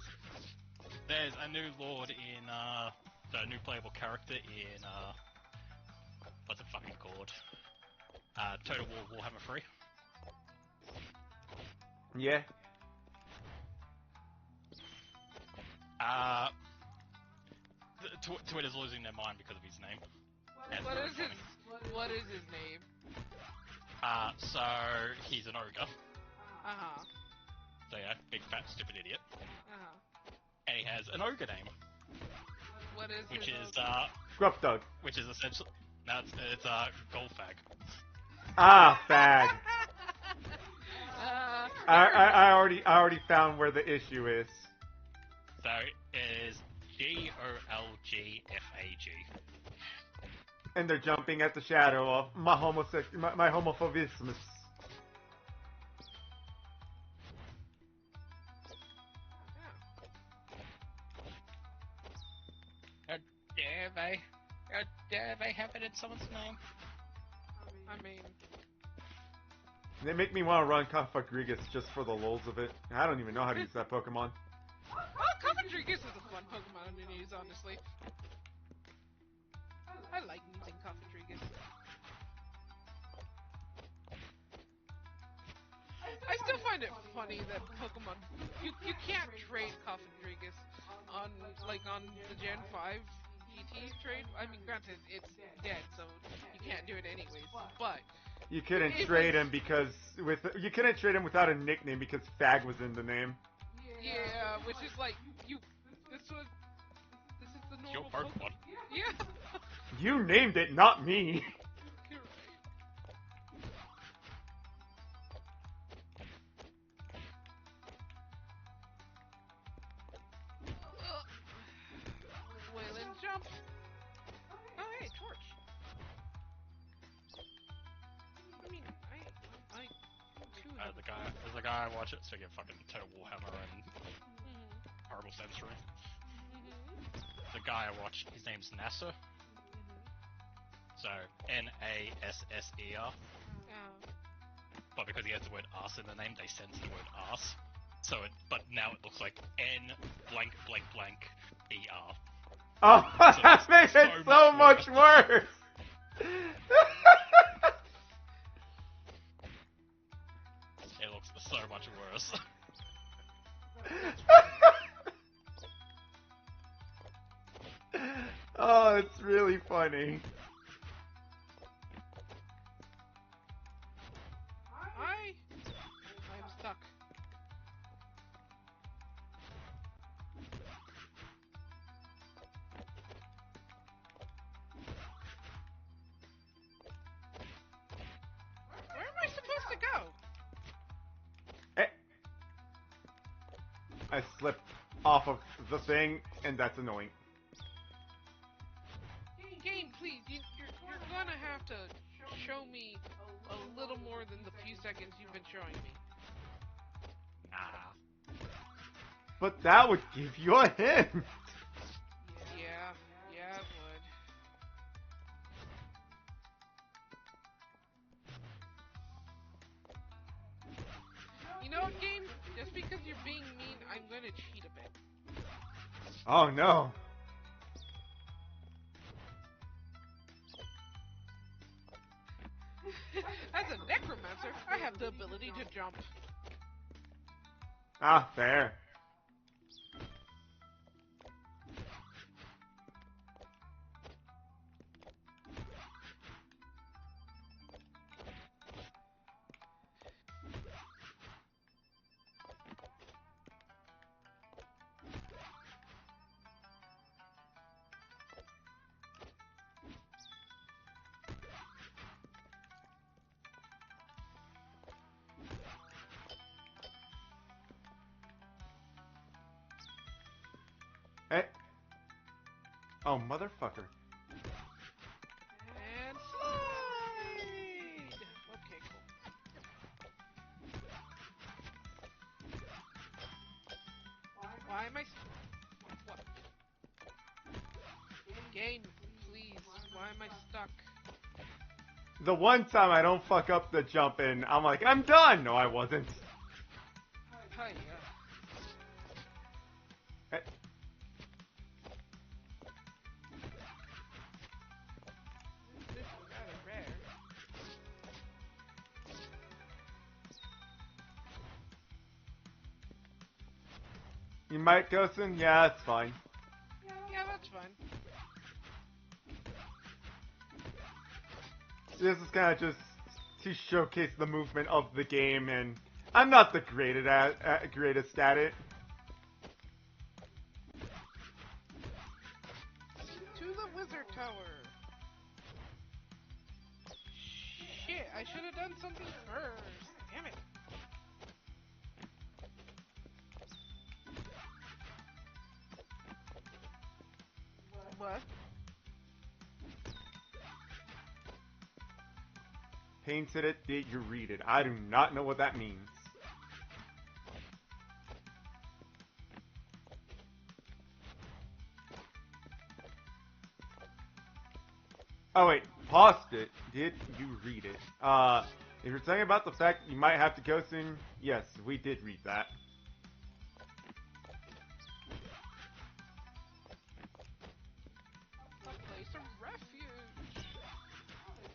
There's a new lord in the new playable character in what's it fucking called? Total War Warhammer 3.
Yeah?
Twitter's losing their mind because of his name. And
What
very
is his
funny.
What is his name?
So he's an ogre.
Uh-huh.
So yeah, big fat stupid idiot.
Uh-huh.
And he has an ogre name,
What is
which
his
is
Grubdug.
which is essentially no, it's Goldfag.
Ah, fag.
uh,
I already found where the issue is.
So it is GOLGFAG.
And they're jumping at the shadow of my homophobismus.
How dare they have it in someone's name?
I mean,
They make me want to run Rodriguez just for the lulz of it. I don't even know how to use that Pokemon.
well, Cofidrigus is a fun Pokemon to use, honestly. I like using Cofidrigus. I still find it funny that Pokemon you can't trade Cofidrigus on on the Gen 5 GT trade. I mean, granted, it's dead, so you can't do it anyways. But
You couldn't
it
trade
was-
him because you couldn't trade him without a nickname because fag was in the name.
yeah, which is like this is the
It's your
normal
Pokemon.
Yeah.
You named it, not me.
You're right. Wayland jump. Oh hey, torch. I mean, I too have
There's a guy I watch it, so you get fucking Total Warhammer and
Mhm.
horrible censoring.
Mhm.
The guy I watch, his name's Nasser. So Nasser.
Yeah.
But because he has the word ass in the name, they censor the word ass. So but now it looks like N blank blank blank ER.
Oh, that makes it so much worse.
It looks so much worse.
Oh, it's really funny.
I'm stuck. Where am I supposed to go?
Eh. I slipped off of the thing, and that's annoying.
Game, please, you're gonna have to show me a little more than the few seconds you've been showing me.
Nah.
But that would give you a hint.
Yeah, it would. You know what, game? Just because you're being mean, I'm gonna cheat a bit.
Oh no.
As a necromancer, I have the ability to jump.
Ah, fair. Hey. Oh, motherfucker.
And slide! Okay, cool. Why am I... What? Game, please. Why am I stuck?
The one time I don't fuck up the jump and I'm like, I'm done! No, I wasn't.
Hiya.
Hey.
This is rather rare.
You might, Gosen? Yeah, that's fine.
Yeah, that's fine.
This is kind of just to showcase the movement of the game, and I'm not the greatest at it.
To the wizard tower. Shit, I should have done something first. Damn it. What?
Painted it, did you read it? I do not know what that means. Oh wait, paused it. Did you read it? If you're talking about the fact that you might have to go soon, yes, we did read that.
A place of refuge.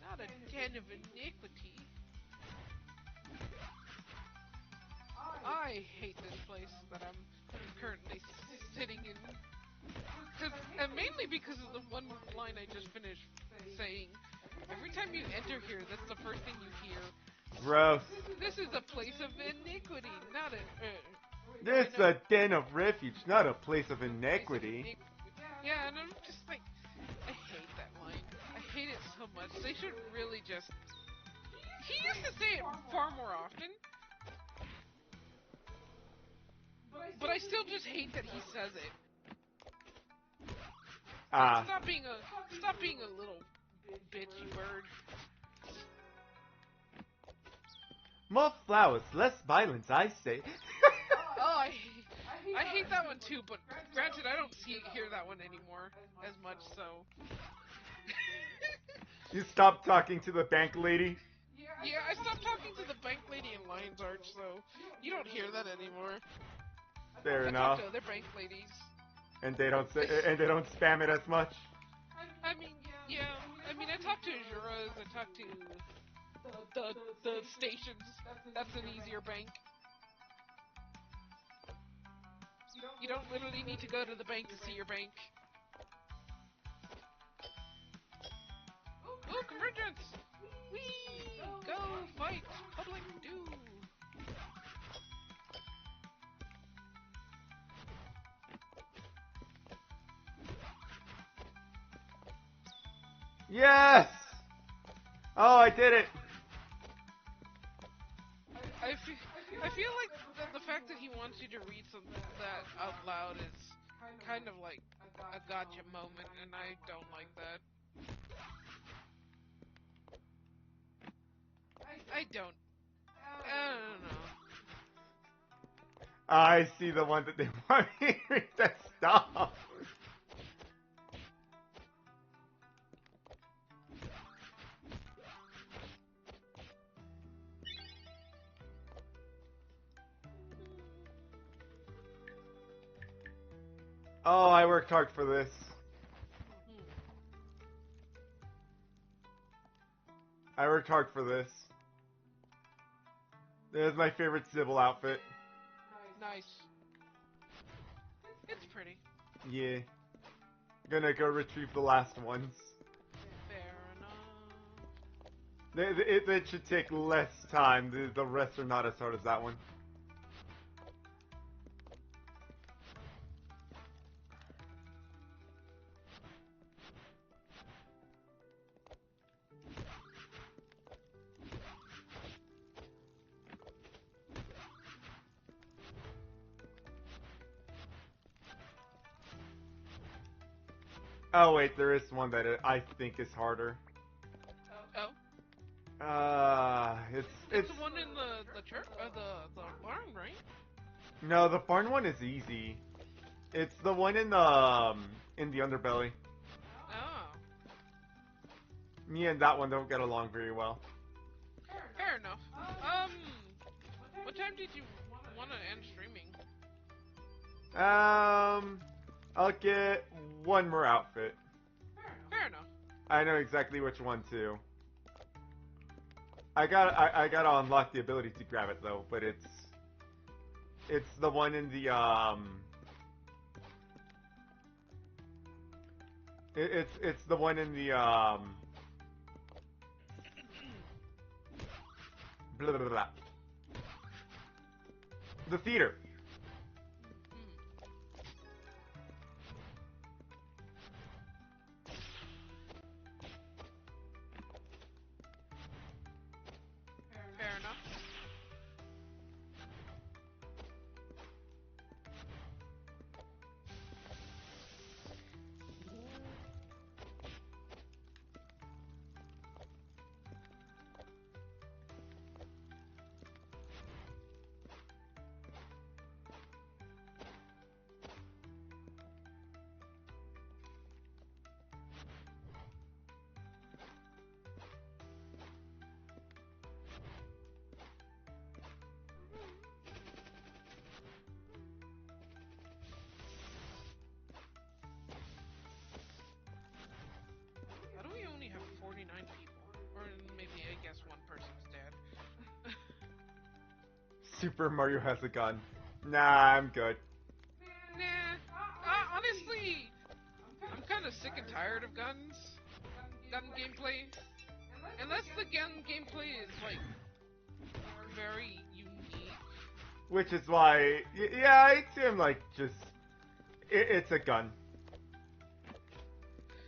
Not a den of iniquity. I hate this place that I'm currently sitting in. And mainly because of the one line I just finished saying. Every time you enter here, that's the first thing you hear.
Gross.
This is a place of iniquity, not a...
This is a den of refuge, not a place of inequity.
Yeah, and I'm just like... I hate that line. I hate it so much. They should really just... He used to say it far more often. But I still just hate that he says it. Stop being a little bitchy bird.
More flowers, less violence, I say.
Oh, I hate that one too, but granted, I don't hear that one anymore as much, so...
You stopped talking to the bank lady?
Yeah, I stopped talking to the bank lady in Lion's Arch, so you don't hear that anymore.
Fair
I
enough.
talk to other bank ladies.
And they don't spam it as much.
I mean, yeah. I mean, I talk to Azuras. I talk to the stations. That's an easier bank. You don't literally need to go to the bank to see your bank. Oh, convergence! Whee! Go fight public do!
Yes! Oh, I did it!
I feel like the fact that he wants you to read something that out loud is kind of like a gotcha moment, and I don't like that. I don't know.
I see the one that they want me to read that stuff. Oh, I worked hard for this.
Hmm.
I worked hard for this. This is my favorite Sybil outfit.
Nice. It's pretty.
Yeah. Gonna go retrieve the last ones.
Fair enough.
It should take less time. The rest are not as hard as that one. Oh wait, there is one that I think is harder.
Oh.
It's
It's the one in the church, the barn, right?
no, the barn one is easy. It's the one in the underbelly.
Oh.
Me and that one don't get along very well.
Fair enough. What time did you want to end streaming?
I'll get one more outfit.
Fair enough.
I know exactly which one too. I gotta unlock the ability to grab it though, but it's the one in the it's the one in the blah, blah, blah, blah. The theater.
Fair enough. How do we only have 49 people? Or maybe, I guess, one person's dead.
Super Mario has a gun. Nah, I'm good.
Nah. Honestly, I'm kind of sick and tired of guns. Gun gameplay. Unless the gun gameplay is, like, very unique.
Which is why, yeah, it seemed like just it's a gun.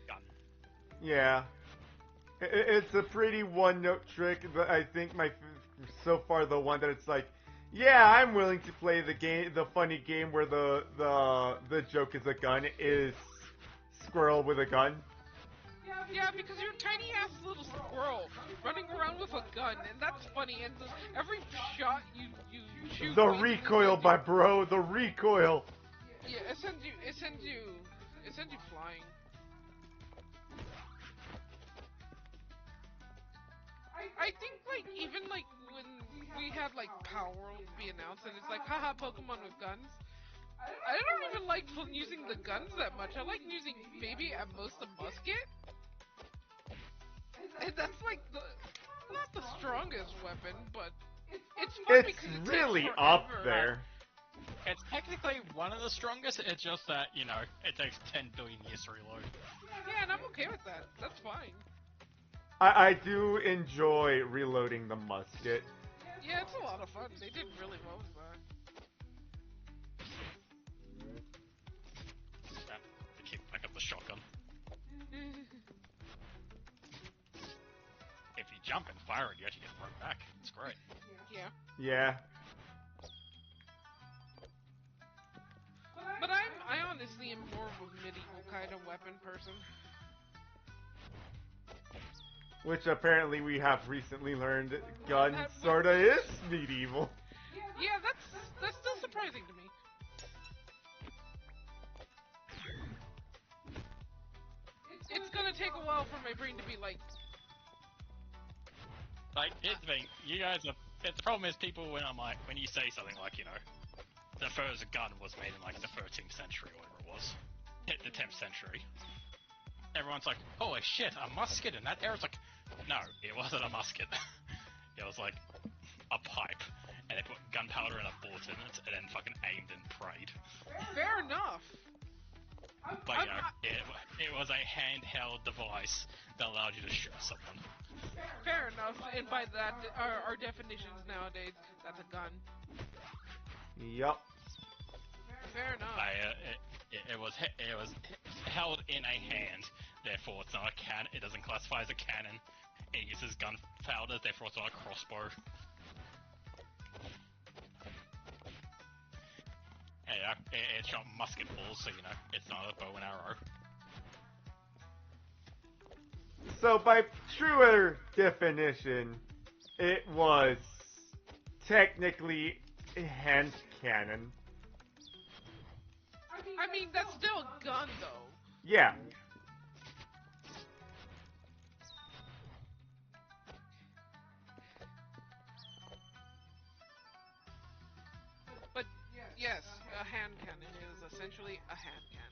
Gun.
Yeah, it's a pretty one-note trick. But I think so far the one that it's like, yeah, I'm willing to play the funny game where the joke is a gun is squirrel with a gun.
Yeah, because you're a tiny ass little squirrel running around with a gun, and that's funny. And every shot you shoot,
The
basically
recoil,
sends
my bro, the recoil.
yeah, it sends you flying. I think like even like when we had like Power World be announced, and it's like, haha, Pokemon with guns. I don't even like using the guns that much. I like using maybe at most a musket. And that's like not the strongest weapon, but it's fun
It's
because it
really
takes
up
forever.
there.
It's technically one of the strongest, it's just that, you know, it takes 10 billion years to reload.
Yeah, and I'm okay with that. That's fine.
I do enjoy reloading the musket.
Yeah, it's a lot of fun. They did really well with that.
Yeah, to keep back up the shotgun. If you jump and fire it, you actually get thrown back. It's great.
Yeah.
Yeah.
But I honestly am more of a medieval kind of weapon person.
Which apparently we have recently learned gun
That
sorta is medieval.
Yeah, that's still surprising to me. It's gonna take a while for my brain to be like,
Like, here's the thing, you guys are... The problem is people when you say something like, you know, the first gun was made in like the 13th century or whatever it was. The 10th century. Everyone's like, holy shit, a musket in that era? It's like, no, it wasn't a musket. It was like a pipe, and they put gunpowder and a bullet in it, and then fucking aimed and prayed.
Fair enough.
But you know, it was a handheld device that allowed you to shoot someone.
Fair enough. And by that, our definitions nowadays, that's a gun.
Yup.
Fair enough.
It was held in a hand, therefore it's not a cannon. It doesn't classify as a cannon. It uses gunpowder, therefore it's not a crossbow. Yeah, it shot musket balls, so you know it's not a bow and arrow.
So by truer definition, it was technically a hand cannon.
I mean, that's still a gun, though.
Yeah.
But yes, a hand cannon is essentially a hand cannon.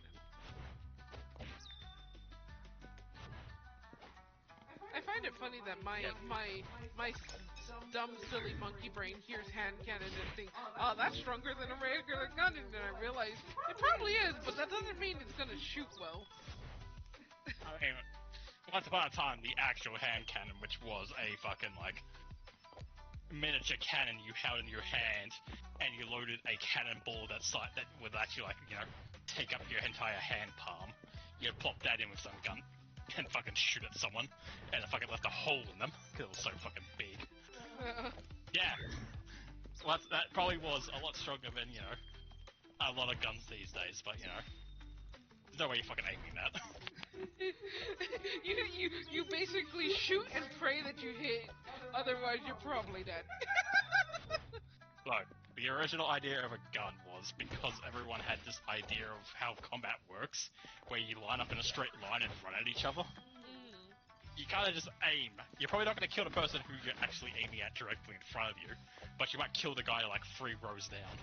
I find it funny that my dumb, silly monkey brain hears hand cannon and thinks, oh, that's stronger than a regular gun, and then I realize it probably is, but that doesn't mean it's gonna shoot well.
I mean, once upon a time, the actual hand cannon, which was a fucking, like, miniature cannon you held in your hand, and you loaded a cannonball that would actually, like, you know, take up your entire hand palm. You'd plop that in with some gun, and fucking shoot at someone, and it fucking left a hole in them, because it was so fucking big. Yeah. Well, that probably was a lot stronger than, you know, a lot of guns these days, but, you know, there's no way you're fucking aiming that.
you basically shoot and pray that you hit, otherwise you're probably dead.
Look, the original idea of a gun was because everyone had this idea of how combat works, where you line up in a straight line and run at each other. You kind of just aim. You're probably not going to kill the person who you're actually aiming at directly in front of you, but you might kill the guy like 3 rows down.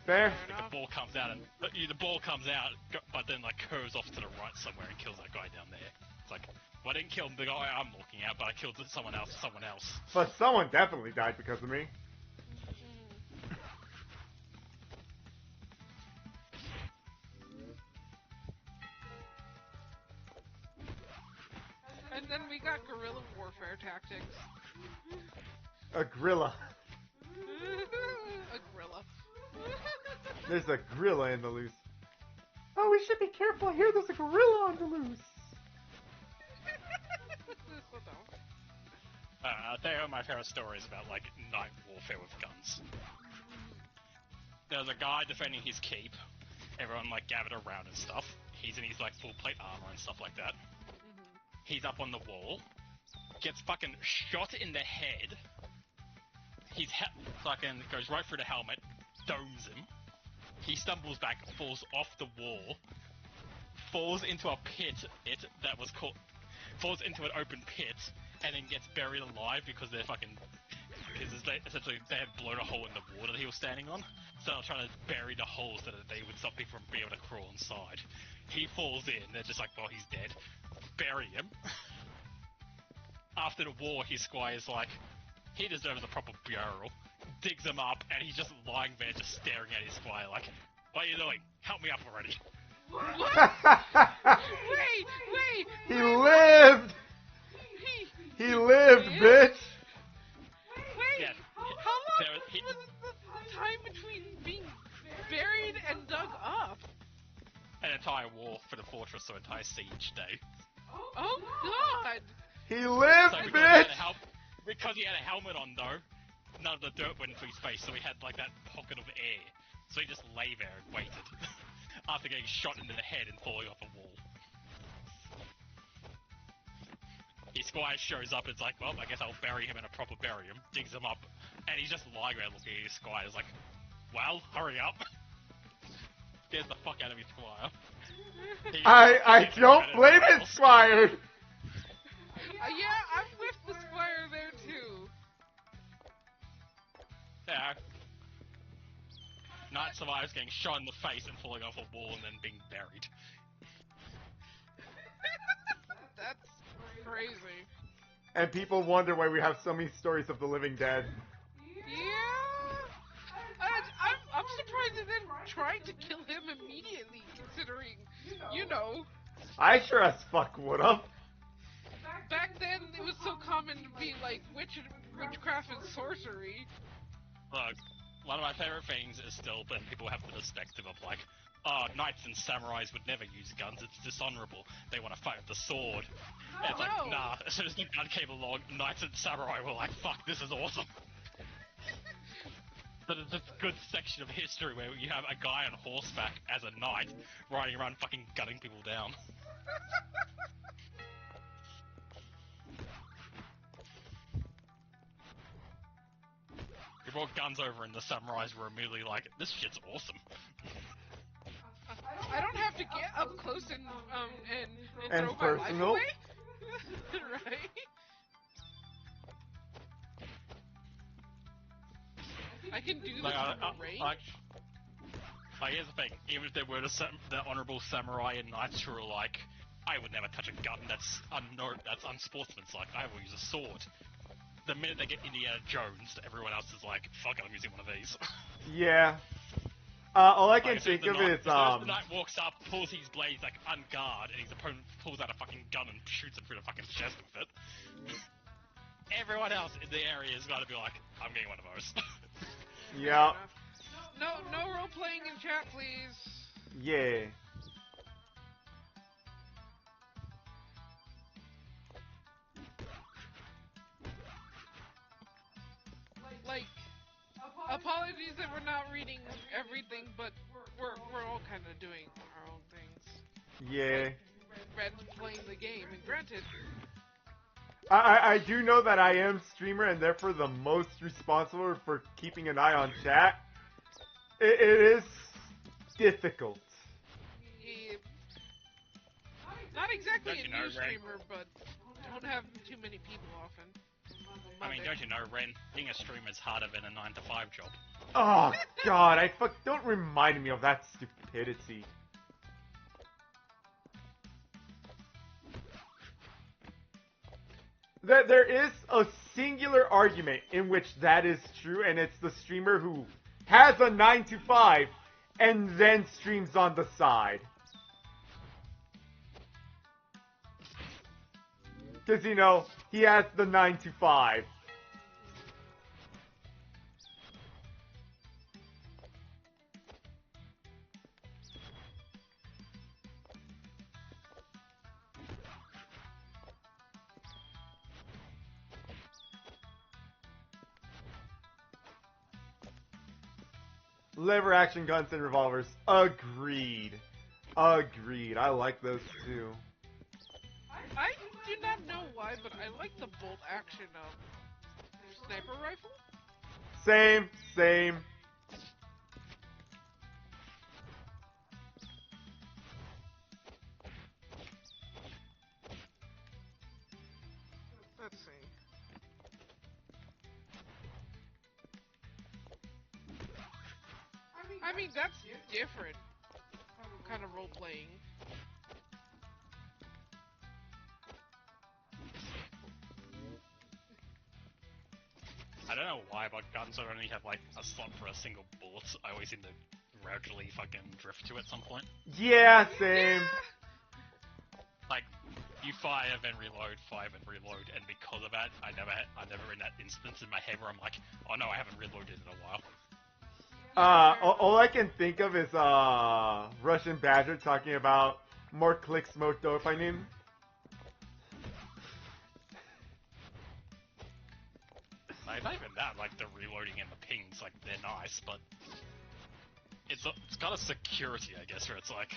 Fair.
Like the ball comes out, but then like curves off to the right somewhere and kills that guy down there. It's like, well, I didn't kill the guy I'm looking at, but I killed someone else.
But someone definitely died because of me.
And then we got guerrilla warfare tactics.
A gorilla.
A gorilla.
There's a gorilla in the loose. Oh, we should be careful here. There's a gorilla on the loose.
They are my favorite stories about like night warfare with guns. There's a guy defending his keep. Everyone like gathered around and stuff. He's in his like full plate armor and stuff like that. He's up on the wall, gets fucking shot in the head. His fucking goes right through the helmet, domes him. He stumbles back, falls off the wall, falls into a pit. Falls into an open pit, and then gets buried alive because they're fucking. Essentially, they had blown a hole in the wall that he was standing on, so they're trying to bury the hole so that they would stop people from being able to crawl inside. He falls in. They're just like, well, he's dead. Bury him. After the war, his squire's like, he deserves a proper burial. Digs him up, and he's just lying there, just staring at his squire, like, what are you doing? Help me up already.
Wait!
He lived! He lived, bitch!
Wait!
Yeah.
How long was the time between being buried and dug up?
An entire war for the fortress, so entire siege day.
Oh god!
He lived,
So
bitch!
because he had a helmet on, though, none of the dirt went into his face, so he had like that pocket of air. So he just lay there and waited. After getting shot into the head and falling off a wall. His squire shows up and it's like, well, I guess I'll bury him in a proper burial. Digs him up, and he's just lying there looking at his squire. He's like, well, hurry up. Get the fuck out of his squire.
I don't blame his squire!
Yeah, I'm with the squire there too.
Yeah. Knight survives getting shot in the face and falling off a wall and then being buried.
That's crazy.
And people wonder why we have so many stories of the living dead.
Yeah. I'm surprised they didn't try to kill him immediately, considering, you know,
I sure as fuck would've.
back then it was so common to be like witchcraft and sorcery.
Look, one of my favorite things is still when people have the perspective of like, oh, knights and samurais would never use guns, it's dishonorable. They want to fight with the sword. And it's like,
No.
nah, as soon as the gun came along, knights and samurai were like, fuck, this is awesome. But it's a good section of history where you have a guy on horseback as a knight riding around fucking gunning people down. We brought guns over and the samurais were immediately like, this shit's awesome.
I don't have to get up close and
And
throw my life
personal.
away. Right? I can do this from range.
Like, here's the thing, even if there were the honorable samurai and knights who are like, I would never touch a gun, that's unsportsmanlike, I will use a sword. The minute they get Indiana Jones, everyone else is like, fuck it, I'm using one of these.
Yeah. All I can
Like, as soon as
think of
the
is,
knight- as soon as the knight walks up, pulls his blade like on guard, and his opponent pulls out a fucking gun and shoots him through the fucking chest with it. Everyone else in the area is gonna be like, I'm getting one of those.
yeah,
No role playing in chat, please.
yeah.
Like, apologies that we're not reading everything, but we're all kind of doing our own things.
Yeah.
Red's playing the game, and granted,
I do know that I am streamer and therefore the most responsible for keeping an eye on chat. It is difficult.
not exactly
Don't
a
you know,
new
Ray?
streamer, but don't have too many people often.
I mean, don't you know, Ren, being a streamer is harder than a 9-to-5 job.
Oh god, don't remind me of that stupidity. There is a singular argument in which that is true, and it's the streamer who has a 9 to 5 and then streams on the side. Because, you know, he has the 9 to 5. Lever action guns and revolvers. Agreed. Agreed. I like those too.
I do not know why, but I like the bolt action of sniper rifle.
Same, same.
Let's see. I mean, that's different kind of role playing.
I don't know why, but guns only have like a slot for a single bullet. I always seem to gradually fucking drift to at some point.
Yeah, same.
Like, you fire, then reload, and because of that, I never in that instance in my head where I'm like, oh no, I haven't reloaded in a while.
All I can think of is, Russian Badger talking about more clicks, more dopamine.
Like, not even that, like, the reloading and the pings, like, they're nice, but it's got a security, I guess, where it's like,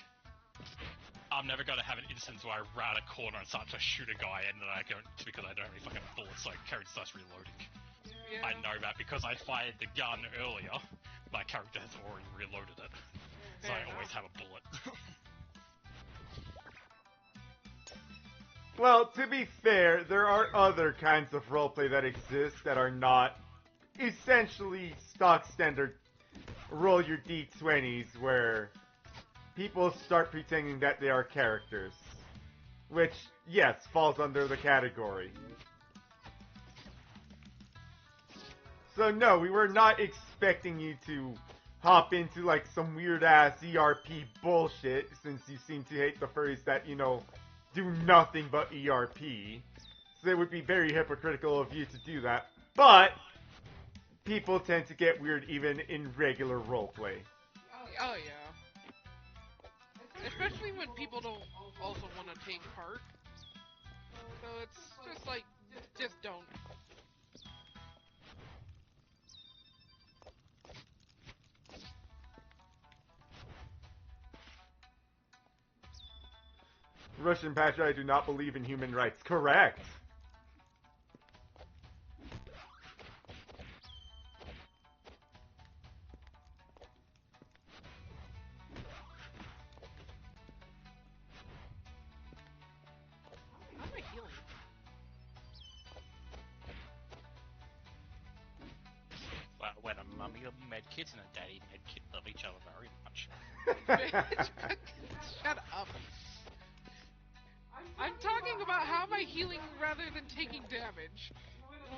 I'm never gonna have an instance where I round a corner and start to shoot a guy and then I don't, because I don't have any fucking bullets, so character starts reloading.
Yeah.
I know that because I fired the gun earlier, my character has already reloaded it. So
Fair
I always
enough.
have a bullet.
Well, to be fair, there are other kinds of roleplay that exist that are not essentially stock standard roll your d20s where people start pretending that they are characters. Which, yes, falls under the category. So no, we were not expecting you to hop into like some weird ass ERP bullshit since you seem to hate the furries that, do nothing but ERP. So it would be very hypocritical of you to do that. But people tend to get weird even in regular roleplay.
Oh yeah. Especially when people don't also want to take part. So it's just like, just don't.
Russian Patriot, I do not believe in human rights. Correct.
How am I healing?
Well, when a mummy medkit and a daddy medkit love each other very much.
Shut up. I'm talking about how am I healing rather than taking damage.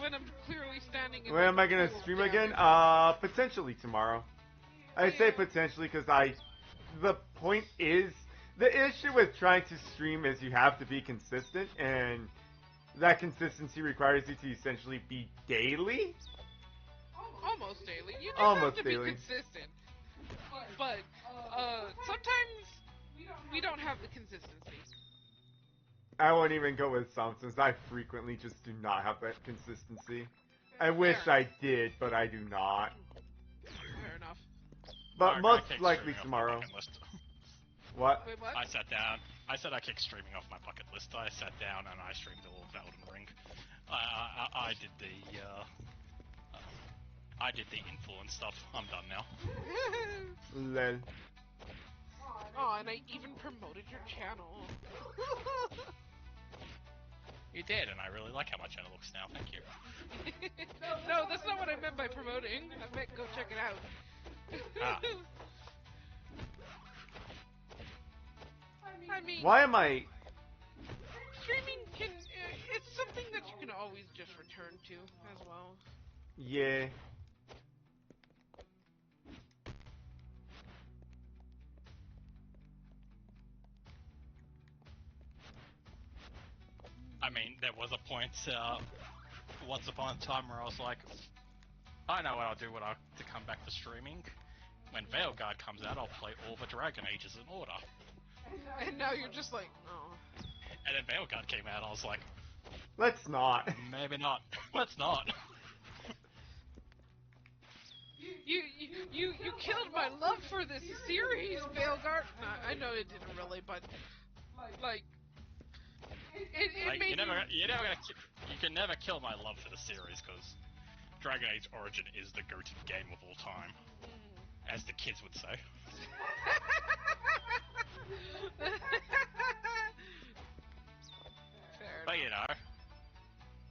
When I'm clearly standing in
When am I gonna
pool of
stream
damage.
again? Potentially tomorrow. I say
Yeah.
potentially because the point is, the issue with trying to stream is you have to be consistent, and that consistency requires you to essentially be daily?
Almost daily. You just
Almost
have to
daily.
be consistent. But, sometimes we don't have the consistency.
I won't even go with some since I frequently just do not have that consistency. I wish
Fair
I did, but I do not.
Fair enough.
But
I
most
kicked
likely
streaming off my
tomorrow.
bucket list.
What?
Wait, what?
I sat down. I said I kicked streaming off my bucket list. I sat down and I streamed all of Elden Ring. I did the I did the influence stuff. I'm done now.
Lel.
Oh, and I even promoted your channel.
You did, and I really like how my channel looks now. Thank you.
No, that's not what I meant by promoting. I meant go check it out.
Ah.
I mean,
Why am I...
streaming can... it's something that you can always just return to as well.
Yeah.
I mean, there was a point once upon a time where I was like, I know what I'll do to come back to streaming. When Veilguard comes out, I'll play all the Dragon Ages in order.
And now you're just like, oh.
And then Veilguard came out, I was like,
Let's not.
maybe not. Let's not.
You killed my love for this series, Veilguard. No, I know it didn't really, but like it
Like,
made
you can never kill my love for the series because Dragon Age Origin is the go-to game of all time, as the kids would say.
Fair
But
enough.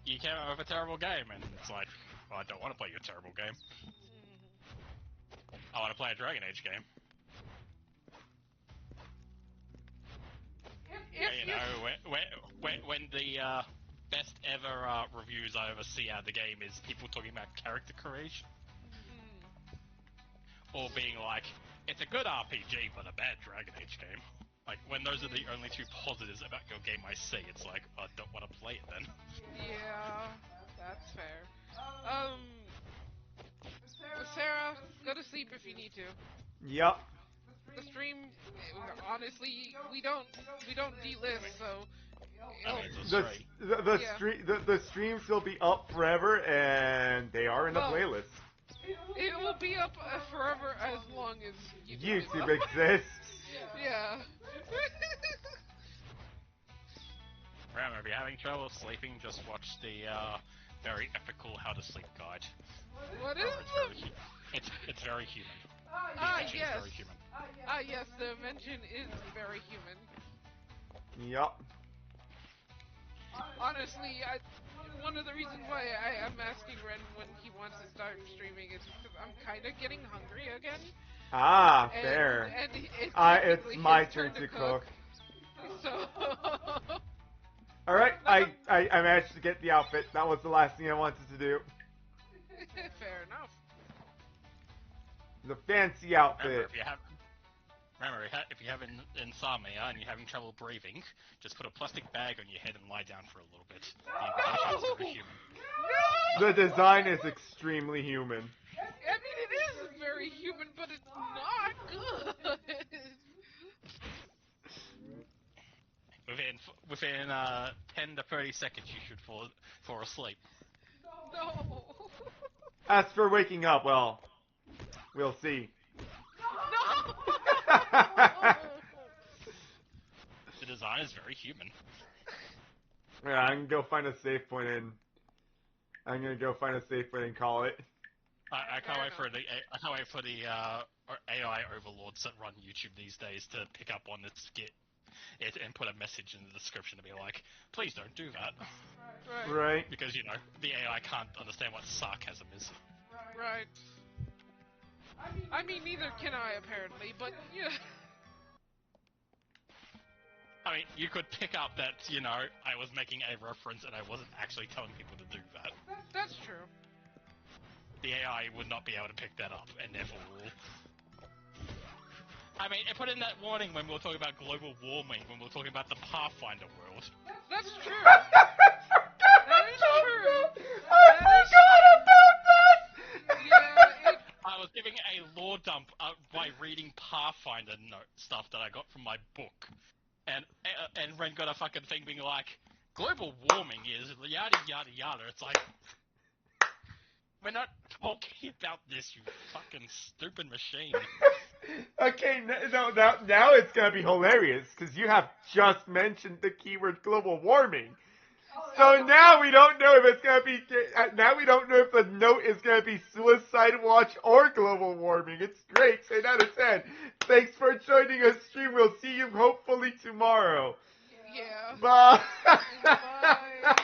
you came out with a terrible game, and it's like, well, I don't want to play your terrible game. I want to play a Dragon Age game. When the best ever reviews I ever see out of the game is people talking about character creation, or being like, it's a good RPG but a bad Dragon Age game. Like, when those are the only two positives about your game I see, it's like, I don't want to play it then.
Yeah, that's fair. Sarah, go to sleep if you need to.
Yup.
The stream, honestly, we don't delist, so.
I mean, it's a
The,
straight.
the streams will be up forever, and they are in the
Well,
playlist.
It will be up forever as long as
YouTube exists.
Yeah.
Remember, if you're having trouble sleeping, just watch the very epical How to Sleep guide.
What is
It's very human.
Ah,
It's
yes.
very human.
Ah, yes, the invention is very human.
Yup.
Honestly, one of the reasons why I'm asking Ren when he wants to start streaming is because I'm kind of getting hungry again.
Ah,
And,
fair.
and it's
It's
technically
my
his
turn to
cook.
cook.
So.
Alright,
Like
I managed to get the outfit. That was the last thing I wanted to do.
Fair enough.
The fancy outfit.
Remember, if you have insomnia and you're having trouble breathing, just put a plastic bag on your head and lie down for a little bit. The invitation is very human.
No!
The design is extremely human.
I mean, it is very human, but it's not good.
Within 10 to 30 seconds, you should fall asleep.
No.
As for waking up, well, we'll see.
No.
The design is very human.
Yeah, I can go find a safe point and I'm gonna go find a safe point and call it.
I can't wait for the AI overlords that run YouTube these days to pick up on this skit and put a message in the description to be like, please don't do that.
Right.
Because, the AI can't understand what sarcasm is.
Right. I mean, neither can I, apparently, but, yeah.
I mean, you could pick up that, I was making a reference and I wasn't actually telling people to do that.
That's true.
The AI would not be able to pick that up, and therefore will... I mean, it put in that warning when we were talking about global warming, when we were talking about the Pathfinder world.
That's true. That is true.
I forgot about that!
Yeah,
I was giving a lore dump by reading Pathfinder stuff that I got from my book. And Ren got a fucking thing being like, global warming is yada yada yada. It's like, we're not talking about this, you fucking stupid machine.
Okay, now it's gonna be hilarious, because you have just mentioned the keyword global warming. So now we don't know if it's gonna be, now we don't know if the note is gonna be suicide watch or global warming. It's great, 10 out of 10. Thanks for joining us stream, we'll see you hopefully tomorrow.
Yeah.
Bye!
Bye.